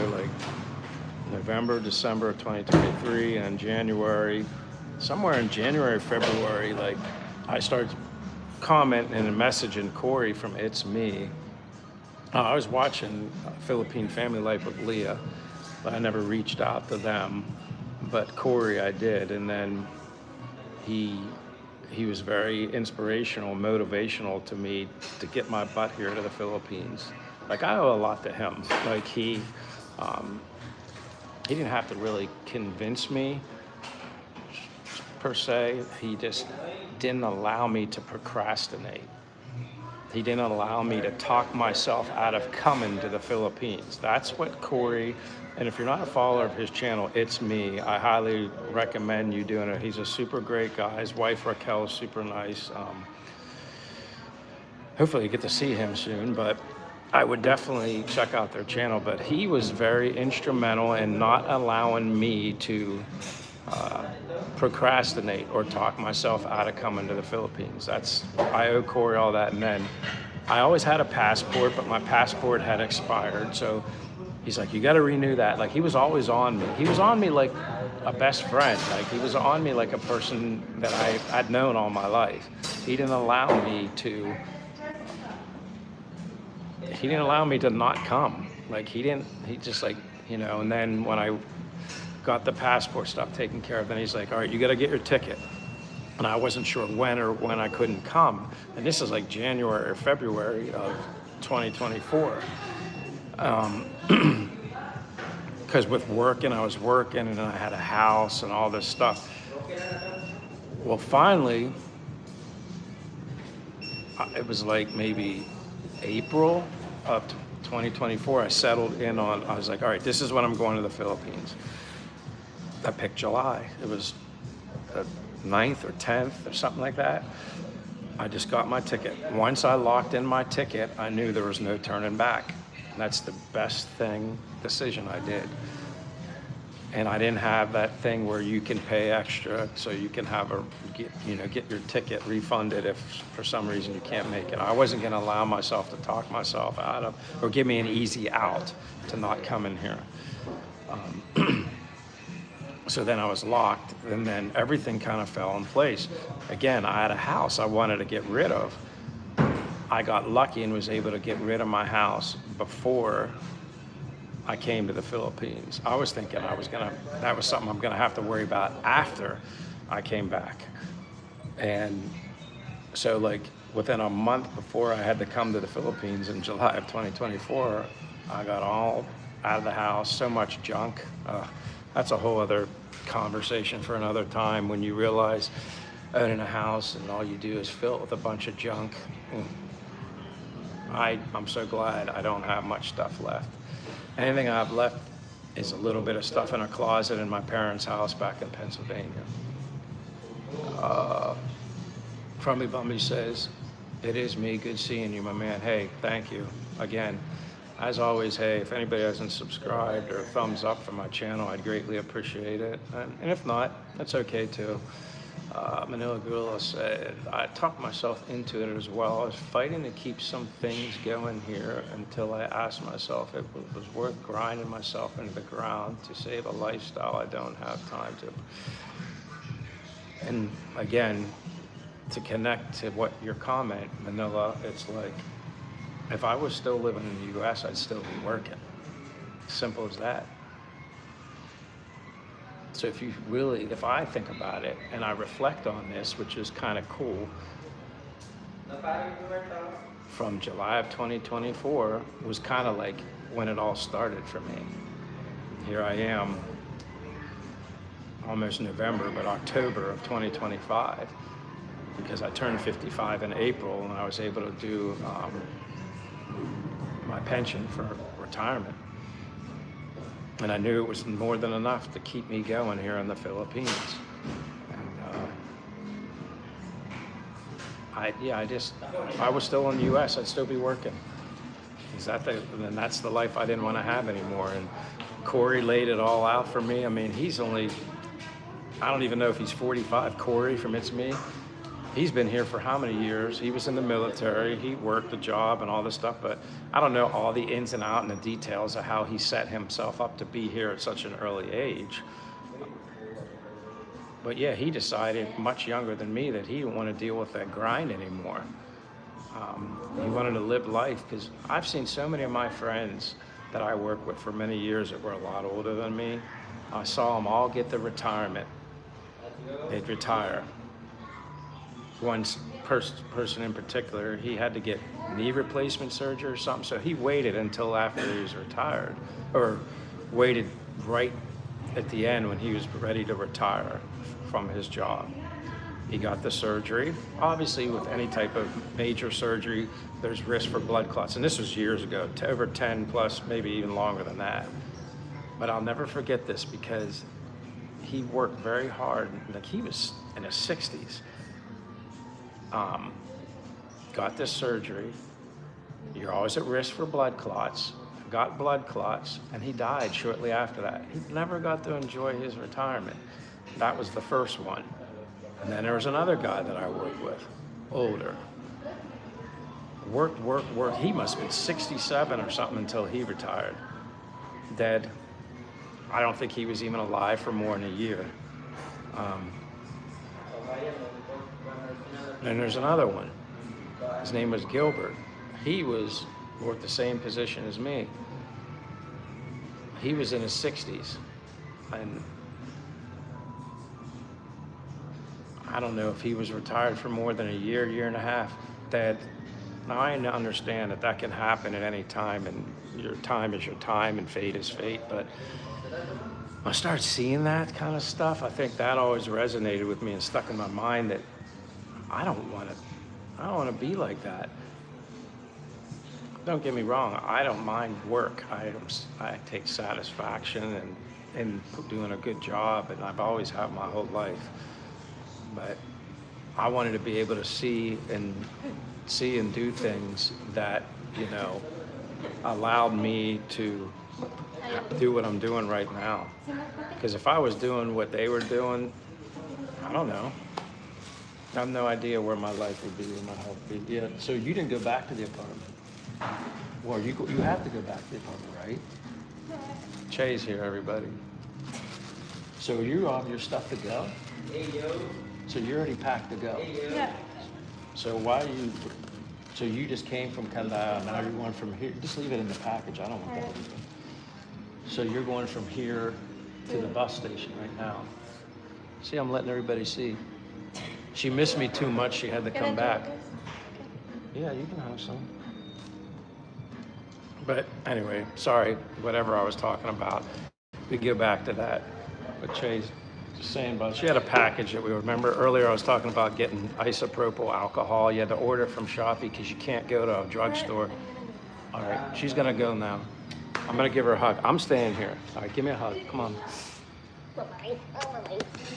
November, December of 2023, and January, somewhere in January, February, I started commenting and messaging Corey from It's Me. I was watching Philippine Family Life with Leah, but I never reached out to them. But Corey, I did, and then he was very inspirational, motivational to me to get my butt here to the Philippines. I owe a lot to him. He didn't have to really convince me per se. He just didn't allow me to procrastinate. He didn't allow me to talk myself out of coming to the Philippines. That's what Corey, and if you're not a follower of his channel, It's Me, I highly recommend you doing it. He's a super great guy. His wife Raquel is super nice. Hopefully you get to see him soon, but I would definitely check out their channel. But he was very instrumental in not allowing me to procrastinate or talk myself out of coming to the Philippines. I owe Corey all that. And then I always had a passport, but my passport had expired. So he's like, you got to renew that. He was always on me. He was on me like a best friend. He was on me like a person that I'd known all my life. He didn't allow me to he didn't allow me to not come. Like he just like, and then when I got the passport stuff taken care of, then he's like, all right, you got to get your ticket. And I wasn't sure when I couldn't come. And this is like January or February of 2024. Because with working, I was working and I had a house and all this stuff. Well, finally, it was like maybe April of 2024, I settled in on, I was like, all right, this is when I'm going to the Philippines. I picked July. It was the 9th or 10th or something like that. I just got my ticket. Once I locked in my ticket, I knew there was no turning back. That's the best decision I did. And I didn't have that thing where you can pay extra so you can get your ticket refunded if for some reason you can't make it. I wasn't going to allow myself to talk myself out of, or give me an easy out to not come in here. So then I was locked, and then everything kind of fell in place. Again, I had a house I wanted to get rid of. I got lucky and was able to get rid of my house before I came to the Philippines. I was thinking that was something I'm gonna have to worry about after I came back. And so like within a month before I had to come to the Philippines in July of 2024, I got all out of the house, so much junk. That's a whole other conversation for another time, when you realize owning a house and all you do is fill it with a bunch of junk. I'm so glad I don't have much stuff left. Anything I have left is a little bit of stuff in a closet in my parents' house back in Pennsylvania. Crumby Bumby says, it is me, good seeing you, my man. Hey, thank you. Again, as always, hey, if anybody hasn't subscribed or thumbs up for my channel, I'd greatly appreciate it. And if not, that's okay too. Manila Gorilla said, I talked myself into it as well. I was fighting to keep some things going here until I asked myself if it was worth grinding myself into the ground to save a lifestyle I don't have time to. And again, to connect to what your comment, Manila, it's like, if I was still living in the US, I'd still be working. Simple as that. So if I think about it and I reflect on this, which is kind of cool, from July of 2024 was kind of like when it all started for me. Here I am, almost November, but October of 2025, because I turned 55 in April and I was able to do my pension for retirement. And I knew it was more than enough to keep me going here in the Philippines. And if I was still in the US, I'd still be working. Then that's the life I didn't want to have anymore. And Corey laid it all out for me. I mean, I don't even know if he's 45. Corey from It's Me. He's been here for how many years? He was in the military, he worked a job and all this stuff, but I don't know all the ins and outs and the details of how he set himself up to be here at such an early age. But yeah, he decided much younger than me that he didn't want to deal with that grind anymore. He wanted to live life, because I've seen so many of my friends that I worked with for many years that were a lot older than me. I saw them all get the retirement. They'd retire. One person in particular, he had to get knee replacement surgery or something, so he waited until after he was retired, or waited right at the end when he was ready to retire from his job. He got the surgery. Obviously, with any type of major surgery, there's risk for blood clots, and this was years ago, over 10 plus, maybe even longer than that. But I'll never forget this, because he worked very hard. Like, he was in his 60s. Got this surgery. You're always at risk for blood clots. Got blood clots, and he died shortly after that. He never got to enjoy his retirement. That was the first one. And then there was another guy that I worked with, older. Worked. He must have been 67 or something until he retired. Dead. I don't think he was even alive for more than a year. And there's another one. His name was Gilbert. He was worked the same position as me. He was in his 60s, and I don't know if he was retired for more than a year, year and a half. Dad, now I understand that that can happen at any time, and your time is your time, and fate is fate. But when I started seeing that kind of stuff, I think that always resonated with me and stuck in my mind that I don't want to be like that. Don't get me wrong, I don't mind work. I take satisfaction in doing a good job, and I've always had my whole life. But I wanted to be able to see and do things that, allowed me to do what I'm doing right now. Because if I was doing what they were doing, I don't know. I have no idea where my life would be, where my health would be. Yeah. So you didn't go back to the apartment. Well, you have to go back to the apartment, right? Che's here, everybody. So you all have your stuff to go? Hey, yo. So you're already packed to go? Yeah. So so you just came from Callao, now you're going from here. Just leave it in the package, I don't want that. So you're going from here to the bus station right now. See, I'm letting everybody see. She missed me too much, she had to come back. Yeah, you can have some. But anyway, sorry, whatever I was talking about. We go back to that. But Che's just saying about, she had a package that we remember earlier. I was talking about getting isopropyl alcohol. You had to order it from Shopee because you can't go to a drugstore. All right, she's gonna go now. I'm gonna give her a hug. I'm staying here. All right, give me a hug. Come on. All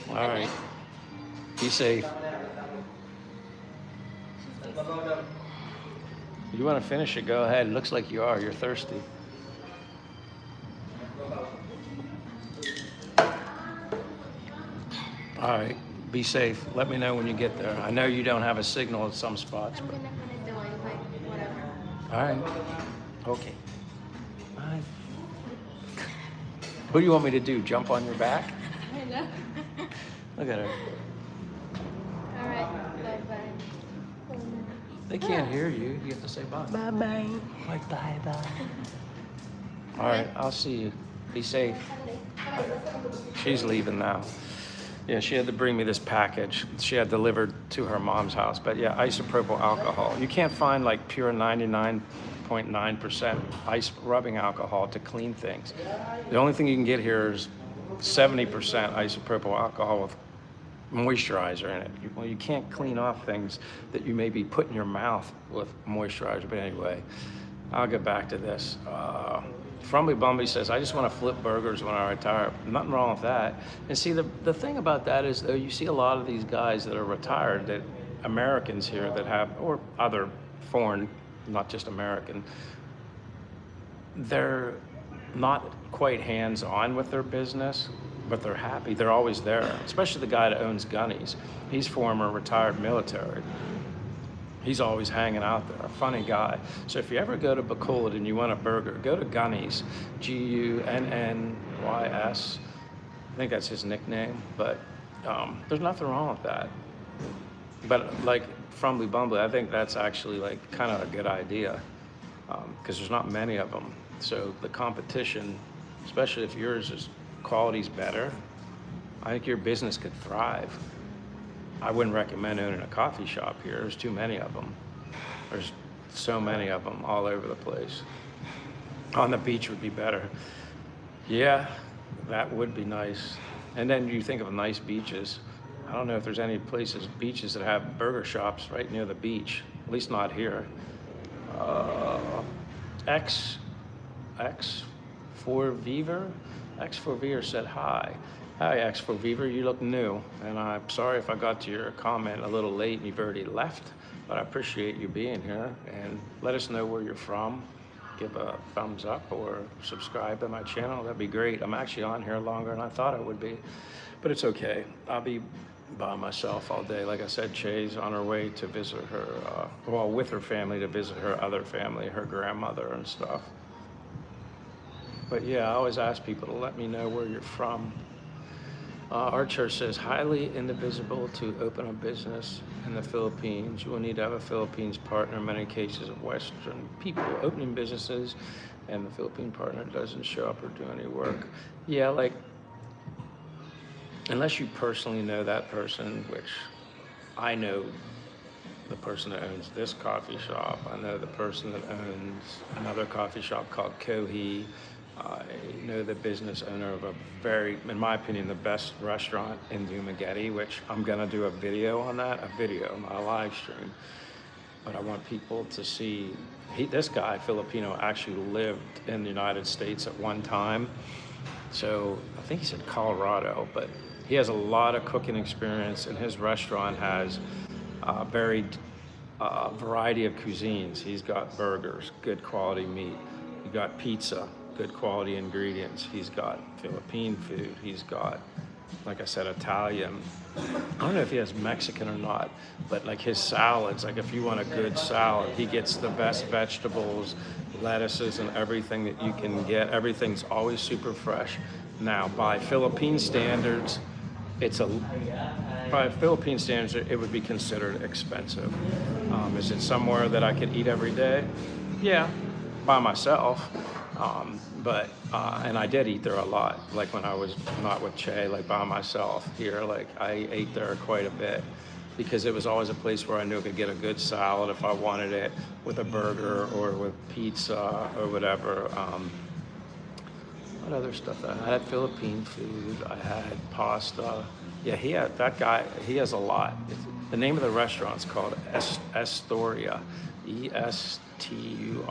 right. Be safe. You want to finish it? Go ahead. It looks like you are. You're thirsty. All right. Be safe. Let me know when you get there. I know you don't have a signal at some spots. I'm But... gonna connect the Wi-Fi, whatever. All right. Okay. All right. What do you want me to do? Jump on your back? I know. Look at her. All right. Bye-bye. They can't hear you. You have to say bye. Bye-bye. Like bye-bye. All right. I'll see you. Be safe. She's leaving now. Yeah, she had to bring me this package. She had delivered to her mom's house. But yeah, isopropyl alcohol. You can't find like pure 99.9% ice rubbing alcohol to clean things. The only thing you can get here is 70% isopropyl alcohol with moisturizer in it. Well, you can't clean off things that you maybe put in your mouth with moisturizer. But anyway, I'll get back to this. Frumbly Bumbly says, I just want to flip burgers when I retire. Nothing wrong with that. And see, the thing about that is, though, you see a lot of these guys that are retired, that Americans here that have, or other foreign, not just American, they're not quite hands-on with their business, but they're happy. They're always there, especially the guy that owns Gunny's. He's former retired military. He's always hanging out there, a funny guy. So if you ever go to Bacolod and you want a burger, go to Gunny's, Gunnys. I think that's his nickname, but there's nothing wrong with that. But like Frumbly Bumbly, I think that's actually like kind of a good idea because there's not many of them. So the competition, especially if yours quality's better, I think your business could thrive. I wouldn't recommend owning a coffee shop here. There's too many of them. There's so many of them all over the place. On the beach would be better. Yeah, that would be nice. And then you think of nice beaches. I don't know if there's any beaches that have burger shops right near the beach. At least not here. X4Viver said hi. Hi, X4Viver, you look new. And I'm sorry if I got to your comment a little late and you've already left, but I appreciate you being here. And let us know where you're from. Give a thumbs up or subscribe to my channel. That'd be great. I'm actually on here longer than I thought I would be, but it's okay. I'll be by myself all day. Like I said, Che's on her way to visit her, with her family to visit her other family, her grandmother and stuff. But yeah, I always ask people to let me know where you're from. Our church says highly indivisible to open a business in the Philippines. You will need to have a Philippines partner. In many cases of Western people opening businesses, and the Philippine partner doesn't show up or do any work. Yeah, like unless you personally know that person, which I know the person that owns this coffee shop. I know the person that owns another coffee shop called Kohi. I know the business owner of a very, in my opinion, the best restaurant in Dumaguete, which I'm gonna do a video on that, a video, not a live stream. But I want people to see, this guy, Filipino, actually lived in the United States at one time. So I think he said Colorado, but he has a lot of cooking experience, and his restaurant has varied variety of cuisines. He's got burgers, good quality meat. He got pizza, good quality ingredients. He's got Philippine food. He's got, like I said, Italian. I don't know if he has Mexican or not, but like his salads, like if you want a good salad, he gets the best vegetables, lettuces, and everything that you can get. Everything's always super fresh. Now, by Philippine standards, by Philippine standards, it would be considered expensive. Is it somewhere that I could eat every day? Yeah, by myself. And I did eat there a lot. Like when I was not with Che, like by myself here, like I ate there quite a bit because it was always a place where I knew I could get a good salad if I wanted it with a burger or with pizza or whatever. What other stuff? I had Philippine food. I had pasta. Yeah, that guy. He has a lot. The name of the restaurant's called Estoria, Esturya.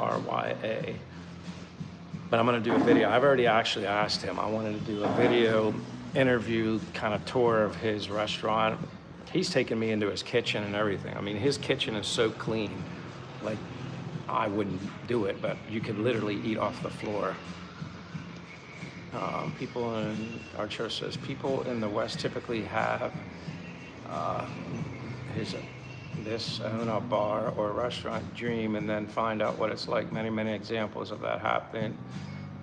But I'm gonna do a video. I've already actually asked him. I wanted to do a video interview, kind of tour of his restaurant. He's taken me into his kitchen and everything. I mean, his kitchen is so clean. Like, I wouldn't do it, but you could literally eat off the floor. People in our church says people in the West typically have this own a bar or a restaurant dream and then find out what it's like. Many examples of that happening.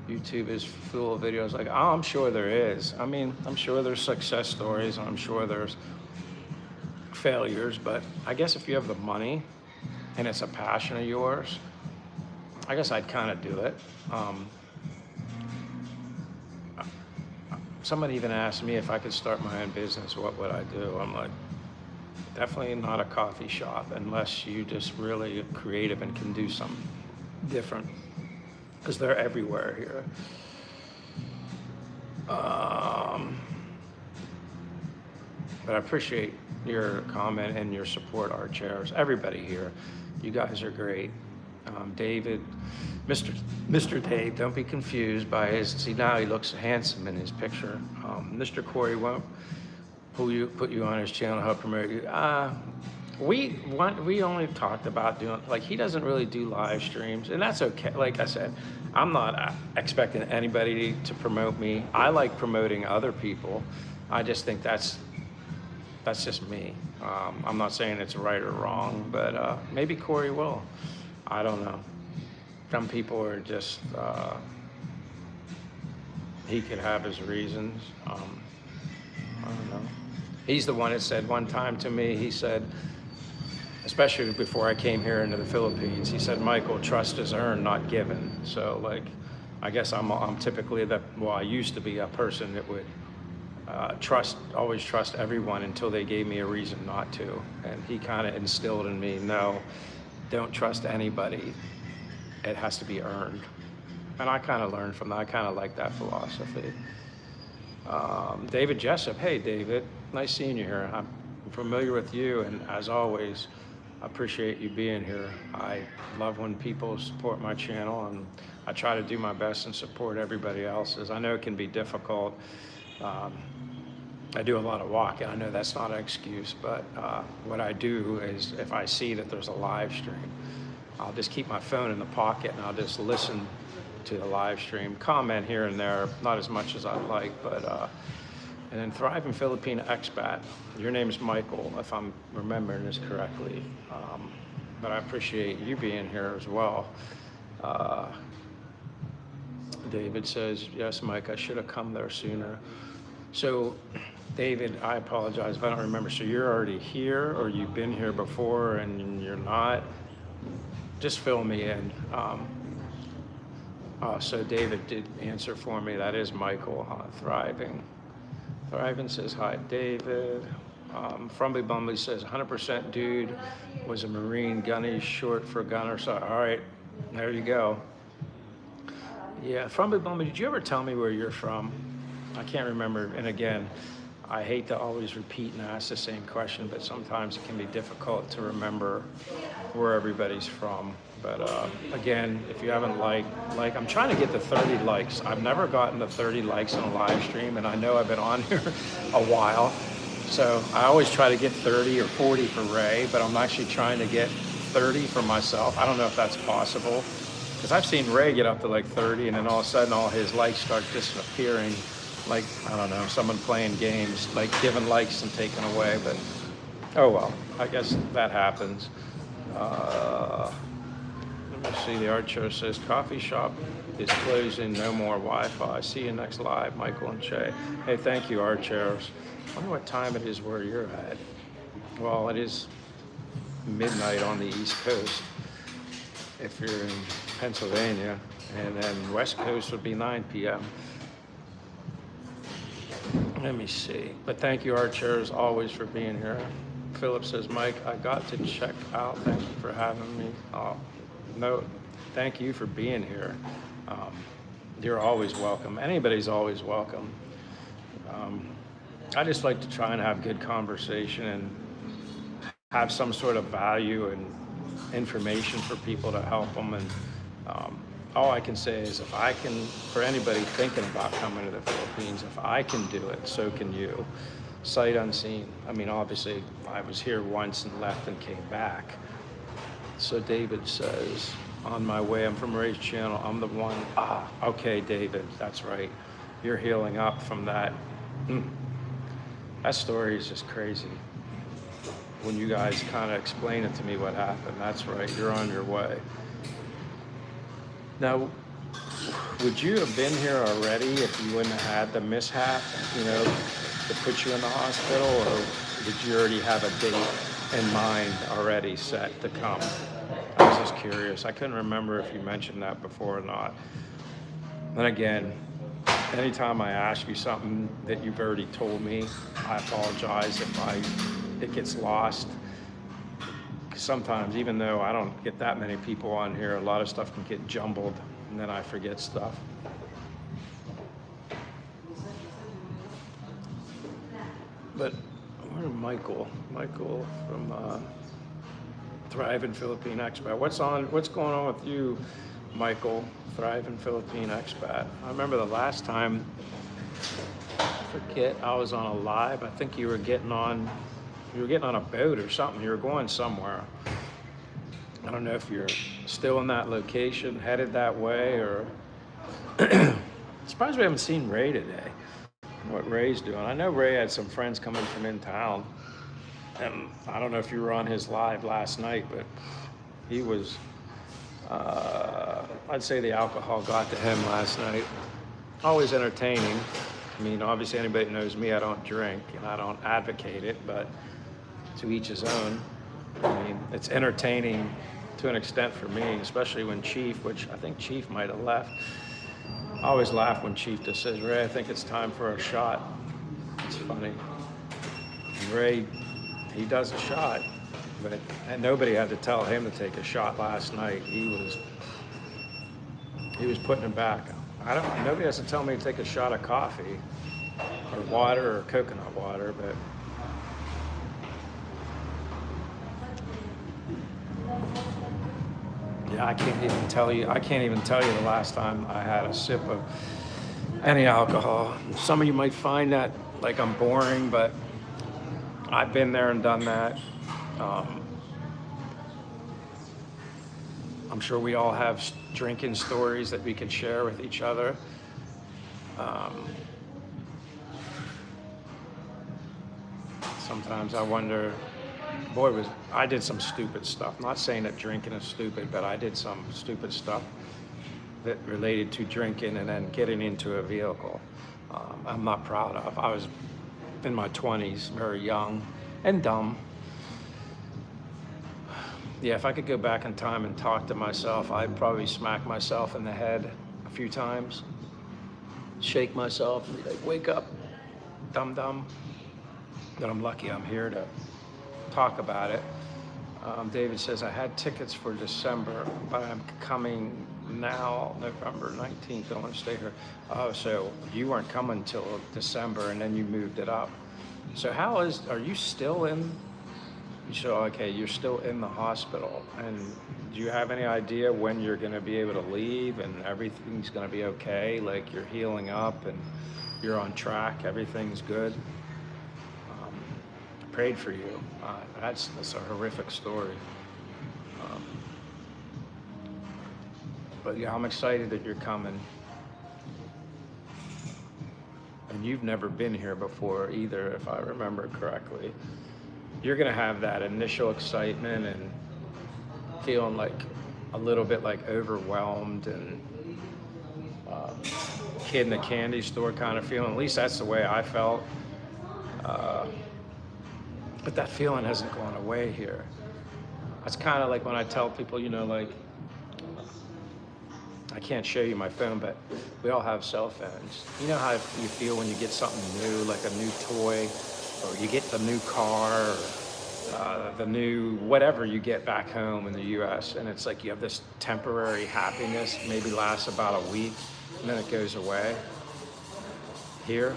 YouTube is full of videos like, oh, I'm sure there is. I mean, I'm sure there's success stories. I'm sure there's failures, but I guess if you have the money and it's a passion of yours, I guess I'd kind of do it. Somebody even asked me if I could start my own business, what would I do? I'm like, definitely not a coffee shop unless you just really creative and can do something different, because they're everywhere here. But I appreciate your comment and your support, our chairs, everybody here. You guys are great. David, Mr. Dave, don't be confused by see now he looks handsome in his picture. Mr. Corey won't put you on his channel, help promote you. We only talked about doing, like, he doesn't really do live streams, and that's okay. Like I said, I'm not expecting anybody to promote me. I like promoting other people. I just think that's just me. I'm not saying it's right or wrong, but maybe Corey will. I don't know. Some people are just, he could have his reasons. I don't know. He's the one that said one time to me, he said, especially before I came here into the Philippines, he said, Michael, trust is earned, not given. So, like, I guess I'm typically I used to be a person that would always trust everyone until they gave me a reason not to. And he kind of instilled in me, no, don't trust anybody. It has to be earned. And I kind of learned from that. I kind of like that philosophy. David Jessup, hey David, nice seeing you here. I'm familiar with you, and as always, I appreciate you being here. I love when people support my channel, and I try to do my best and support everybody else's. I know it can be difficult. I do a lot of walking. I know that's not an excuse, but what I do is if I see that there's a live stream, I'll just keep my phone in the pocket and I'll just listen to the live stream, comment here and there, not as much as I'd like, but and then Thriving Filipina Expat. Your name's Michael, if I'm remembering this correctly, but I appreciate you being here as well. David says, yes, Mike, I should have come there sooner. So David, I apologize if I don't remember. So you're already here, or you've been here before and you're not? Just fill me in. So David did answer for me. That is Michael, Thriving. Thriving says, hi, David. Frumbly Bumbly says, 100% dude was a Marine, gunny, short for gunner. So, all right, there you go. Yeah, Frumbly Bumbly, did you ever tell me where you're from? I can't remember. And again, I hate to always repeat and ask the same question, but sometimes it can be difficult to remember where everybody's from. But again, if you haven't I'm trying to get to 30 likes. I've never gotten to 30 likes on a live stream, and I know I've been on here a while. So I always try to get 30 or 40 for Ray, but I'm actually trying to get 30 for myself. I don't know if that's possible, because I've seen Ray get up to like 30, and then all of a sudden all his likes start disappearing. Like, I don't know, someone playing games, like giving likes and taking away, but oh well, I guess that happens. Let me see, the art show says, coffee shop is closing, no more Wi-Fi. See you next live, Michael and Che. Hey, thank you, art chairs. I wonder what time it is where you're at. Well, it is midnight on the East Coast if you're in Pennsylvania, and then West Coast would be 9 p.m. Let me see. But thank you, art chairs, always for being here. Philip says, Mike, I got to check out. Thank you for having me. No, thank you for being here. You're always welcome. Anybody's always welcome. I just like to try and have good conversation and have some sort of value and information for people to help them. And all I can say is, if I can, for anybody thinking about coming to the Philippines, if I can do it, so can you. Sight unseen. I mean, obviously, I was here once and left and came back. So David says, on my way, I'm from Ray's channel. I'm the one. Okay, David, that's right. You're healing up from that. That story is just crazy. When you guys kind of explain it to me what happened, that's right. You're on your way. Now, would you have been here already if you wouldn't have had the mishap, to put you in the hospital, or did you already have a date in mind already set to come? I was just curious. I couldn't remember if you mentioned that before or not. And again, anytime I ask you something that you've already told me, I apologize if it gets lost. Sometimes, even though I don't get that many people on here, a lot of stuff can get jumbled, and then I forget stuff. But where's Michael? Michael from Thriving Philippine Expat. What's going on with you, Michael, Thriving Philippine Expat? I remember the last time, I forget, I was on a live. I think you were getting on a boat or something. You were going somewhere. I don't know if you're still in that location, headed that way, or surprised we haven't seen Ray today. What Ray's doing. I know Ray had some friends coming from in town, and I don't know if you were on his live last night, but he was, I'd say the alcohol got to him last night. Always entertaining. I mean, obviously anybody that knows me, I don't drink and I don't advocate it, but to each his own. I mean, it's entertaining to an extent for me, especially when Chief, which I think Chief might have left. I always laugh when Chief just says, Ray, I think it's time for a shot. It's funny. And Ray, he does a shot, and nobody had to tell him to take a shot last night. He was putting it back. Nobody has to tell me to take a shot of coffee or water or coconut water, but yeah, I can't even tell you the last time I had a sip of any alcohol. Some of you might find that like I'm boring, but I've been there and done that. I'm sure we all have drinking stories that we can share with each other. Sometimes I wonder, I did some stupid stuff. Not saying that drinking is stupid, but I did some stupid stuff that related to drinking and then getting into a vehicle. I'm not proud of. I was in my 20s, very young and dumb. Yeah, if I could go back in time and talk to myself, I'd probably smack myself in the head a few times, shake myself, and be like, wake up, dumb dumb. But I'm lucky I'm here to talk about it. David says, I had tickets for December, but I'm coming now, November 19th. I want to stay here. Oh, so you weren't coming till December and then you moved it up. So are you still in? So, okay, you're still in the hospital. And do you have any idea when you're going to be able to leave and everything's going to be okay? Like you're healing up and you're on track, everything's good? Prayed for you. That's a horrific story. But yeah, I'm excited that you're coming. And you've never been here before either, if I remember correctly. You're gonna have that initial excitement and feeling like a little bit like overwhelmed and kid in the candy store kind of feeling. At least that's the way I felt. But that feeling hasn't gone away here. That's kind of like when I tell people, like, I can't show you my phone, but we all have cell phones. You know how you feel when you get something new, like a new toy, or you get the new car, or the new whatever you get back home in the US, and it's like you have this temporary happiness, maybe lasts about a week, and then it goes away. Here,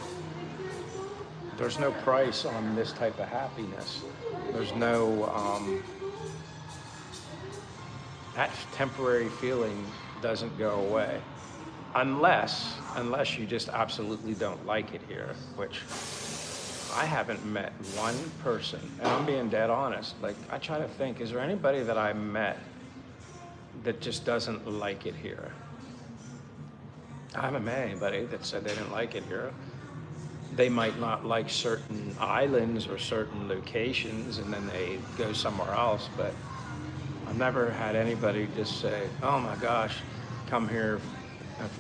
there's no price on this type of happiness. There's no, that temporary feeling doesn't go away. Unless you just absolutely don't like it here, which I haven't met one person, and I'm being dead honest. Like, I try to think, is there anybody that I met that just doesn't like it here? I haven't met anybody that said they didn't like it here. They might not like certain islands or certain locations and then they go somewhere else, but I've never had anybody just say, oh my gosh, come here,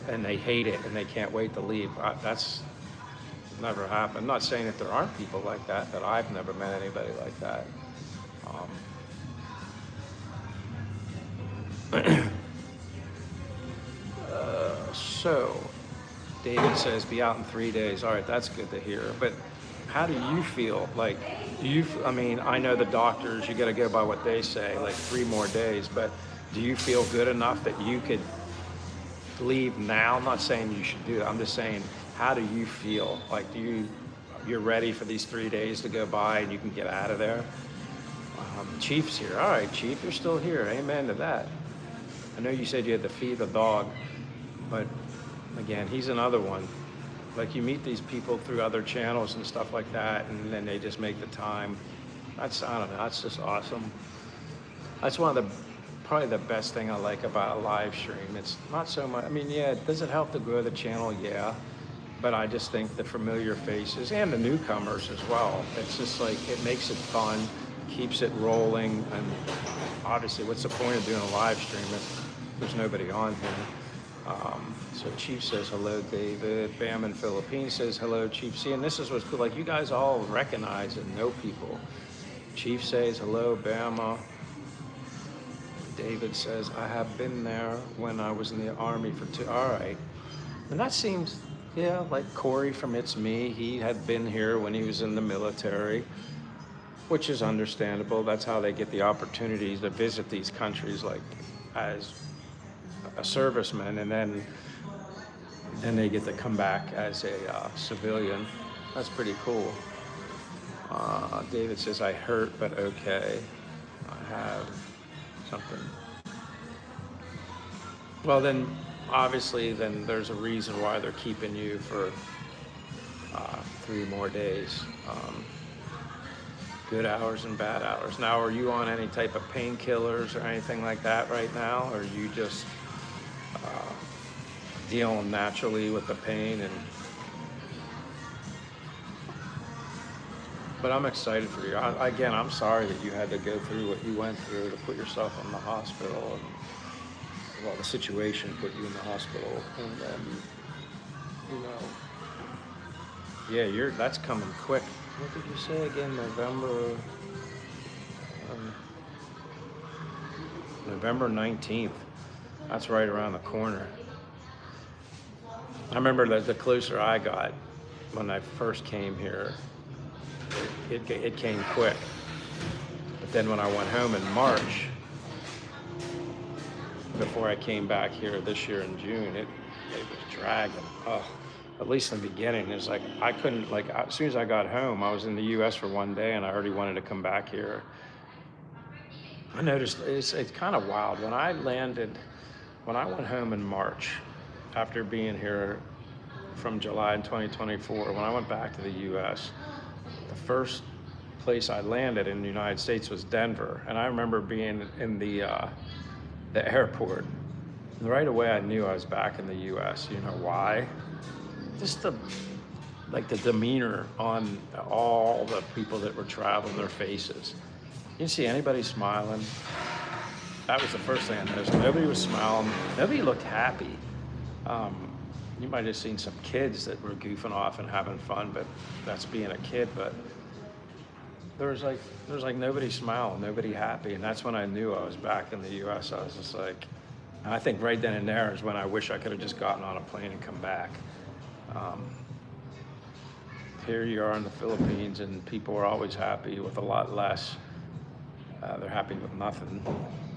and they hate it and they can't wait to leave. That's never happened. I'm not saying that there aren't people like that, but I've never met anybody like that. So David says, be out in 3 days. All right, that's good to hear. But how do you feel? Like, I know the doctors, you got to go by what they say, like 3 more days, but do you feel good enough that you could leave now? I'm not saying you should do that. I'm just saying, how do you feel? Like, you're ready for these 3 days to go by and you can get out of there? Chief's here. All right, Chief, you're still here. Amen to that. I know you said you had to feed the dog, but again, he's another one. Like, you meet these people through other channels and stuff like that, and then they just make the time. I don't know, that's just awesome. That's probably the best thing I like about a live stream. It's not so much, yeah, does it help to grow the channel? Yeah. But I just think the familiar faces and the newcomers as well, it's just like, it makes it fun, keeps it rolling, and obviously, what's the point of doing a live stream if there's nobody on here? So Chief says hello, David. Bam in Philippines says hello, Chief C. And this is what's cool. Like, you guys all recognize and know people. Chief says hello, Bama. David says, I have been there when I was in the Army for 2. All right. And that seems, yeah, like Corey from It's Me. He had been here when he was in the military, which is understandable. That's how they get the opportunities to visit these countries, like as a serviceman, and then they get to come back as a civilian. That's pretty cool. David says, I hurt, but okay. I have something. Well, then, obviously, then there's a reason why they're keeping you for 3 more days. Good hours and bad hours. Now, are you on any type of painkillers or anything like that right now? Or are you just dealing naturally with the pain? But I'm excited for you. Again, I'm sorry that you had to go through what you went through to put yourself in the hospital, and well, the situation put you in the hospital, and then, Yeah, that's coming quick. What did you say again? Um, November 19th. That's right around the corner. I remember that the closer I got when I first came here, it came quick. But then when I went home in March, before I came back here this year in June, it was dragging. Oh, at least in the beginning, it's like I couldn't, like, as soon as I got home, I was in the U.S. for one day and I already wanted to come back here. I noticed it's kind of wild. When I went home in March, after being here from July in 2024, when I went back to the U.S., the first place I landed in the United States was Denver. And I remember being in the airport. And right away, I knew I was back in the U.S. You know why? Just the demeanor on all the people that were traveling, their faces. You didn't see anybody smiling. That was the first thing I noticed. Nobody was smiling. Nobody looked happy. You might have seen some kids that were goofing off and having fun, but that's being a kid. But there was like nobody smiling, nobody happy, and that's when I knew I was back in the U.S. I was just like, I think right then and there is when I wish I could have just gotten on a plane and come back. Here you are in the Philippines, and people are always happy with a lot less. They're happy with nothing,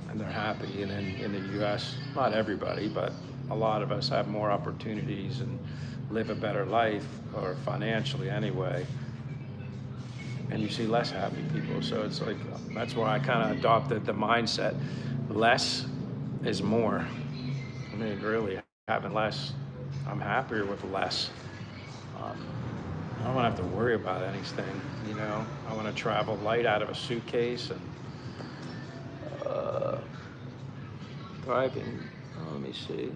and they're happy. And in the U.S., not everybody, but a lot of us have more opportunities and live a better life, or financially anyway. And you see less happy people. So it's like, that's why I kind of adopted the mindset, less is more. I mean, really, having less, I'm happier with less. I don't want to have to worry about anything, you know. I want to travel light out of a suitcase and driving. Let me see.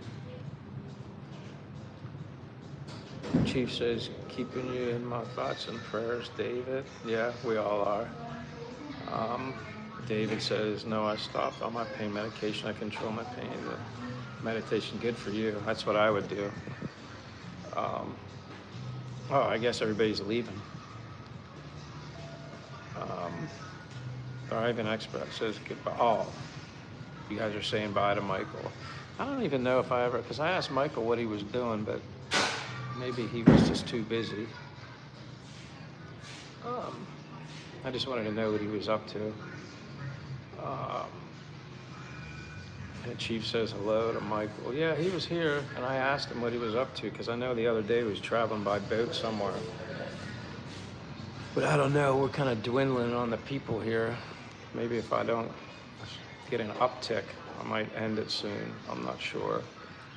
Chief says, keeping you in my thoughts and prayers, David. Yeah, we all are. David says, no, I stopped all my pain medication. I control my pain. Meditation, good for you. That's what I would do. I guess everybody's leaving. Driving Expat says goodbye. Oh, you guys are saying bye to Michael. I don't even know if I ever, because I asked Michael what he was doing, but maybe he was just too busy. I just wanted to know what he was up to. And Chief says hello to Michael. Yeah, he was here, and I asked him what he was up to, because I know the other day he was traveling by boat somewhere. But I don't know, we're kind of dwindling on the people here. Maybe if I don't get an uptick, I might end it soon. I'm not sure.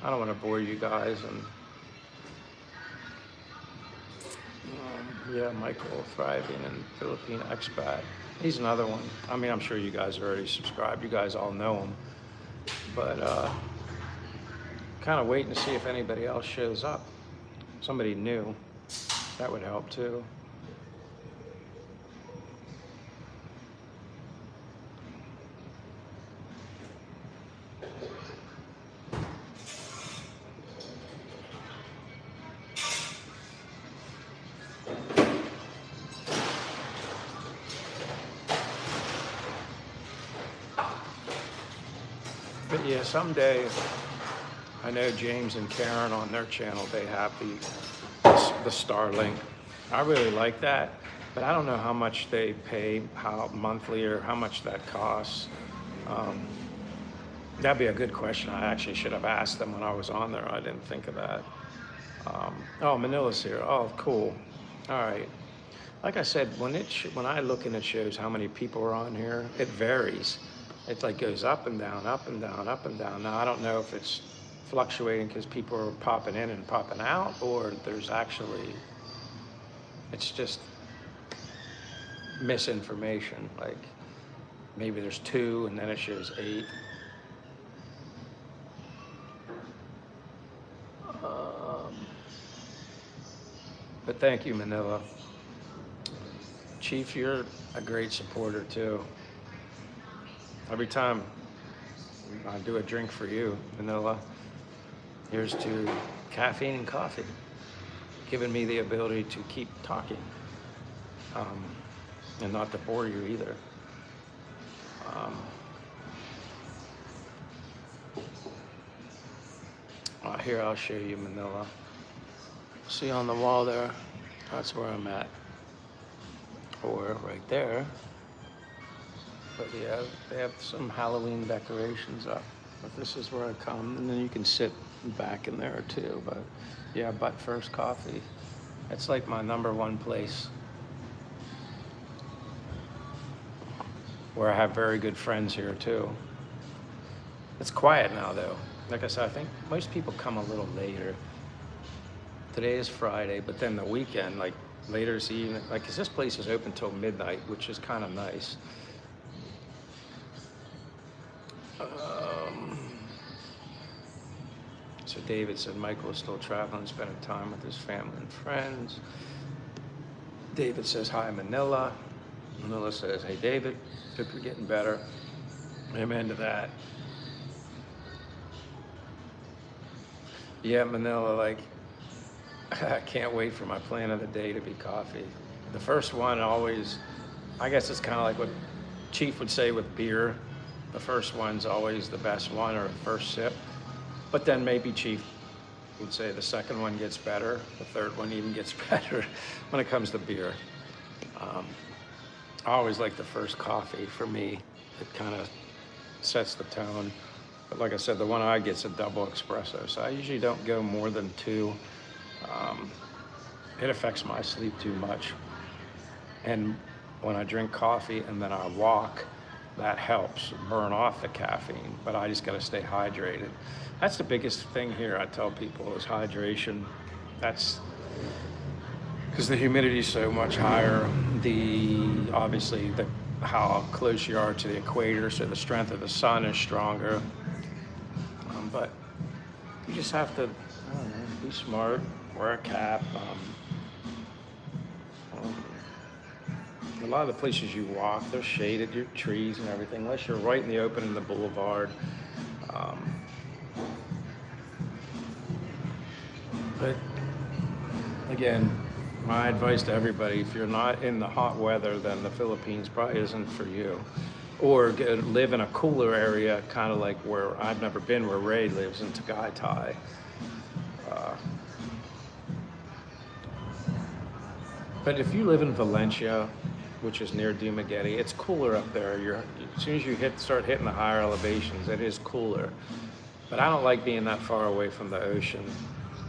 I don't want to bore you guys. And yeah, Michael, thriving in Filipina Expat. He's another one. I mean, I'm sure you guys are already subscribed. You guys all know him. But kind of waiting to see if anybody else shows up. Somebody new. That would help too. But yeah, someday, I know James and Karen on their channel, they have the Starlink. I really like that, but I don't know how much they pay, how monthly, or how much that costs. That'd be a good question. I actually should have asked them when I was on there. I didn't think of that. Oh, Manila's here. Oh, cool. All right. Like I said, when I look and it shows how many people are on here, it varies. It like goes up and down, up and down, up and down. Now, I don't know if it's fluctuating because people are popping in and popping out, or there's actually, it's just misinformation. Like maybe there's 2 and then it shows 8. But thank you, Manila. Chief, you're a great supporter too. Every time I do a drink for you, Manila, here's to caffeine and coffee. giving me the ability to keep talking, and not to bore you either. Here, I'll show you Manila. See on the wall there? That's where I'm at. Or right there. But yeah, they have some Halloween decorations up. But this is where I come, and then you can sit back in there too. But yeah, But First Coffee. It's like my #1 place where I have very good friends here too. It's quiet now though. Like I said, I think most people come a little later. Today is Friday, but then the weekend, like later this evening, like, 'cause this place is open till midnight, which is kind of nice. So David said Michael is still traveling, spending time with his family and friends. David says, hi, Manila. Manila says, hey, David, hope you're getting better. Amen to that. Yeah, Manila, like, I can't wait for my plan of the day to be coffee. The first one always, I guess it's kind of like what Chief would say with beer. The first one's always the best one, or first sip. But then maybe Chief would say the second one gets better, the third one even gets better when it comes to beer. I always like the first coffee for me. It kind of sets the tone. But like I said, the one I get's a double espresso, so I usually don't go more than 2. It affects my sleep too much. And when I drink coffee and then I walk, that helps burn off the caffeine, but I just gotta stay hydrated. That's the biggest thing here, I tell people, is hydration. That's because the humidity is so much higher, obviously how close you are to the equator, so the strength of the sun is stronger. But you just have to, I don't know, be smart, wear a cap. A lot of the places you walk, they're shaded, your trees and everything, unless you're right in the open in the boulevard. But again, my advice to everybody, if you're not in the hot weather, then the Philippines probably isn't for you. Or live in a cooler area, kind of like where I've never been, where Ray lives in Tagaytay. But if you live in Valencia, which is near Dumaguete, it's cooler up there. As soon as you start hitting the higher elevations, it is cooler. But I don't like being that far away from the ocean,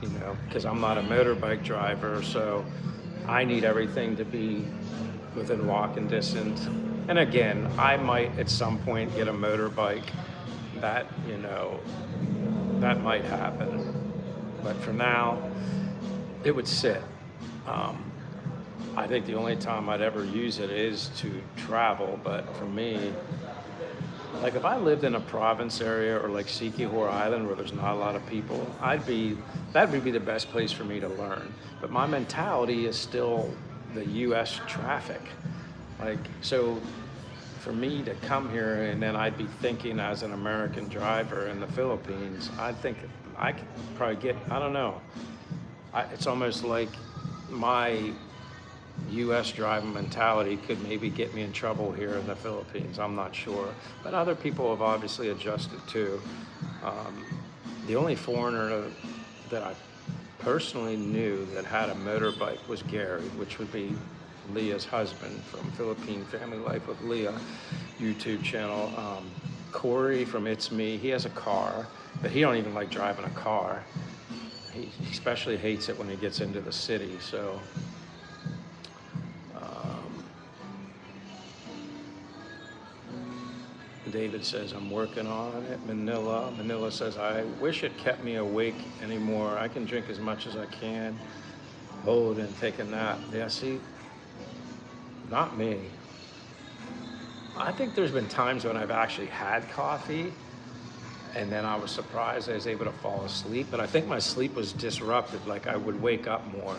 because I'm not a motorbike driver, so I need everything to be within walking distance. And again, I might at some point get a motorbike. That might happen. But for now, it would sit. I think the only time I'd ever use it is to travel, but for me, like if I lived in a province area or like Siquijor Island where there's not a lot of people, that would be the best place for me to learn. But my mentality is still the US traffic. So for me to come here and then I'd be thinking as an American driver in the Philippines, I think I could probably get, I don't know. It's almost like my US driving mentality could maybe get me in trouble here in the Philippines. I'm not sure. But other people have obviously adjusted too. The only foreigner that I personally knew that had a motorbike was Gary, which would be Leah's husband from Philippine Family Life with Leah YouTube channel. Corey from It's Me, he has a car, but he don't even like driving a car. He especially hates it when he gets into the city, so. David says, I'm working on it. Manila says, I wish it kept me awake anymore. I can drink as much as I can, hold and take a nap. Yeah, see, not me. I think there's been times when I've actually had coffee and then I was surprised I was able to fall asleep, but I think my sleep was disrupted, like I would wake up more.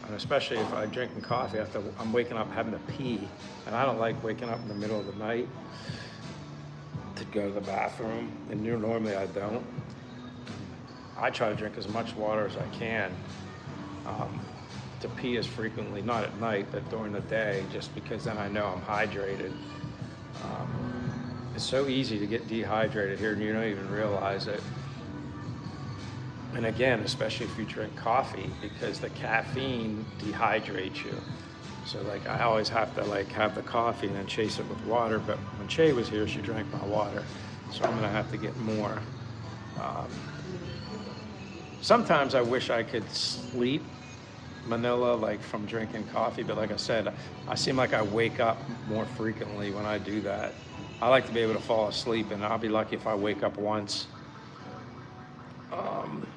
And especially if I'm drinking coffee, I'm waking up having to pee, and I don't like waking up in the middle of the night to go to the bathroom, and normally I don't. I try to drink as much water as I can. um, to pee as frequently, not at night, but during the day, just because then I know I'm hydrated. It's so easy to get dehydrated here and you don't even realize it. And again, especially if you drink coffee, because the caffeine dehydrates you. So like I always have to like have the coffee and then chase it with water. But when Che was here, she drank my water. So I'm gonna have to get more. Um, Sometimes I wish I could sleep Manila like from drinking coffee, but like I said, I seem like I wake up more frequently when I do that. I like to be able to fall asleep, and I'll be lucky if I wake up once.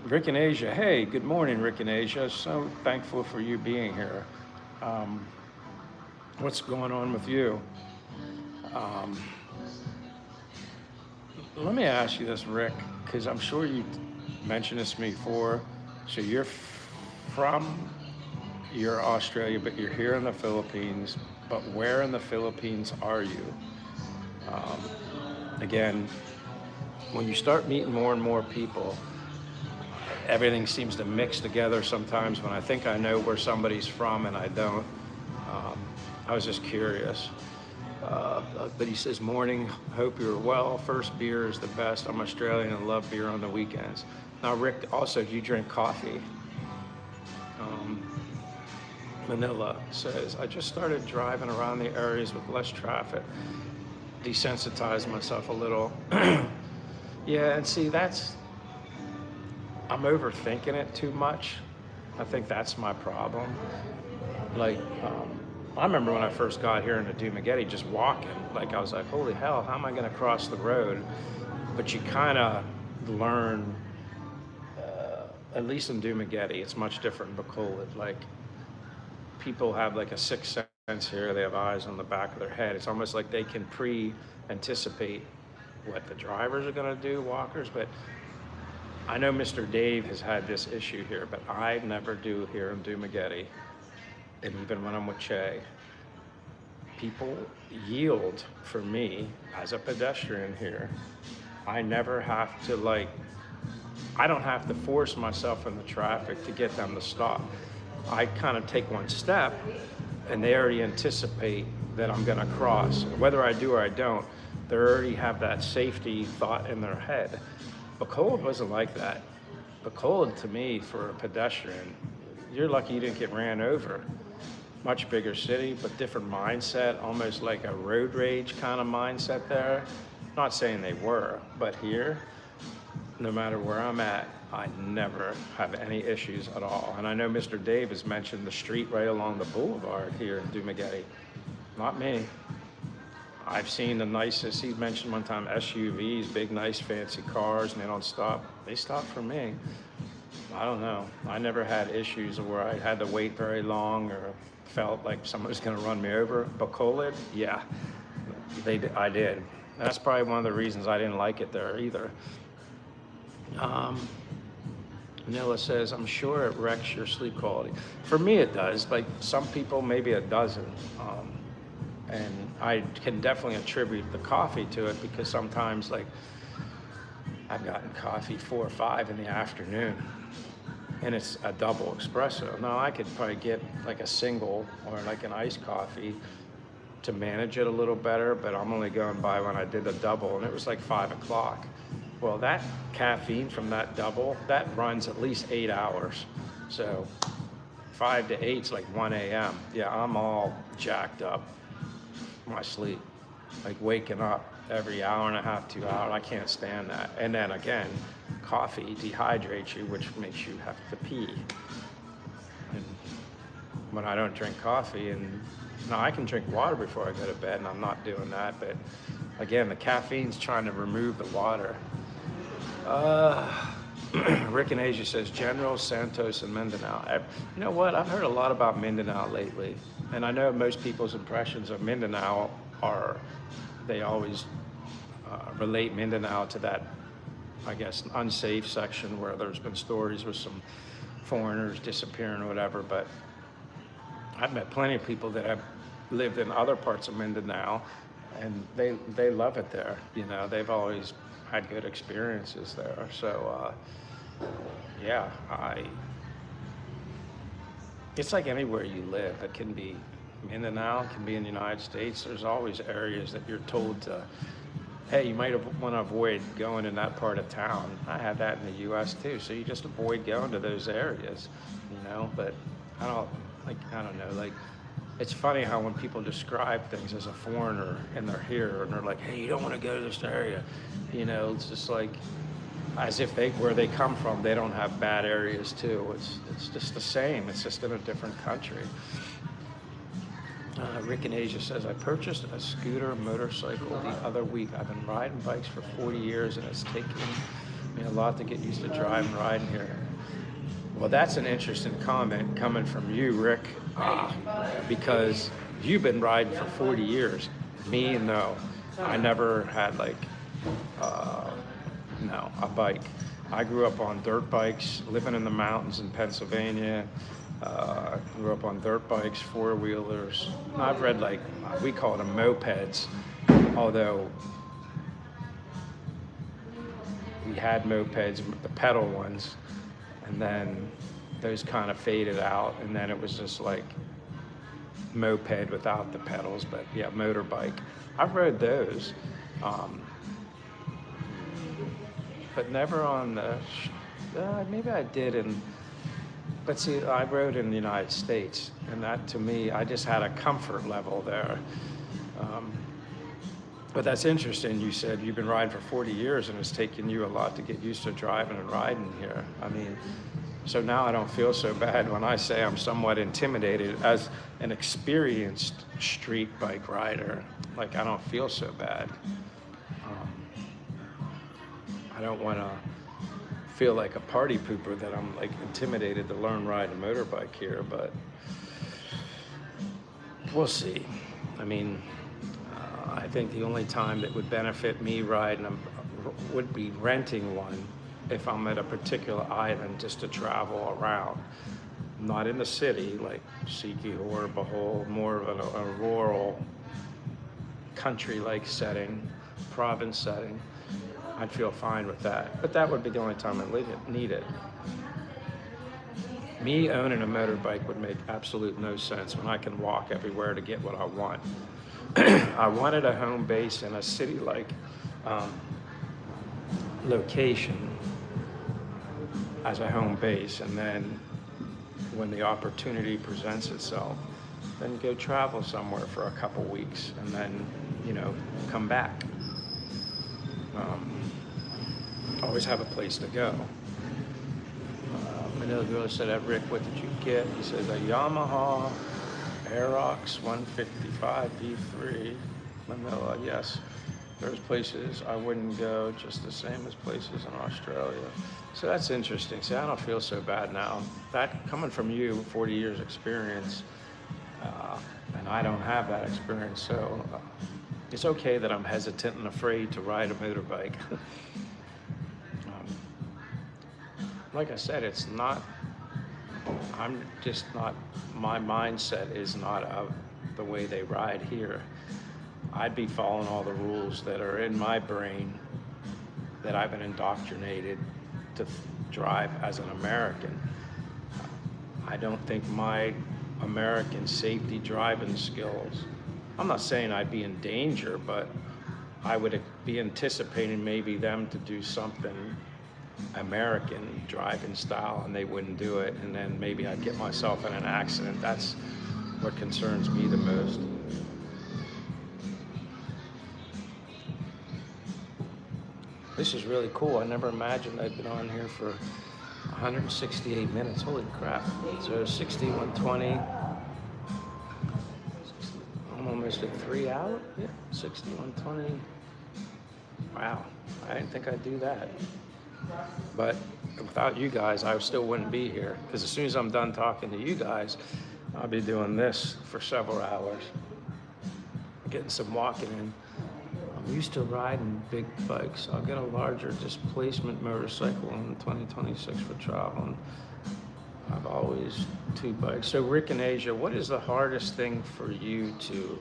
Rick in Asia, hey, good morning, Rick in Asia. So thankful for you being here. Um, what's going on with you? Um, Let me ask you this, Rick, because I'm sure you mentioned this to me before. So from you're Australia, but you're here in the Philippines. But where in the Philippines are you? Again, when you start meeting more and more people, everything seems to mix together sometimes when I think I know where somebody's from and I don't. I was just curious. But he says, morning, hope you're well. First beer is the best. I'm Australian and love beer on the weekends. Now, Rick, also, do you drink coffee? Manila says, I just started driving around the areas with less traffic. Desensitized myself a little. Yeah, and see, I'm overthinking it too much. I think that's my problem. Like, I remember when I first got here into Dumaguete, just walking, like I was like, holy hell, how am I gonna cross the road? But you kind of learn, at least in Dumaguete, it's much different in Bacolod. Like, people have like a sixth sense here, they have eyes on the back of their head. It's almost like they can pre-anticipate what the drivers are gonna do, walkers, but I know Mr. Dave has had this issue here, but I never do here in Dumaguete. And even when I'm with Che, people yield for me as a pedestrian here. I never have to I don't have to force myself in the traffic to get them to stop. I kind of take one step and they already anticipate that I'm gonna cross. Whether I do or I don't, they already have that safety thought in their head. Bacolod wasn't like that. Bacolod, to me, for a pedestrian, you're lucky you didn't get ran over. Much bigger city, but different mindset, almost like a road rage kind of mindset there. Not saying they were, but here, no matter where I'm at, I never have any issues at all. And I know Mr. Dave has mentioned the street right along the boulevard here in Dumaguete. Not me. I've seen the nicest, he mentioned one time SUVs, big, nice, fancy cars, and they don't stop. They stop for me. I don't know. I never had issues where I had to wait very long or felt like someone was going to run me over. Bacolod, yeah, I did. That's probably one of the reasons I didn't like it there either. Manila says, I'm sure it wrecks your sleep quality. For me, it does. Like some people, maybe it doesn't. And I can definitely attribute the coffee to it because sometimes, like, I've gotten coffee 4 or 5 in the afternoon, and it's a double espresso. Now, I could probably get like a single or like an iced coffee to manage it a little better, but I'm only going by when I did a double, and it was like 5 o'clock. Well, that caffeine from that double, that runs at least 8 hours. So 5 to 8 is like 1 a.m. Yeah, I'm all jacked up. My sleep, like waking up every hour and a half, 2 hours, I can't stand that. And then again, coffee dehydrates you, which makes you have to pee. And when I don't drink coffee, and now I can drink water before I go to bed, and I'm not doing that, but again, the caffeine's trying to remove the water. Rick in Asia says, General, Santos, and Mindanao. You know what? I've heard a lot about Mindanao lately. And I know most people's impressions of Mindanao are, they always relate Mindanao to that, I guess, unsafe section where there's been stories with some foreigners disappearing or whatever. But I've met plenty of people that have lived in other parts of Mindanao, and they love it there. You know, they've always had good experiences there. So, yeah, it's like anywhere you live. It can be Mindanao, it can be in the United States. There's always areas that you're told to, hey, you might want to avoid going in that part of town. I have that in the U.S. too. So you just avoid going to those areas, you know. But I don't know, like, it's funny how when people describe things as a foreigner and they're here and they're like, hey, you don't want to go to this area, you know, it's just like as if where they come from, they don't have bad areas too. It's just the same. It's just in a different country. Rick in Asia says, I purchased a scooter motorcycle the other week. I've been riding bikes for 40 years and it's taken me a lot to get used to driving and riding here. Well, that's an interesting comment coming from you, Rick, because you've been riding for 40 years. Me, no. I never had a bike. I grew up on dirt bikes, living in the mountains in Pennsylvania. Grew up on dirt bikes, four-wheelers. I've read, we call them mopeds, although we had mopeds, the pedal ones, and then those kind of faded out, and then it was just like moped without the pedals, but yeah, motorbike. I've rode those, but never on the, maybe I did but see, I rode in the United States, and that to me, I just had a comfort level there. But that's interesting. You said you've been riding for 40 years and it's taken you a lot to get used to driving and riding here. I mean, so now I don't feel so bad when I say I'm somewhat intimidated as an experienced street bike rider. Like, I don't feel so bad. I don't want to feel like a party pooper that I'm like intimidated to learn ride a motorbike here, but we'll see. I mean, I think the only time that would benefit me riding would be renting one if I'm at a particular island just to travel around. Not in the city, like Sikihor, Bohol, more of a rural country-like setting, province setting. I'd feel fine with that, but that would be the only time I need it. Me owning a motorbike would make absolute no sense when I can walk everywhere to get what I want. I wanted a home base in a city-like location as a home base, and then when the opportunity presents itself, then go travel somewhere for a couple weeks and then, come back. Always have a place to go. Another girl said, Rick, what did you get? He says, a Yamaha Aerox 155 V3 Manila. Yes, there's places I wouldn't go just the same as places in Australia. So that's interesting. See, I don't feel so bad now. That coming from you, 40 years experience, and I don't have that experience. So it's okay that I'm hesitant and afraid to ride a motorbike. Like I said, my mindset is not of the way they ride here. I'd be following all the rules that are in my brain that I've been indoctrinated to drive as an American. I don't think my American safety driving skills, I'm not saying I'd be in danger, but I would be anticipating maybe them to do something American driving style and they wouldn't do it, and then maybe I'd get myself in an accident. That's what concerns me the most. This is really cool. I never imagined I'd been on here for 168 minutes. Holy crap. So 60, 120. I'm almost at 3 hours. Yeah, 60, 120. Wow, I didn't think I'd do that. But without you guys, I still wouldn't be here, because as soon as I'm done talking to you guys, I'll be doing this for several hours, getting some walking in. I'm used to riding big bikes. I'll get a larger displacement motorcycle in 2026 for traveling. I've always two bikes. So Rick in Asia, what is the hardest thing for you to,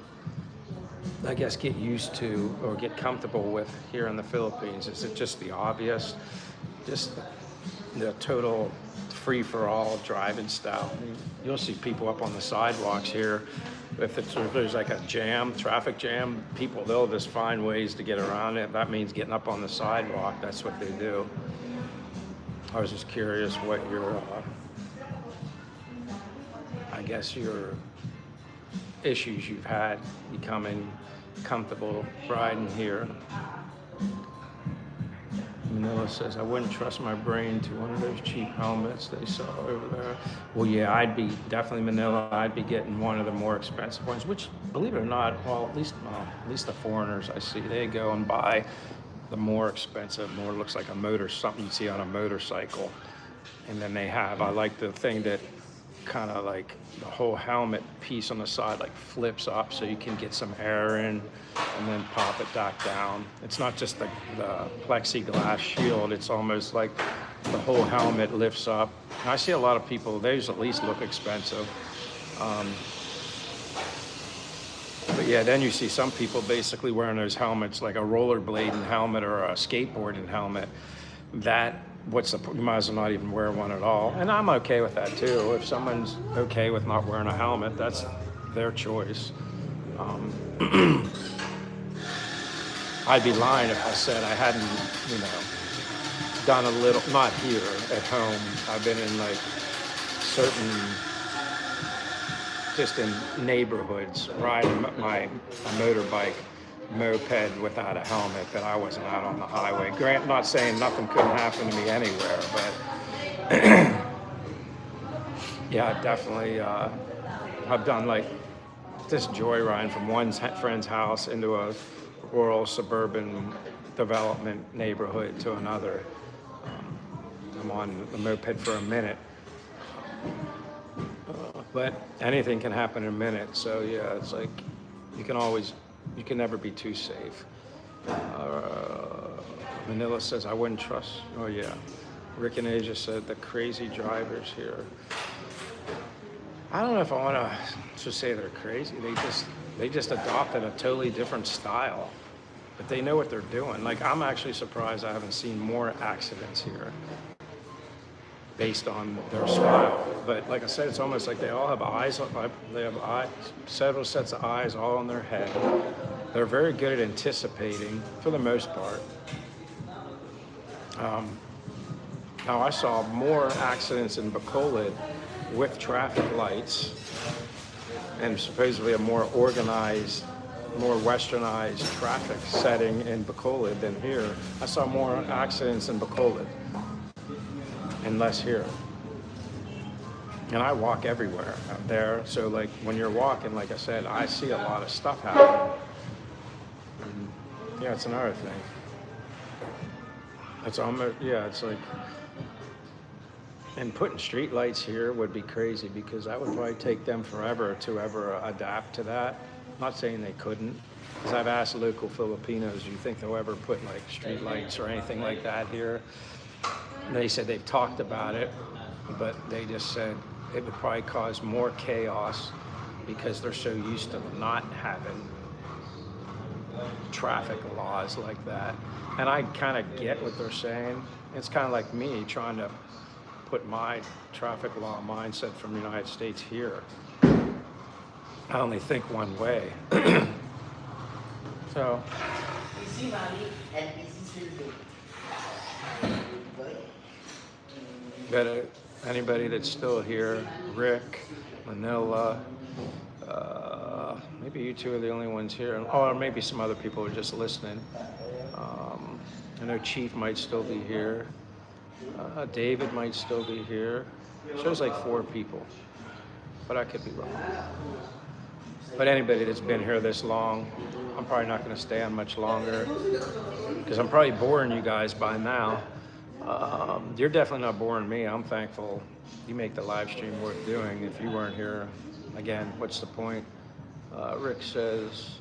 I guess, get used to or get comfortable with here in the Philippines? Is it just the obvious? Just the total free-for-all driving style. You'll see people up on the sidewalks here. If there's like a jam, traffic jam, they'll just find ways to get around it. That means getting up on the sidewalk. That's what they do. I was just curious what your, I guess your issues you've had becoming comfortable riding here. Manila says, I wouldn't trust my brain to one of those cheap helmets they saw over there. Well, yeah, I'd be getting one of the more expensive ones, which, believe it or not, at least the foreigners I see, they go and buy the more expensive, looks like something you see on a motorcycle. And then I like the thing that kind of like the whole helmet piece on the side like flips up so you can get some air in and then pop it back down. It's not just the plexiglass shield, it's almost like the whole helmet lifts up. And I see a lot of people, those at least look expensive. But yeah, then you see some people basically wearing those helmets like a rollerblading helmet or a skateboarding helmet. You might as well not even wear one at all. And I'm okay with that too. If someone's okay with not wearing a helmet, that's their choice. I'd be lying if I said I hadn't, done a little, not here at home. I've been in like just in neighborhoods, riding my motorbike, moped without a helmet, that I wasn't out on the highway. Not saying nothing couldn't happen to me anywhere, but yeah, definitely. I've done like this joyride from one friend's house into a rural suburban development neighborhood to another. I'm on the moped for a minute, but anything can happen in a minute. So yeah, it's like you can never be too safe. Manila says, I wouldn't trust. Oh yeah. Rick in Asia said, the crazy drivers here. I don't know if I want to just say they're crazy. They just adopted a totally different style, but they know what they're doing. Like, I'm actually surprised I haven't seen more accidents here based on their style. But like I said, it's almost like they all have eyes. They have several sets of eyes all on their head. They're very good at anticipating, for the most part. Now, I saw more accidents in Bacolod with traffic lights and supposedly a more organized, more westernized traffic setting in Bacolod than here. I saw more accidents in Bacolod and less here. And I walk everywhere out there. So like when you're walking, like I said, I see a lot of stuff happening. And yeah, it's another thing. It's almost, yeah, it's like, and putting street lights here would be crazy because that would probably take them forever to ever adapt to that. I'm not saying they couldn't, because I've asked local Filipinos, do you think they'll ever put like street lights or anything like that here? And they said they've talked about it, but they just said it would probably cause more chaos because they're so used to not having traffic laws like that. And I kind of get what they're saying. It's kind of like me trying to put my traffic law mindset from the United States here. I only think one way. So. But anybody that's still here, Rick, Manila, maybe you two are the only ones here. Or maybe some other people are just listening. I know Chief might still be here. David might still be here. Shows like 4 people, but I could be wrong. But anybody that's been here this long, I'm probably not going to stay on much longer because I'm probably boring you guys by now. You're definitely not boring me. I'm thankful you make the live stream worth doing. If you weren't here, again, what's the point? Rick says,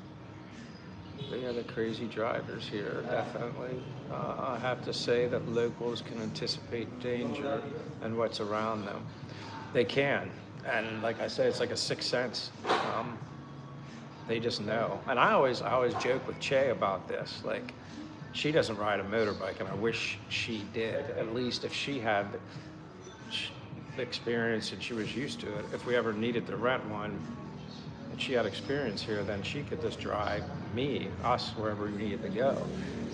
they are the crazy drivers here, definitely. I have to say that locals can anticipate danger and what's around them. They can, and like I said, it's like a sixth sense. They just know. And I always joke with Che about this. Like, she doesn't ride a motorbike, and I wish she did. At least if she had the experience and she was used to it, if we ever needed to rent one and she had experience here, then she could just drive us, wherever we needed to go.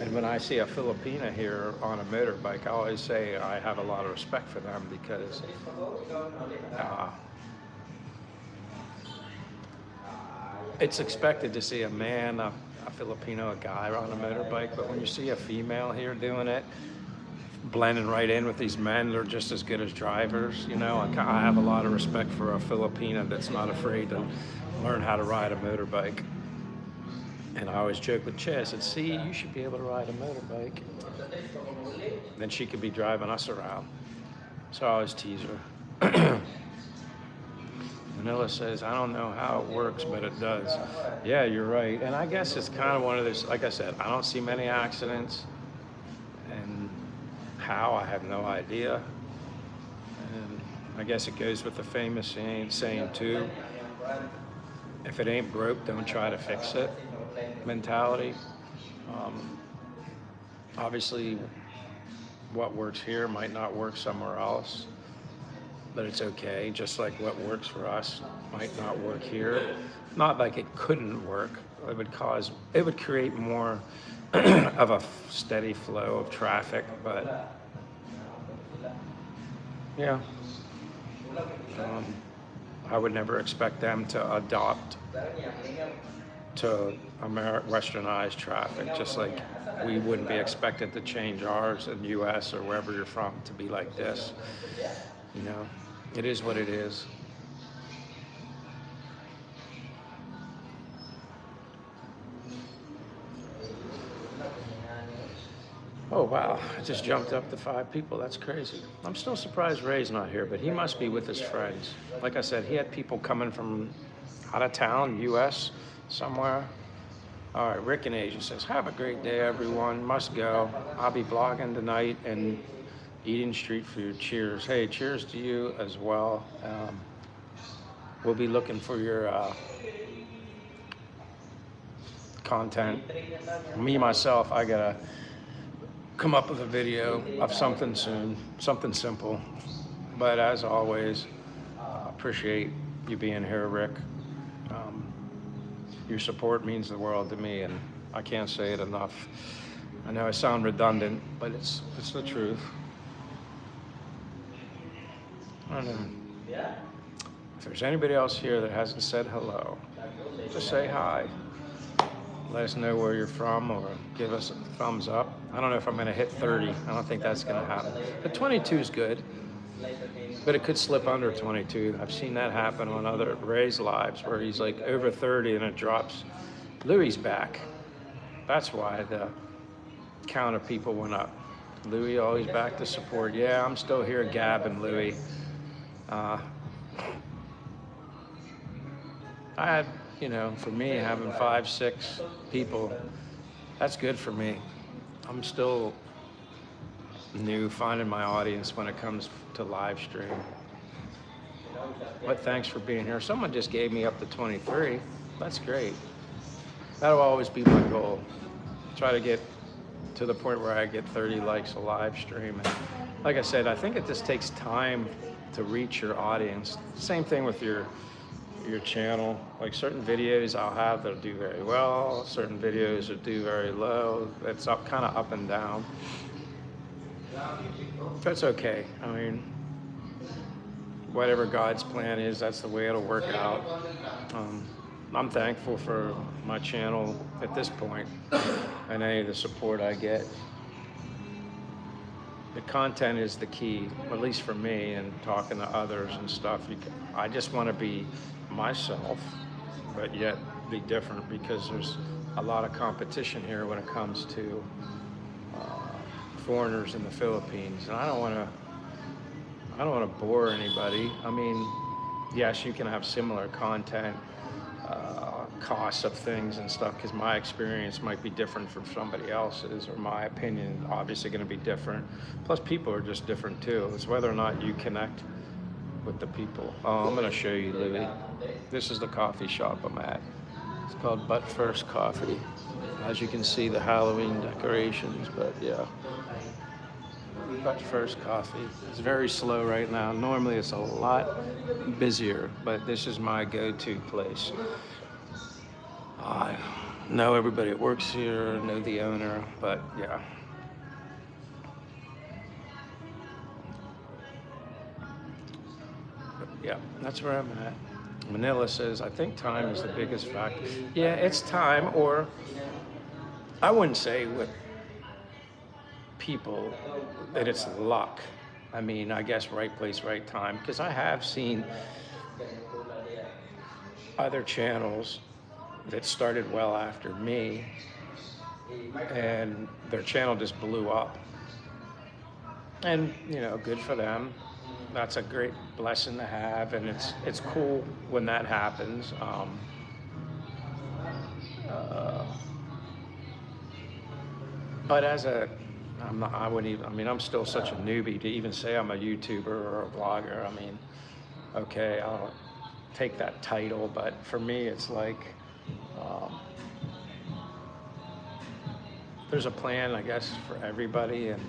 And when I see a Filipina here on a motorbike, I always say I have a lot of respect for them, because it's expected to see a man, a Filipino, a guy on a motorbike, but when you see a female here doing it, blending right in with these men that are just as good as drivers, you know, I have a lot of respect for a Filipina that's not afraid to learn how to ride a motorbike. And I always joke with Che, I said, see, you should be able to ride a motorbike. Then she could be driving us around. So I always tease her. Manila says, I don't know how it works, but it does. Yeah, you're right. And I guess it's kind of one of those, like I said, I don't see many accidents. And how, I have no idea. And I guess it goes with the famous saying too, if it ain't broke, don't try to fix it mentality. Obviously, what works here might not work somewhere else, but it's okay. Just like what works for us might not work here. Not like it couldn't work. It would create more of a steady flow of traffic, but yeah. I would never expect them to adopt to westernized traffic, just like we wouldn't be expected to change ours in the US or wherever you're from to be like this. You know, it is what it is. Oh wow, it just jumped up to 5 people. That's crazy. I'm still surprised Ray's not here, but he must be with his friends. Like I said, he had people coming from out of town, US, somewhere. All right, Rick in Asia says, have a great day, everyone. Must go. I'll be vlogging tonight and eating street food. Cheers. Hey, cheers to you as well. We'll be looking for your content. Me, myself, I gotta come up with a video of something soon, something simple. But as always, appreciate you being here, Rick. Your support means the world to me, and I can't say it enough. I know I sound redundant, but it's the truth. I don't know. If there's anybody else here that hasn't said hello, just say hi. Let us know where you're from, or give us a thumbs up. I don't know if I'm gonna hit 30. I don't think that's gonna happen. But 22 is good, but it could slip under 22. I've seen that happen on other Ray's lives where he's like over 30 and it drops. Louie's back. That's why the count of people went up. Louie always back to support. Yeah, I'm still here gabbing, Louie. I had, you know, for me, having 5, 6 people, that's good for me. I'm still new finding my audience when it comes to live stream. But thanks for being here. Someone just gave me up to 23. That's great. That'll always be my goal. Try to get to the point where I get 30 likes a live stream. And like I said, I think it just takes time to reach your audience. Same thing with your channel. Like certain videos I'll have that'll do very well, certain videos that do very low. It's kind of up and down. That's okay. I mean, whatever God's plan is, that's the way it'll work out. I'm thankful for my channel at this point and any of the support I get. The content is the key, at least for me, and talking to others and stuff. I just want to be myself, but yet be different, because there's a lot of competition here when it comes to foreigners in the Philippines, and I don't want to bore anybody. I mean, yes, you can have similar content, costs of things and stuff, because my experience might be different from somebody else's, or my opinion obviously going to be different. Plus, people are just different too. It's whether or not you connect with the people. Oh, I'm going to show you, Louie. This is the coffee shop I'm at. It's called But First Coffee. As you can see, the Halloween decorations, but yeah. But First Coffee. It's very slow right now. Normally it's a lot busier, but this is my go-to place. I know everybody that works here, know the owner, but yeah. But yeah, that's where I'm at. Manila says, I think time is the biggest factor. Yeah, it's time, or I wouldn't say with people that it's luck. I mean, I guess right place, right time, because I have seen other channels that started well after me, and their channel just blew up. And, you know, good for them. That's a great blessing to have, and it's cool when that happens. But as a, I'm not, I wouldn't even, I mean, I'm still such a newbie to even say I'm a YouTuber or a vlogger. I mean, okay, I'll take that title, but for me, it's like, there's a plan, I guess, for everybody, and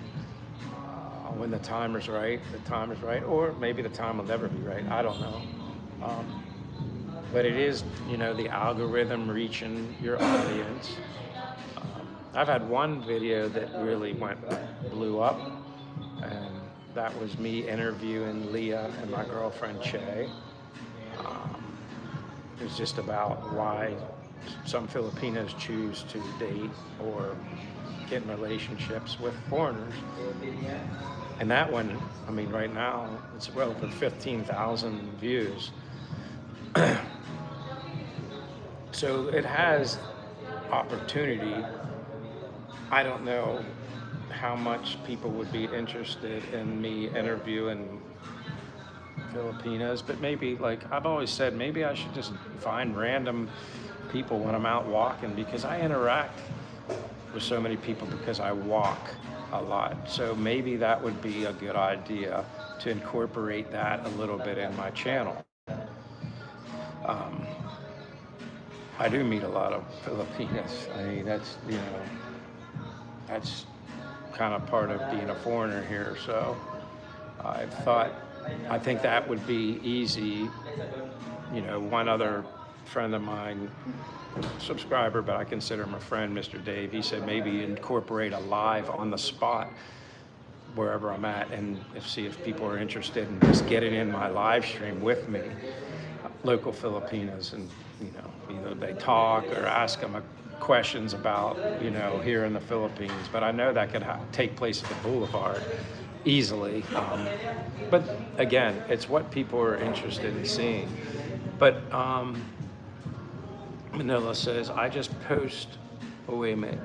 when the time is right, the time is right, or maybe the time will never be right. I don't know. But it is, you know, the algorithm reaching your audience. I've had one video that really blew up, and that was me interviewing Leah and my girlfriend Che. It was just about why some Filipinos choose to date or get in relationships with foreigners. And that one, I mean, right now, it's well over 15,000 views. So it has opportunity. I don't know how much people would be interested in me interviewing Filipinas, but maybe, like I've always said, maybe I should just find random people when I'm out walking, because I interact with so many people because I walk a lot. So maybe that would be a good idea to incorporate that a little bit in my channel. I do meet a lot of Filipinas. I mean, that's, you know, that's kind of part of being a foreigner here. So I think that would be easy. You know, one other friend of mine, subscriber, but I consider him a friend, Mr. Dave, he said maybe incorporate a live on the spot wherever I'm at, and see if people are interested in just getting in my live stream with me, local Filipinos, and, you know, either they talk or ask them questions about, you know, here in the Philippines. But I know that could take place at the Boulevard easily. But again, it's what people are interested in seeing. But Manila says, I just post, oh wait a minute.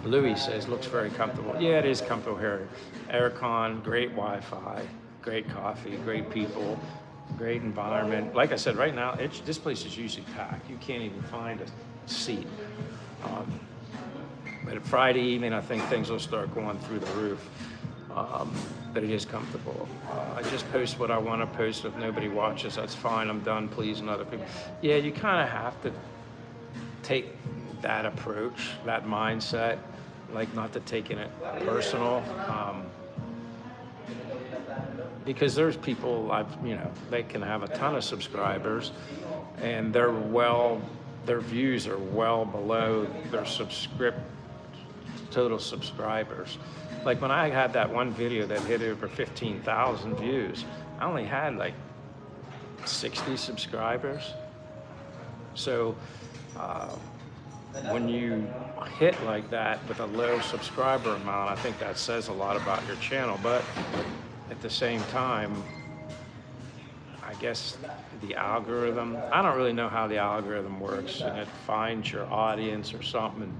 Louis says, looks very comfortable. Yeah, it is comfortable here. Aircon, great Wi-Fi, great coffee, great people, great environment. Like I said, right now, this place is usually packed. You can't even find a seat. But Friday evening, I think things will start going through the roof. But it is comfortable. I just post what I want to post. If nobody watches, that's fine. I'm done pleasing other people. Yeah, you kind of have to take that approach, that mindset, like not to taking it personal. Because there's people, you know, they can have a ton of subscribers, and their views are well below their total subscribers. Like when I had that one video that hit over 15,000 views, I only had like 60 subscribers. So when you hit like that with a low subscriber amount, I think that says a lot about your channel. But at the same time, I guess the algorithm, I don't really know how the algorithm works, and it finds your audience or something.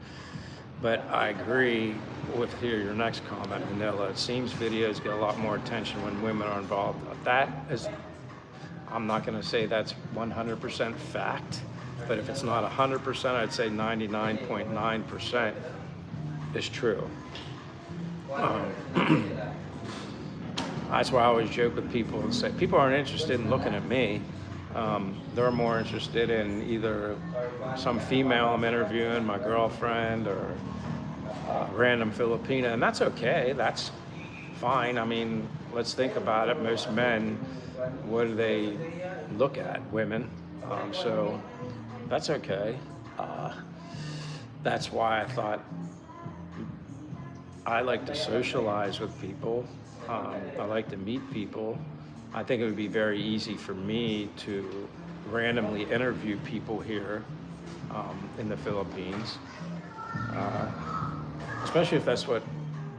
But I agree with your next comment, Manila. It seems videos get a lot more attention when women are involved. That is, I'm not going to say that's 100% fact, but if it's not 100%, I'd say 99.9% is true. That's why I always joke with people and say, people aren't interested in looking at me. They're more interested in either some female I'm interviewing, my girlfriend, or random Filipina, and that's okay. That's fine. I mean, let's think about it. Most men, what do they look at? Women. So that's okay. Uh, that's why I thought I like to socialize with people. I like to meet people. I think it would be very easy for me to randomly interview people here in the Philippines, uh, especially if that's what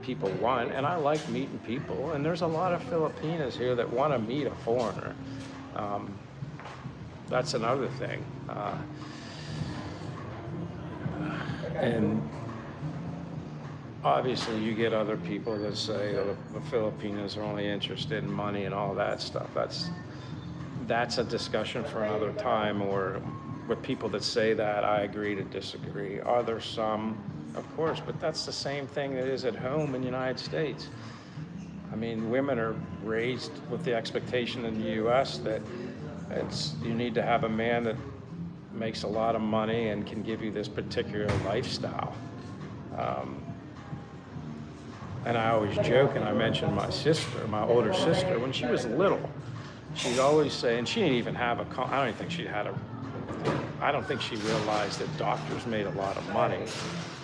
people want. And I like meeting people. And there's a lot of Filipinas here that want to meet a foreigner. Um, that's another thing. And obviously, you get other people that say the Filipinos are only interested in money and all that stuff. That's a discussion for another time. Or with people that say that, I agree to disagree. Are there some? Of course, but that's the same thing that is at home in the United States. I mean, women are raised with the expectation in the U.S. that you need to have a man that makes a lot of money and can give you this particular lifestyle. And I always joke, and I mention my sister, my older sister, when she was little, she'd always say, and she didn't even have I don't think she realized that doctors made a lot of money,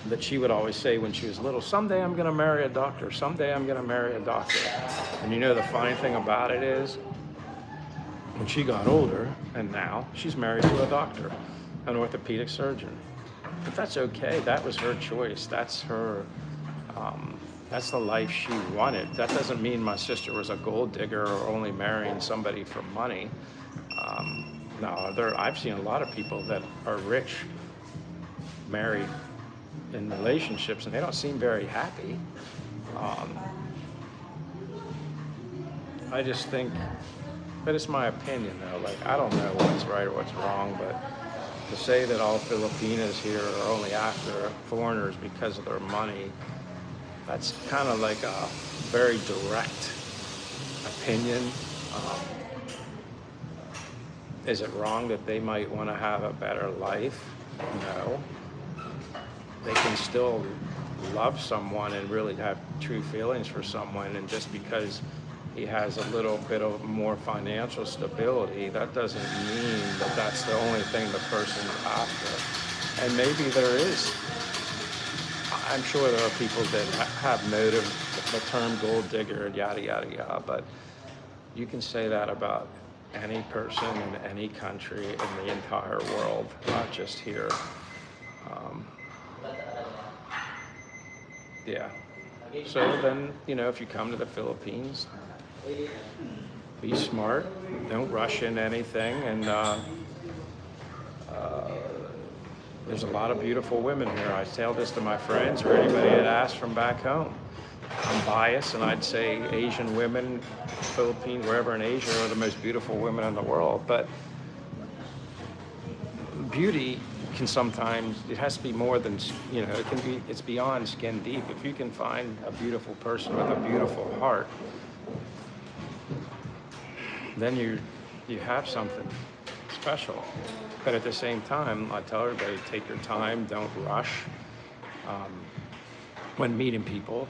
that she would always say when she was little, someday I'm gonna marry a doctor, someday I'm gonna marry a doctor. And you know the funny thing about it is, when she got older, and now, she's married to a doctor, an orthopedic surgeon. But that's okay, that was her choice, that's her, that's the life she wanted. That doesn't mean my sister was a gold digger or only marrying somebody for money. No, I've seen a lot of people that are rich, married in relationships, and they don't seem very happy. I just think, but it's my opinion though, like I don't know what's right or what's wrong, but to say that all Filipinas here are only after foreigners because of their money, that's kind of like a very direct opinion. Is it wrong that they might want to have a better life? No. They can still love someone and really have true feelings for someone, and just because he has a little bit of more financial stability, that doesn't mean that that's the only thing the person's after. And maybe there is. I'm sure there are people that have motive, the term gold digger, yada, yada, yada, but you can say that about any person in any country in the entire world, not just here. Yeah. So then, if you come to the Philippines, be smart, don't rush into anything, and there's a lot of beautiful women here. I tell this to my friends or anybody that asks from back home. I'm biased, and I'd say Asian women, Philippines, wherever in Asia, are the most beautiful women in the world. But beauty can sometimes, it has to be more than, it's beyond skin deep. If you can find a beautiful person with a beautiful heart, then you have something special. But at the same time, I tell everybody, take your time, don't rush. When meeting people,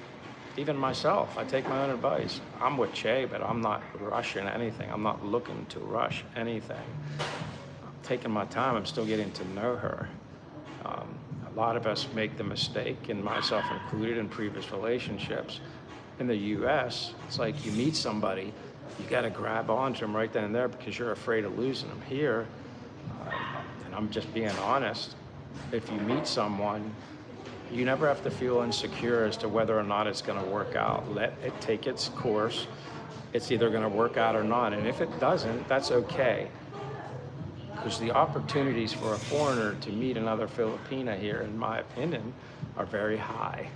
even myself, I take my own advice. I'm with Che, but I'm not rushing anything. I'm not looking to rush anything. I'm taking my time, I'm still getting to know her. A lot of us make the mistake, and myself included, in previous relationships. In the US, it's like you meet somebody, you gotta grab onto them right then and there because you're afraid of losing them. Here, and I'm just being honest, if you meet someone, you never have to feel insecure as to whether or not it's going to work out. Let it take its course. It's either going to work out or not. And if it doesn't, that's okay. Because the opportunities for a foreigner to meet another Filipina here, in my opinion, are very high.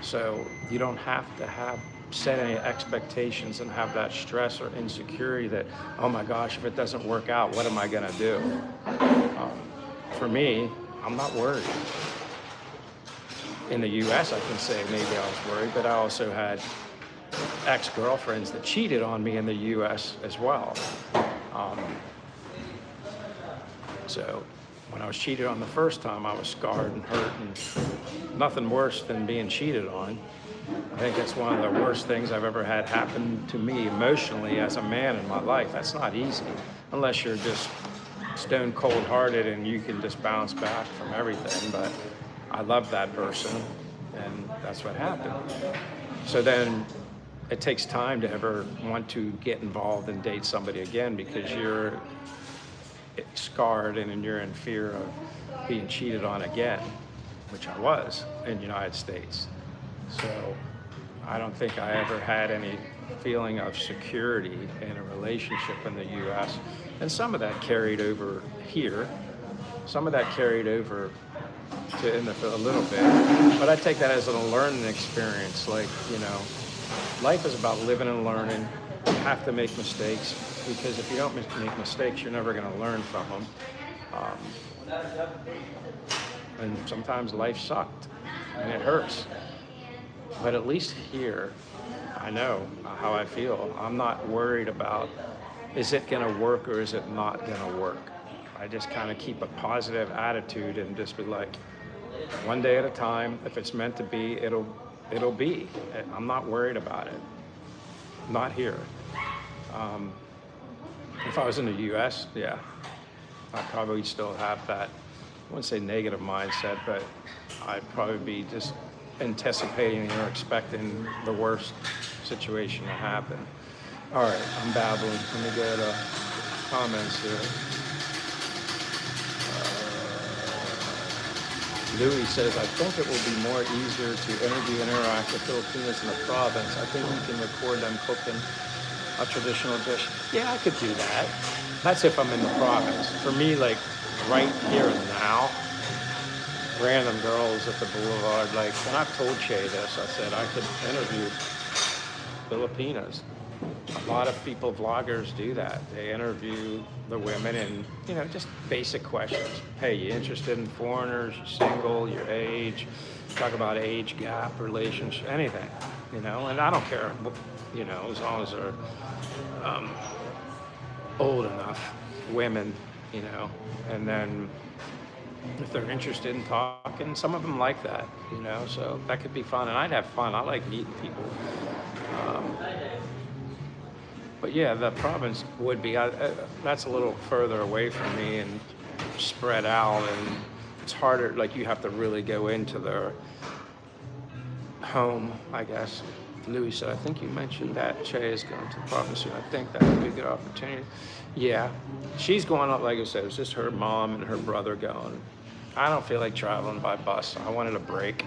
So you don't have to set any expectations and have that stress or insecurity that, oh my gosh, if it doesn't work out, what am I going to do? For me, I'm not worried. In the US, I can say maybe I was worried, but I also had ex-girlfriends that cheated on me in the US as well. So when I was cheated on the first time, I was scarred and hurt, and nothing worse than being cheated on. I think that's one of the worst things I've ever had happen to me emotionally as a man in my life. That's not easy unless you're just stone cold hearted and you can just bounce back from everything. But I loved that person, and that's what happened. So then it takes time to ever want to get involved and date somebody again, because you're scarred and you're in fear of being cheated on again, which I was in the United States. So I don't think I ever had any feeling of security in a relationship in the US. And some of that carried over here. Some of that carried over to in the a little bit. But I take that as a learning experience. Like, you know, life is about living and learning. You have to make mistakes, because if you don't make mistakes, you're never going to learn from them. And sometimes life sucked and it hurts. But at least here, I know how I feel. I'm not worried about, is it going to work or is it not going to work? I just kind of keep a positive attitude and just be like, one day at a time. If it's meant to be, it'll be. I'm not worried about it. Not here. If I was in the US, yeah, I'd probably still have that, I wouldn't say negative mindset, but I'd probably be just anticipating or expecting the worst situation to happen. All right, I'm babbling. Let me go to comments here. Louis says, I think it will be more easier to interview and interact with Filipinos in the province. I think you can record them cooking a traditional dish. Yeah, I could do that. That's if I'm in the province. For me, like right here and now, random girls at the boulevard, like, and I've told Che this, I said I could interview Filipinas. A lot of people, vloggers, do that. They interview the women and, you know, just basic questions. Hey, you interested in foreigners? You single? Your age? Talk about age gap, relationship, anything, you know. And I don't care, you know, as long as they're old enough, women, you know. And then if they're interested in talking, some of them like that, you know. So that could be fun, and I'd have fun. I like meeting people. But yeah, the province would be, that's a little further away from me and spread out, and it's harder, like you have to really go into their home, I guess. Louis said, I think you mentioned that Che is going to the province soon. I think that would be a good opportunity. Yeah, she's going up, like I said, it's just her mom and her brother going. I don't feel like traveling by bus. I wanted a break.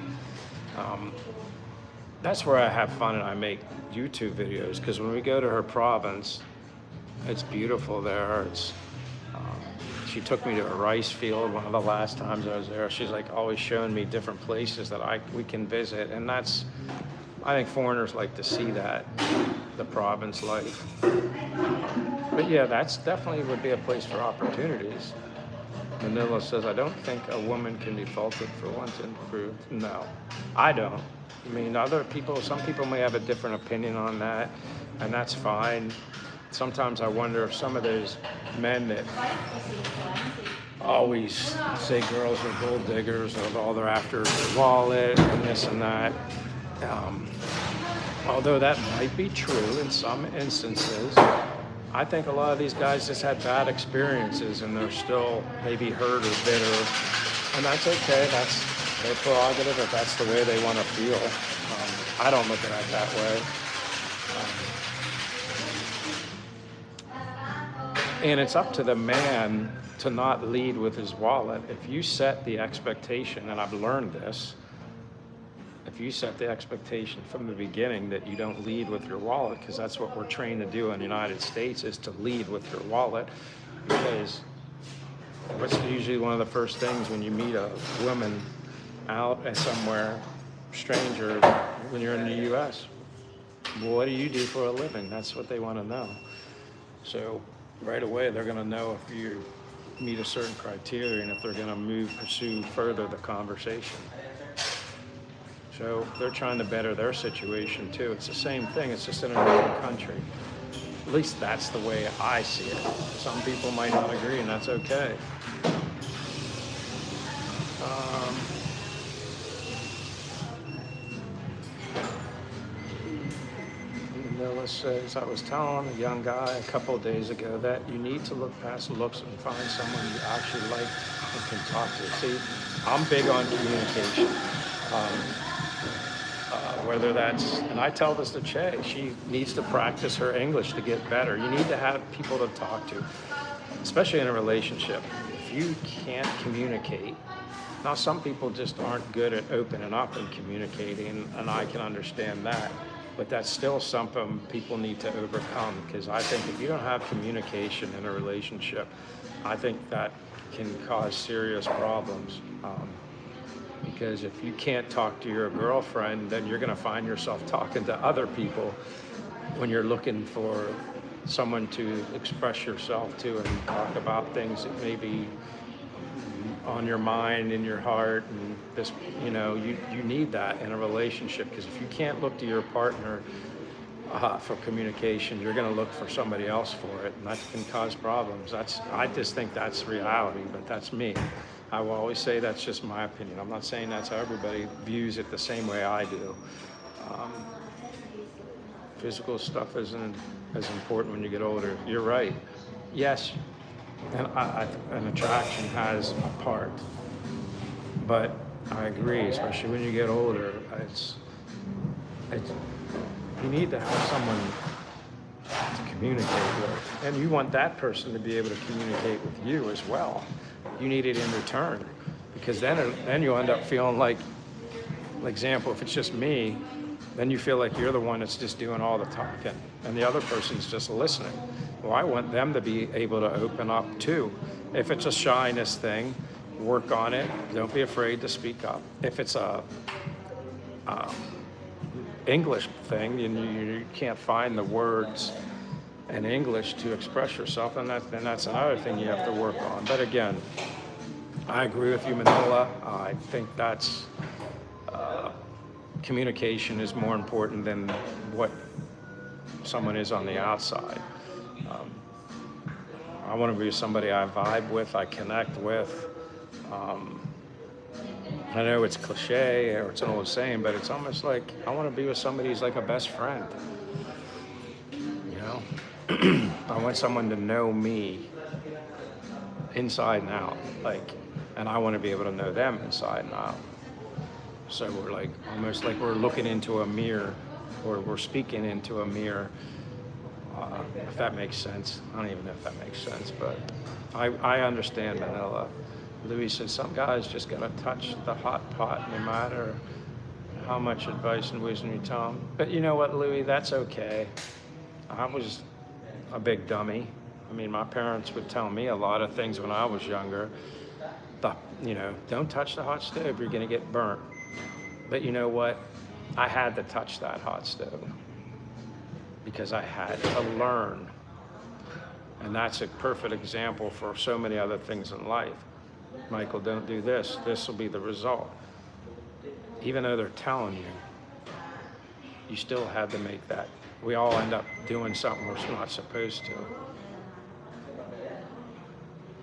That's where I have fun and I make YouTube videos, because when we go to her province, it's beautiful there. It's she took me to a rice field one of the last times I was there. She's like always showing me different places that we can visit, and that's, I think foreigners like to see that, the province life. But yeah, that's definitely would be a place for opportunities. Manila says, I don't think a woman can be faulted for wanting to improve. No, I don't. I mean, other people, some people may have a different opinion on that, and that's fine. Sometimes I wonder if some of those men that always say girls are gold diggers, or all they're after is their wallet and this and that. Although that might be true in some instances, I think a lot of these guys just had bad experiences and they're still maybe hurt or bitter, and that's okay. That's their prerogative if that's the way they want to feel. I don't look at it that way. And it's up to the man to not lead with his wallet. If you set the expectation, and I've learned this, if you set the expectation from the beginning that you don't lead with your wallet, because that's what we're trained to do in the United States, is to lead with your wallet, because what's usually one of the first things when you meet a woman out at somewhere, stranger, when you're in the US? Well, what do you do for a living? That's what they want to know. So right away, they're going to know if you meet a certain criteria and if they're going to pursue further the conversation. So they're trying to better their situation too. It's the same thing, it's just in a different country. At least that's the way I see it. Some people might not agree, and that's okay. Um, Manila says, I was telling a young guy a couple of days ago that you need to look past looks and find someone you actually like and can talk to. See, I'm big on communication. Whether that's, and I tell this to Che, she needs to practice her English to get better. You need to have people to talk to, especially in a relationship. If you can't communicate, now some people just aren't good at opening up and communicating, and I can understand that. But that's still something people need to overcome, because I think if you don't have communication in a relationship, I think that can cause serious problems. Because if you can't talk to your girlfriend, then you're going to find yourself talking to other people when you're looking for someone to express yourself to and talk about things that may be on your mind, in your heart, and this, you need that in a relationship, because if you can't look to your partner for communication, you're going to look for somebody else for it, and that can cause problems. I just think that's reality, but that's me. I will always say that's just my opinion. I'm not saying that's how everybody views it the same way I do. Physical stuff isn't as important when you get older. You're right. Yes, and an attraction has a part, but I agree, especially when you get older, you need to have someone to communicate with, and you want that person to be able to communicate with you as well. You need it in return, because then you'll end up feeling like example, if it's just me, then you feel like you're the one that's just doing all the talking and the other person's just listening. Well, I want them to be able to open up too. If it's a shyness thing, work on it. Don't be afraid to speak up. If it's a English thing and you can't find the words in English to express yourself, then that's another thing you have to work on. But again, I agree with you, Manila. I think that's communication is more important than what someone is on the outside. I want to be somebody I vibe with, I connect with. I know it's cliche or it's an old saying, but it's almost like I want to be with somebody who's like a best friend. I want someone to know me inside and out, and I want to be able to know them inside and out. So we're almost like we're looking into a mirror, or we're speaking into a mirror, if that makes sense. I don't even know if that makes sense, but I understand, Manila. Louis said some guys just gotta touch the hot pot no matter how much advice and wisdom you tell them. But you know what, Louis, that's okay. I was a big dummy. I mean, my parents would tell me a lot of things when I was younger. Don't touch the hot stove, you're gonna get burnt. But you know what? I had to touch that hot stove because I had to learn. And that's a perfect example for so many other things in life. Michael, don't do this. This will be the result. Even though they're telling you, you still had to make that. We all end up doing something we're not supposed to.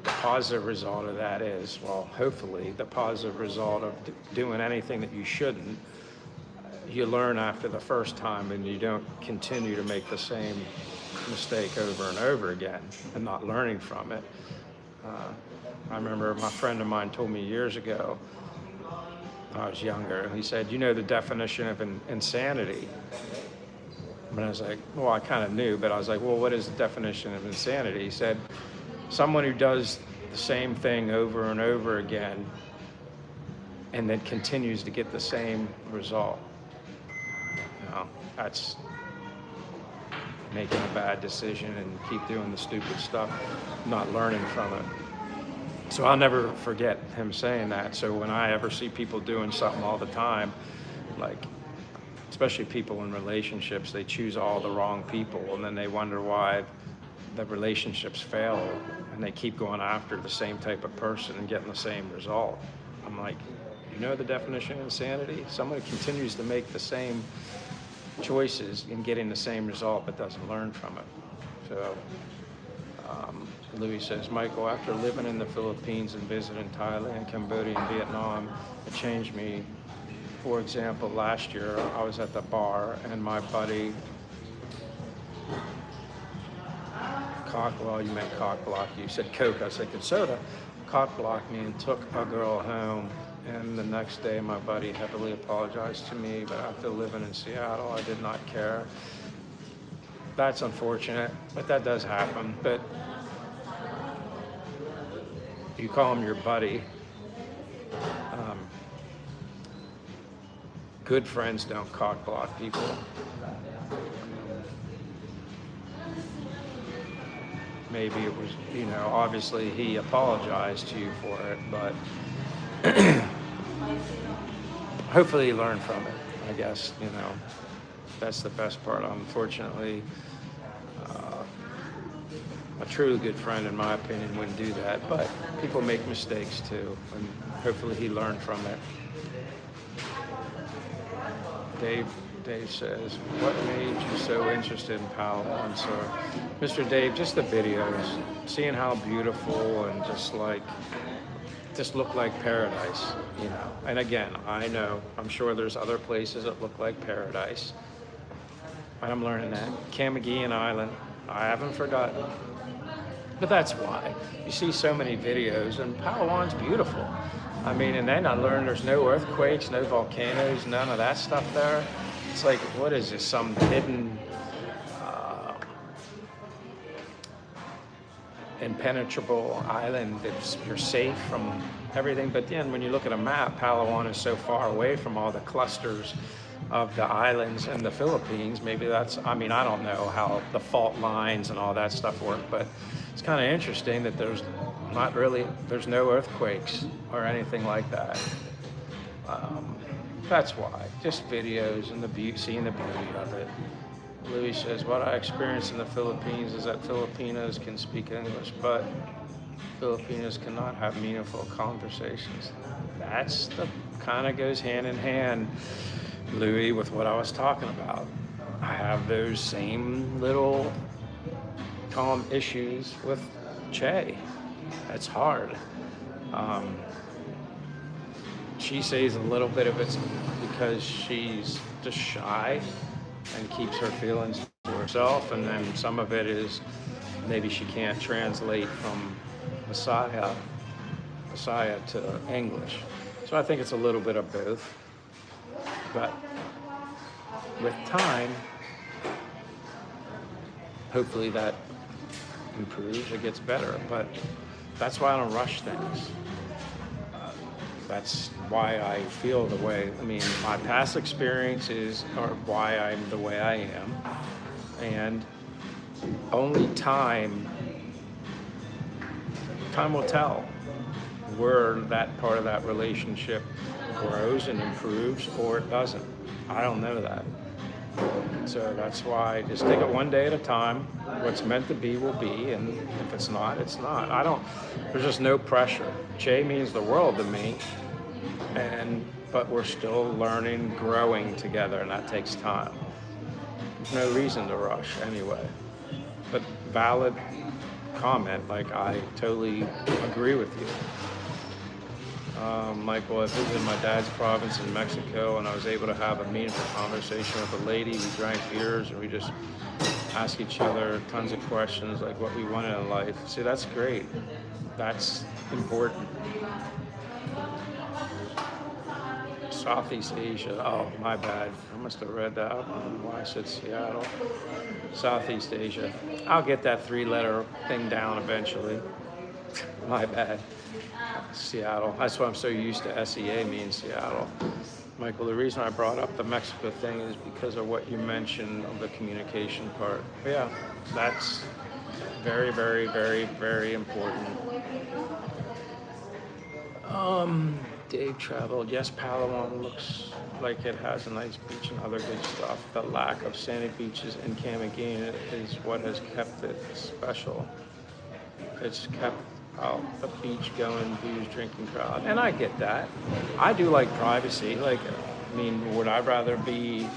The positive result of that is, well, hopefully, the positive result of doing anything that you shouldn't, you learn after the first time and you don't continue to make the same mistake over and over again and not learning from it. I remember my friend of mine told me years ago, when I was younger, and he said, you know the definition of insanity? And I was like, well, I kind of knew, but I was like, well, what is the definition of insanity? He said, someone who does the same thing over and over again and then continues to get the same result. That's making a bad decision and keep doing the stupid stuff, not learning from it. So I'll never forget him saying that. So when I ever see people doing something all the time, especially people in relationships, they choose all the wrong people and then they wonder why the relationships fail, and they keep going after the same type of person and getting the same result. I'm like, you know the definition of insanity? Someone who continues to make the same choices and getting the same result but doesn't learn from it. So Louis says, Michael, after living in the Philippines and visiting Thailand, Cambodia, and Vietnam, it changed me. For example, last year I was at the bar and my buddy, well, you meant cock block. You said Coke, I was thinking soda. Cock blocked me and took a girl home. And the next day my buddy heavily apologized to me, but after living in Seattle, I did not care. That's unfortunate, but that does happen. But you call him your buddy. Good friends don't cock block people. Maybe it was, obviously he apologized to you for it, but hopefully you learned from it, I guess, that's the best part. Unfortunately, a truly good friend, in my opinion, wouldn't do that, but people make mistakes too, and hopefully he learned from it. Dave says, what made you so interested in Palawan? So, Mr. Dave, just the videos, seeing how beautiful and just look like paradise, And again, I'm sure there's other places that look like paradise. I'm learning that. Camiguin Island, I haven't forgotten. But that's why. You see so many videos, and Palawan's beautiful. And then I learned there's no earthquakes, no volcanoes, none of that stuff there. It's like, what is this, some hidden, impenetrable island that you're safe from everything? But then when you look at a map, Palawan is so far away from all the clusters of the islands in the Philippines. Maybe that's, I don't know how the fault lines and all that stuff work, but it's kind of interesting that there's no earthquakes or anything like that. That's why, just videos and seeing the beauty of it. Louis says, what I experienced in the Philippines is that Filipinos can speak English, but Filipinos cannot have meaningful conversations. That's the kind of goes hand in hand, Louis, with what I was talking about. I have those same little calm issues with Che. It's hard. She says a little bit of it's because she's just shy and keeps her feelings to herself, and then some of it is maybe she can't translate from Messiah to English. So I think it's a little bit of both. But with time, hopefully that improves, it gets better. But that's why I don't rush things. That's why I feel the way, my past experiences are why I'm the way I am. And only time will tell where that part of that relationship grows and improves or it doesn't. I don't know that. So that's why just take it one day at a time. What's meant to be will be, and if it's not, it's not. There's just no pressure. Che means the world to me, but we're still learning, growing together, and that takes time. There's no reason to rush anyway. But valid comment, I totally agree with you. Michael, I visited my dad's province in Mexico, and I was able to have a meaningful conversation with a lady. We drank beers, and we just asked each other tons of questions, like what we wanted in life. See, that's great. That's important. Southeast Asia. Oh, my bad. I must have read that. I don't know why I said Seattle. Southeast Asia. I'll get that 3-letter thing down eventually. My bad. Seattle. That's why I'm so used to SEA means Seattle. Michael, the reason I brought up the Mexico thing is because of what you mentioned of the communication part. But yeah, that's very, very, very, very important. Dave traveled. Yes, Palawan looks like it has a nice beach and other good stuff. The lack of sandy beaches in Camiguin is what has kept it special. It's kept out the beach going, booze drinking crowd. And I get that. I do like privacy. Would I rather be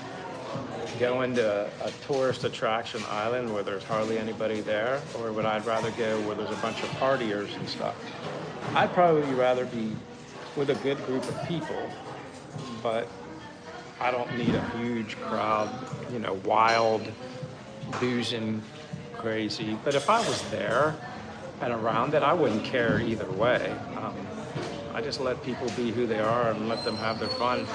go into a tourist attraction island where there's hardly anybody there, or would I rather go where there's a bunch of partiers and stuff? I'd probably rather be with a good group of people, but I don't need a huge crowd, wild, boozing, crazy. But if I was there and around it, I wouldn't care either way. I just let people be who they are and let them have their fun.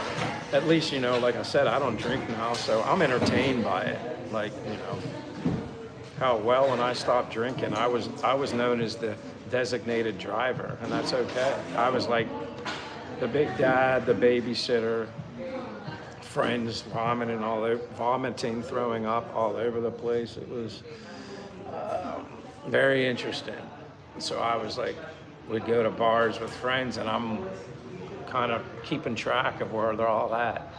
At least, like I said, I don't drink now, so I'm entertained by it. Like, how well when I stopped drinking, I was known as the designated driver, and that's okay. I was like the big dad, the babysitter, friends vomiting, throwing up all over the place. It was very interesting. So I was like, we'd go to bars with friends, and I'm kind of keeping track of where they're all at.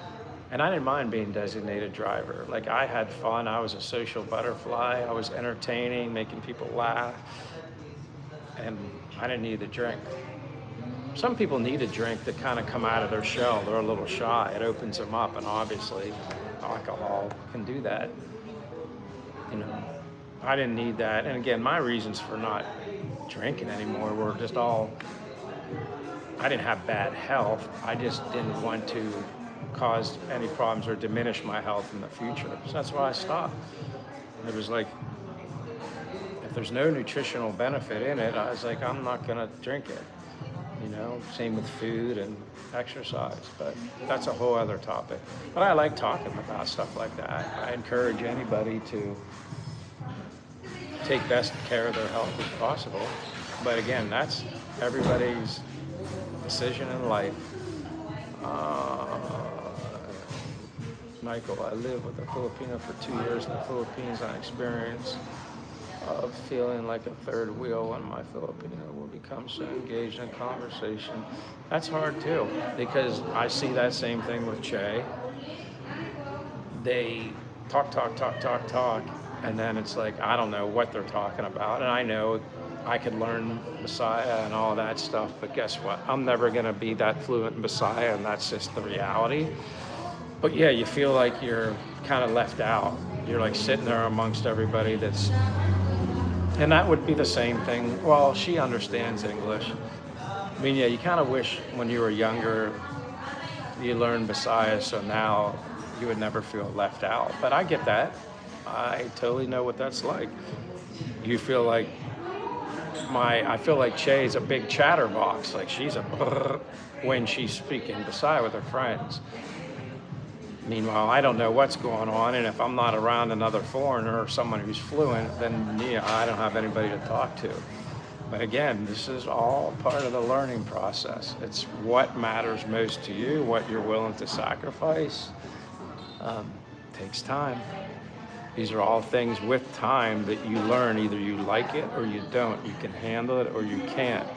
And I didn't mind being designated driver. Like, I had fun. I was a social butterfly. I was entertaining, making people laugh. And I didn't need a drink. Some people need a drink to kind of come out of their shell. They're a little shy. It opens them up, and obviously alcohol can do that. I didn't need that. And again, my reasons for not drinking anymore were just all, I didn't have bad health. I just didn't want to cause any problems or diminish my health in the future. So that's why I stopped. It was like, if there's no nutritional benefit in it, I was like, I'm not gonna drink it. Same with food and exercise, but that's a whole other topic. But I like talking about stuff like that. I encourage anybody to take best care of their health as possible. But again, that's everybody's decision in life. Michael, I lived with a Filipina for 2 years in the Philippines. I experienced of feeling like a third wheel when my Filipino will become so engaged in conversation. That's hard too, because I see that same thing with Che. They talk, and then it's like, I don't know what they're talking about. And I know I could learn Messiah and all that stuff, but guess what? I'm never gonna be that fluent in Messiah, and that's just the reality. But yeah, you feel like you're kind of left out. You're like sitting there amongst everybody and that would be the same thing. Well, she understands English. I mean, yeah, you kind of wish when you were younger, you learned Messiah, so now you would never feel left out. But I get that. I totally know what that's like. You feel like I feel like Che's a big chatterbox. Like, she's a brrr when she's speaking Messiah with her friends. Meanwhile, I don't know what's going on, and if I'm not around another foreigner or someone who's fluent, then I don't have anybody to talk to. But again, this is all part of the learning process. It's what matters most to you, what you're willing to sacrifice. Takes time. These are all things with time that you learn. Either you like it or you don't. You can handle it or you can't.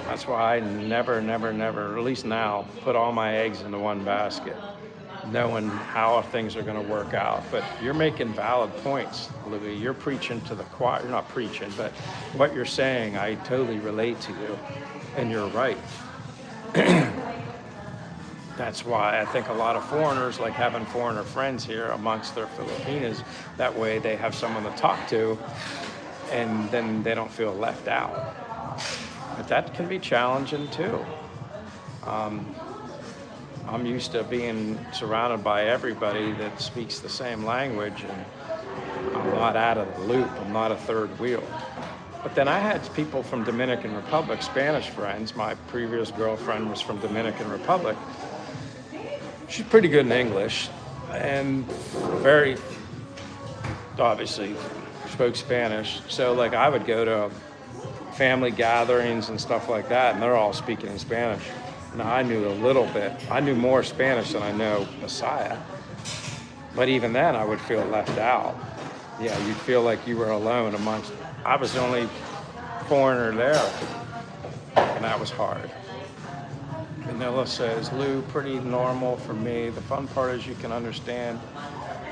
That's why I never, at least now, put all my eggs into one basket, knowing how things are going to work out. But you're making valid points, Louis. You're preaching to the choir. You're not preaching, but what you're saying, I totally relate to you, and you're right. That's why I think a lot of foreigners like having foreigner friends here amongst their Filipinas. That way they have someone to talk to, and then they don't feel left out. But that can be challenging too. I'm used to being surrounded by everybody that speaks the same language, and I'm not out of the loop. I'm not a third wheel. But then I had people from Dominican Republic, Spanish friends. My previous girlfriend was from Dominican Republic. She's pretty good in English, and very, obviously, spoke Spanish. So like I would go to family gatherings and stuff like that, and they're all speaking in Spanish. Now, I knew a little bit. I knew more Spanish than I know Messiah. But even then, I would feel left out. Yeah, you'd feel like you were alone amongst... I was the only foreigner there, and that was hard. Manila says, Lou, pretty normal for me. The fun part is you can understand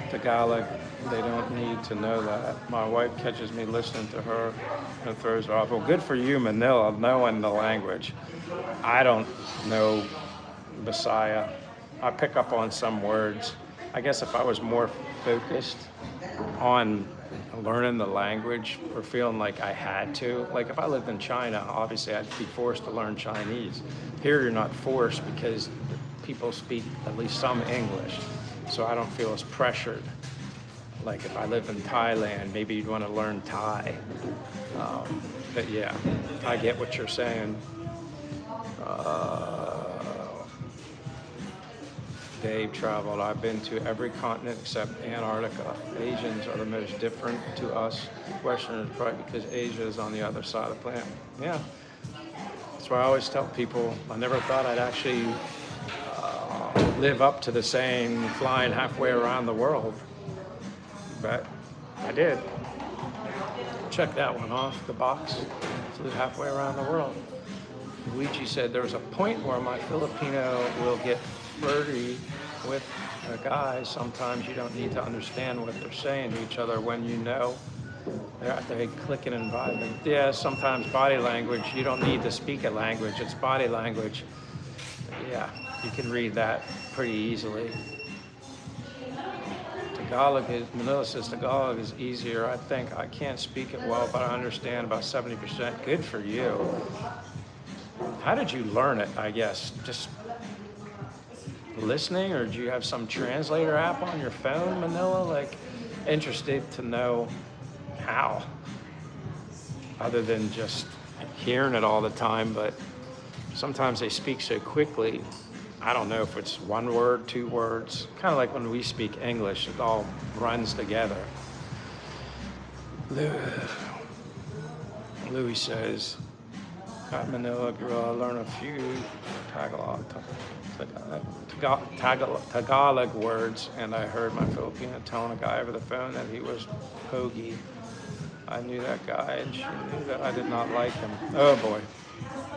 Tagalog. They don't need to know that. My wife catches me listening to her and throws her off. Well, good for you, Manila, knowing the language. I don't know Messiah. I pick up on some words. I guess if I was more focused on learning the language or feeling like I had to, like if I lived in China, obviously I'd be forced to learn Chinese. Here you're not forced because people speak at least some English, so I don't feel as pressured. Like if I lived in Thailand, maybe you'd want to learn Thai. But yeah, I get what you're saying. Dave traveled. I've been to every continent except Antarctica. Asians are the most different to us Westerners, probably because Asia is on the other side of the planet. Yeah, that's why I always tell people I never thought I'd actually live up to the saying flying halfway around the world, but I did. Check that one off the box. Flew halfway around the world. Luigi said there was a point where my Filipino will get flirty with a guy. Sometimes you don't need to understand what they're saying to each other when you know they're out there clicking and vibing. Yeah, sometimes body language, you don't need to speak a language, it's body language. Yeah, you can read that pretty easily. Manila says Tagalog is easier. I think I can't speak it well, but I understand about 70%. Good for you. How did you learn it, I guess? Just listening, or do you have some translator app on your phone, Manila? Like, interested to know how, other than just hearing it all the time, but sometimes they speak so quickly. I don't know if it's one word, two words, kind of like when we speak English, it all runs together. Louis says, at Manila, I learned a few Tagalog words, and I heard my Filipina telling a guy over the phone that he was Pogi. I knew that guy, and she knew that I did not like him. Oh boy,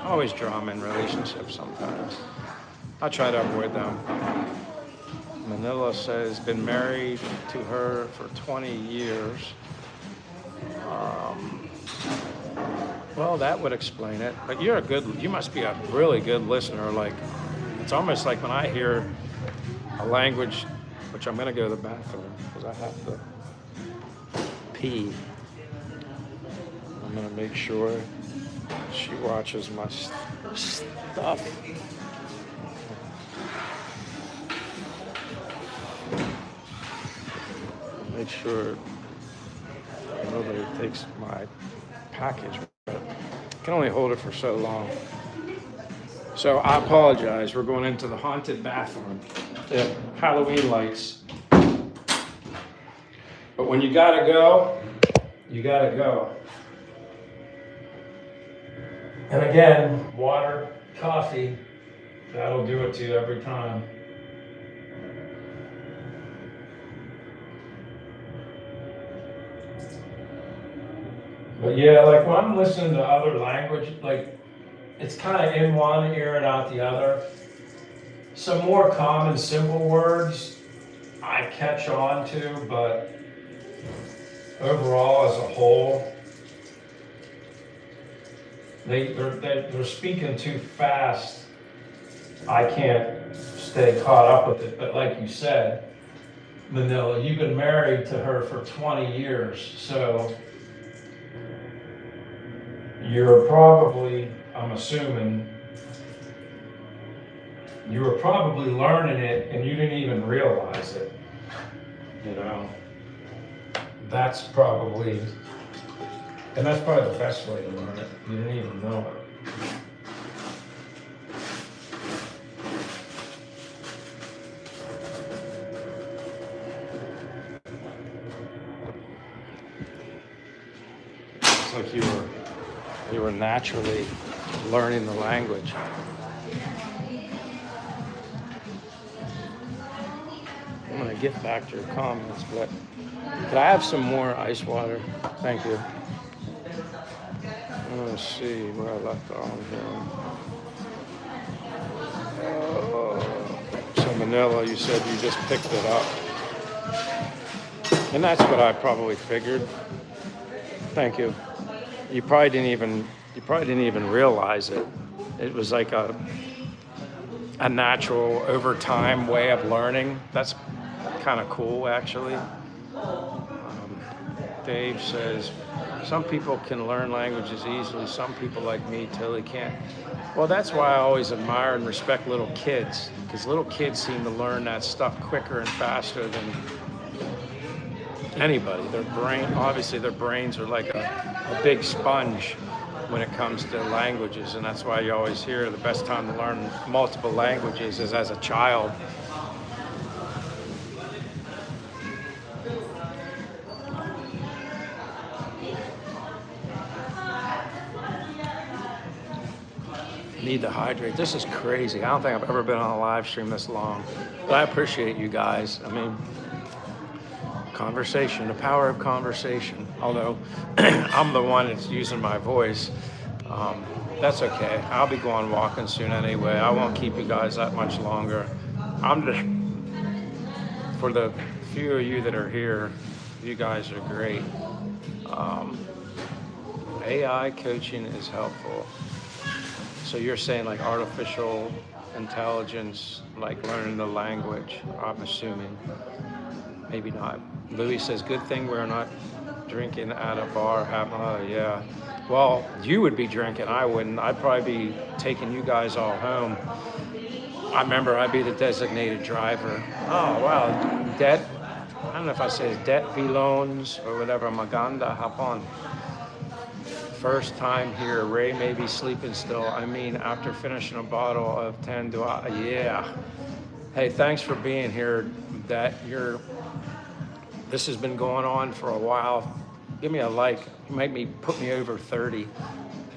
always drama in relationships sometimes. I try to avoid them. Manila says, been married to her for 20 years. Well, that would explain it. But you must be a really good listener. Like, it's almost like when I hear a language, which I'm gonna go to the bathroom because I have to pee. I'm gonna make sure she watches my stuff. Make sure nobody takes my package. But I can only hold it for so long. So I apologize. We're going into the haunted bathroom. They have Halloween lights. But when you gotta go, you gotta go. And again, water, coffee, that'll do it to you every time. But yeah, like when I'm listening to other language, like it's kind of in one ear and out the other. Some more common, simple words I catch on to, but overall as a whole, they're speaking too fast. I can't stay caught up with it. But like you said, Manila, you've been married to her for 20 years, so you're probably, I'm assuming, you were probably learning it and you didn't even realize it, you know? That's probably the best way to learn it. You didn't even know it. It's like you were naturally learning the language. I'm gonna get back to your comments, but could I have some more ice water? Thank you. Let's see where I left off here. So Manila, you said you just picked it up. And that's what I probably figured. Thank you. You probably didn't even realize it. It was like a a natural over time way of learning. That's kind of cool, actually. Dave says, some people can learn languages easily. Some people like me totally can't. Well, that's why I always admire and respect little kids, because little kids seem to learn that stuff quicker and faster than anybody. Obviously their brains are like a big sponge when it comes to languages, and that's why you always hear the best time to learn multiple languages is as a child. Need to hydrate. This is crazy. I don't think I've ever been on a live stream this long, but I appreciate you guys. I mean, conversation, the power of conversation. Although I'm the one that's using my voice, that's okay. I'll be going walking soon anyway. I won't keep you guys that much longer. I'm just, for the few of you that are here, you guys are great. AI coaching is helpful. So you're saying like artificial intelligence, like learning the language, I'm assuming. Maybe not. Louis says, good thing we're not drinking at a bar. Yeah. Well, you would be drinking, I wouldn't. I'd probably be taking you guys all home. I remember I'd be the designated driver. Oh, wow. I don't know if I say det vilones or whatever, Maganda Hapon. First time here, Ray may be sleeping still. I mean, after finishing a bottle of 10, yeah. Hey, thanks for being here. This has been going on for a while. Give me a like. Put me over 30,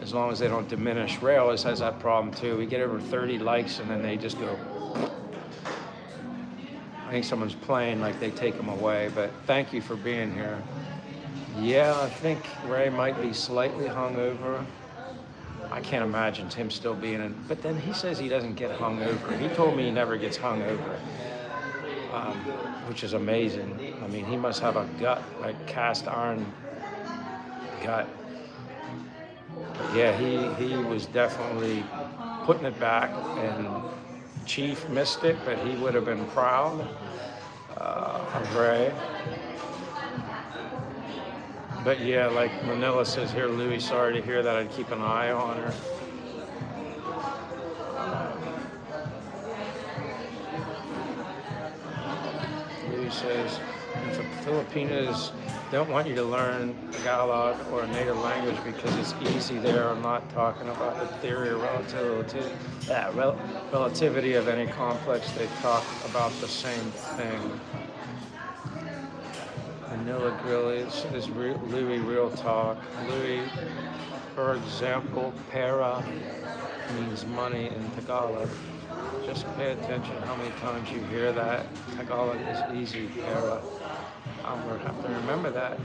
as long as they don't diminish. Ray always has that problem too. We get over 30 likes and then they just go. I think someone's playing like they take them away, but thank you for being here. Yeah, I think Ray might be slightly hungover. I can't imagine him still being in, but then he says he doesn't get hungover. He told me he never gets hungover, which is amazing. I mean, he must have a gut, like cast iron gut. But yeah, he was definitely putting it back, and Chief missed it, but he would have been proud of Ray. But yeah, like Manila says here, Louis, sorry to hear that. I'd keep an eye on her. Louis says, if Filipinas don't want you to learn Tagalog or a native language because it's easy there, I'm not talking about the theory or relativity of any complex. They talk about the same thing. Manila Grilly is Louis real talk. Louis, for example, pera means money in Tagalog. Just pay attention how many times you hear that. Tagalog is easy, pera. I'm going to have to remember that.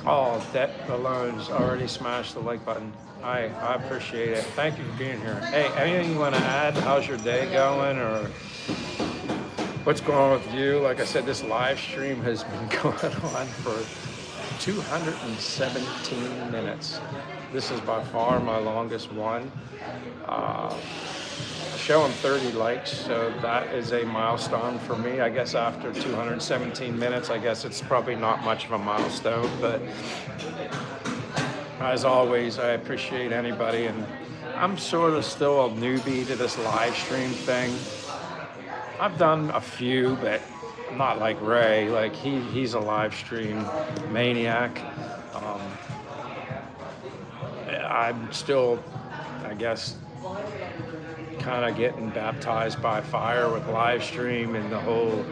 Oh, debt balloons already smashed the like button. I appreciate it. Thank you for being here. Hey, anything you want to add? How's your day going, or what's going on with you? Like I said, this live stream has been going on for 217 minutes. This is by far my longest one. Showing 30 likes, so that is a milestone for me. I guess after 217 minutes, I guess it's probably not much of a milestone, but as always, I appreciate anybody, and I'm sort of still a newbie to this live stream thing. I've done a few, but not like Ray. Like he's a live stream maniac. I'm still, I guess, kind of getting baptized by fire with live stream and the whole,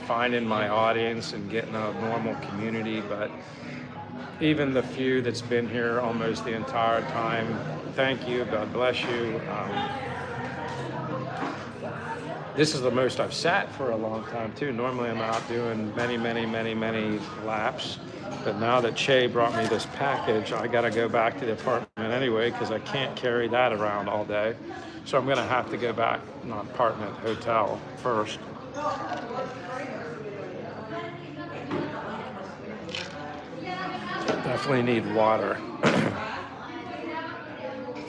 finding my audience and getting a normal community. But even the few that's been here almost the entire time, thank you, God bless you. This is the most I've sat for a long time too. Normally I'm out doing many laps. But now that Che brought me this package, I gotta go back to the apartment anyway because I can't carry that around all day. So I'm gonna have to go back, not apartment, hotel first. Definitely need water.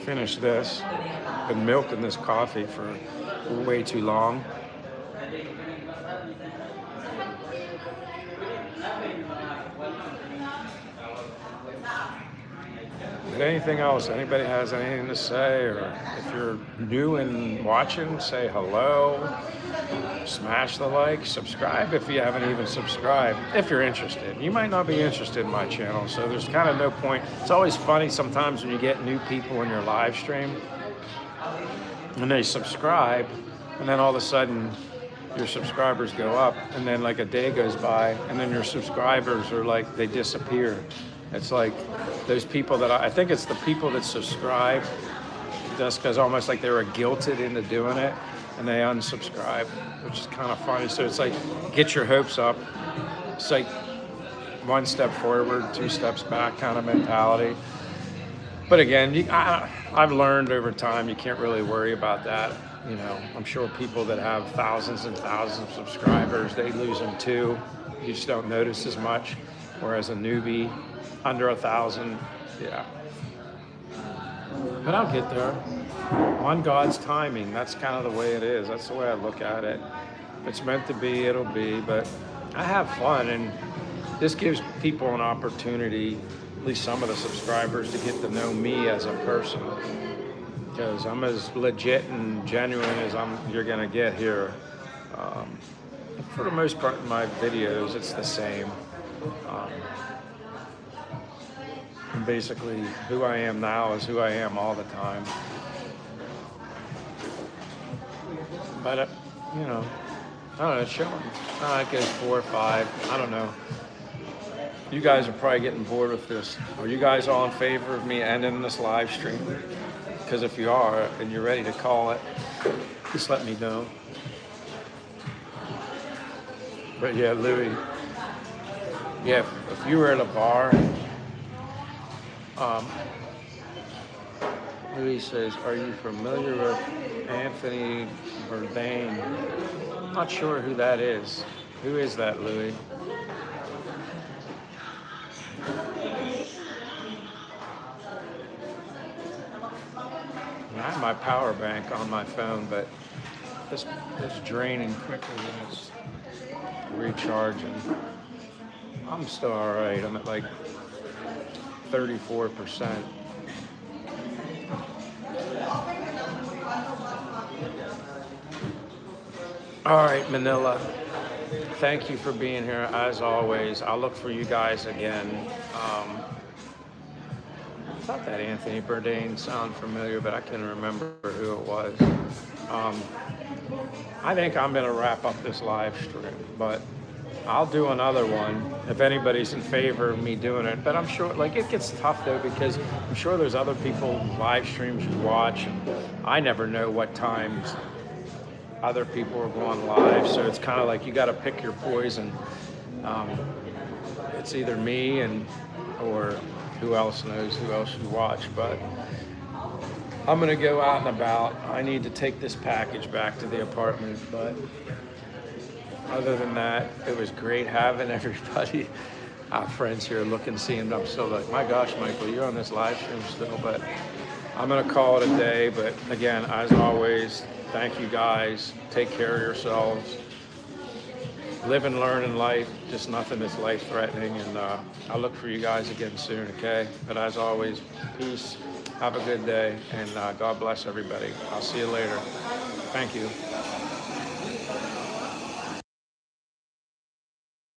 finish this. Been milking this coffee for way too long. But anything else? Anybody has anything to say? Or if you're new and watching, say hello. Smash the like, subscribe if you haven't even subscribed, if you're interested. You might not be interested in my channel, so there's kind of no point. It's always funny sometimes when you get new people in your live stream and they subscribe, and then all of a sudden your subscribers go up, and then like a day goes by, and then your subscribers are like, they disappear. It's like those people that I think it's the people that subscribe just because almost like they were guilted into doing it, and they unsubscribe, which is kind of funny. So it's like, get your hopes up. It's like one step forward, two steps back kind of mentality. But again, I've learned over time, you can't really worry about that. You know, I'm sure people that have thousands and thousands of subscribers, they lose them too. You just don't notice as much. Whereas a newbie, under 1,000, yeah. But I'll get there. On God's timing, that's kind of the way it is. That's the way I look at it. If it's meant to be, it'll be. But I have fun, and this gives people an opportunity, at least some of the subscribers, to get to know me as a person. Because I'm as legit and genuine as you're gonna get here. For the most part in my videos, it's the same. And basically, who I am now is who I am all the time. But, you know, I don't know, it's showing. It goes 4 or 5, I don't know. You guys are probably getting bored with this. Are you guys all in favor of me ending this live stream? Because if you are, and you're ready to call it, just let me know. But yeah, Louis, yeah, if you were at a bar, Louis says, are you familiar with Anthony Bourdain? I'm not sure who that is. Who is that, Louis? I have my power bank on my phone, but it's draining quicker than it's recharging. I'm still all right. I'm at like 34%. All right, Manila. Thank you for being here as always. I'll look for you guys again. I thought that Anthony Bourdain sounded familiar, but I can't remember who it was. I think I'm gonna wrap up this live stream, but I'll do another one if anybody's in favor of me doing it. But I'm sure, like, it gets tough though, because I'm sure there's other people live streams you watch, and I never know what times other people are going live. So it's kind of like you got to pick your poison. It's either me or who else knows who else you watch. But I'm gonna go out and about. I need to take this package back to the apartment, but other than that, it was great having everybody. Our friends here looking, seeing. I'm still like, my gosh, Michael, you're on this live stream still. But I'm gonna call it a day. But again, as always, thank you guys. Take care of yourselves. Live and learn in life. Just nothing that's life-threatening. And I'll look for you guys again soon, okay? But as always, peace. Have a good day. And God bless everybody. I'll see you later. Thank you.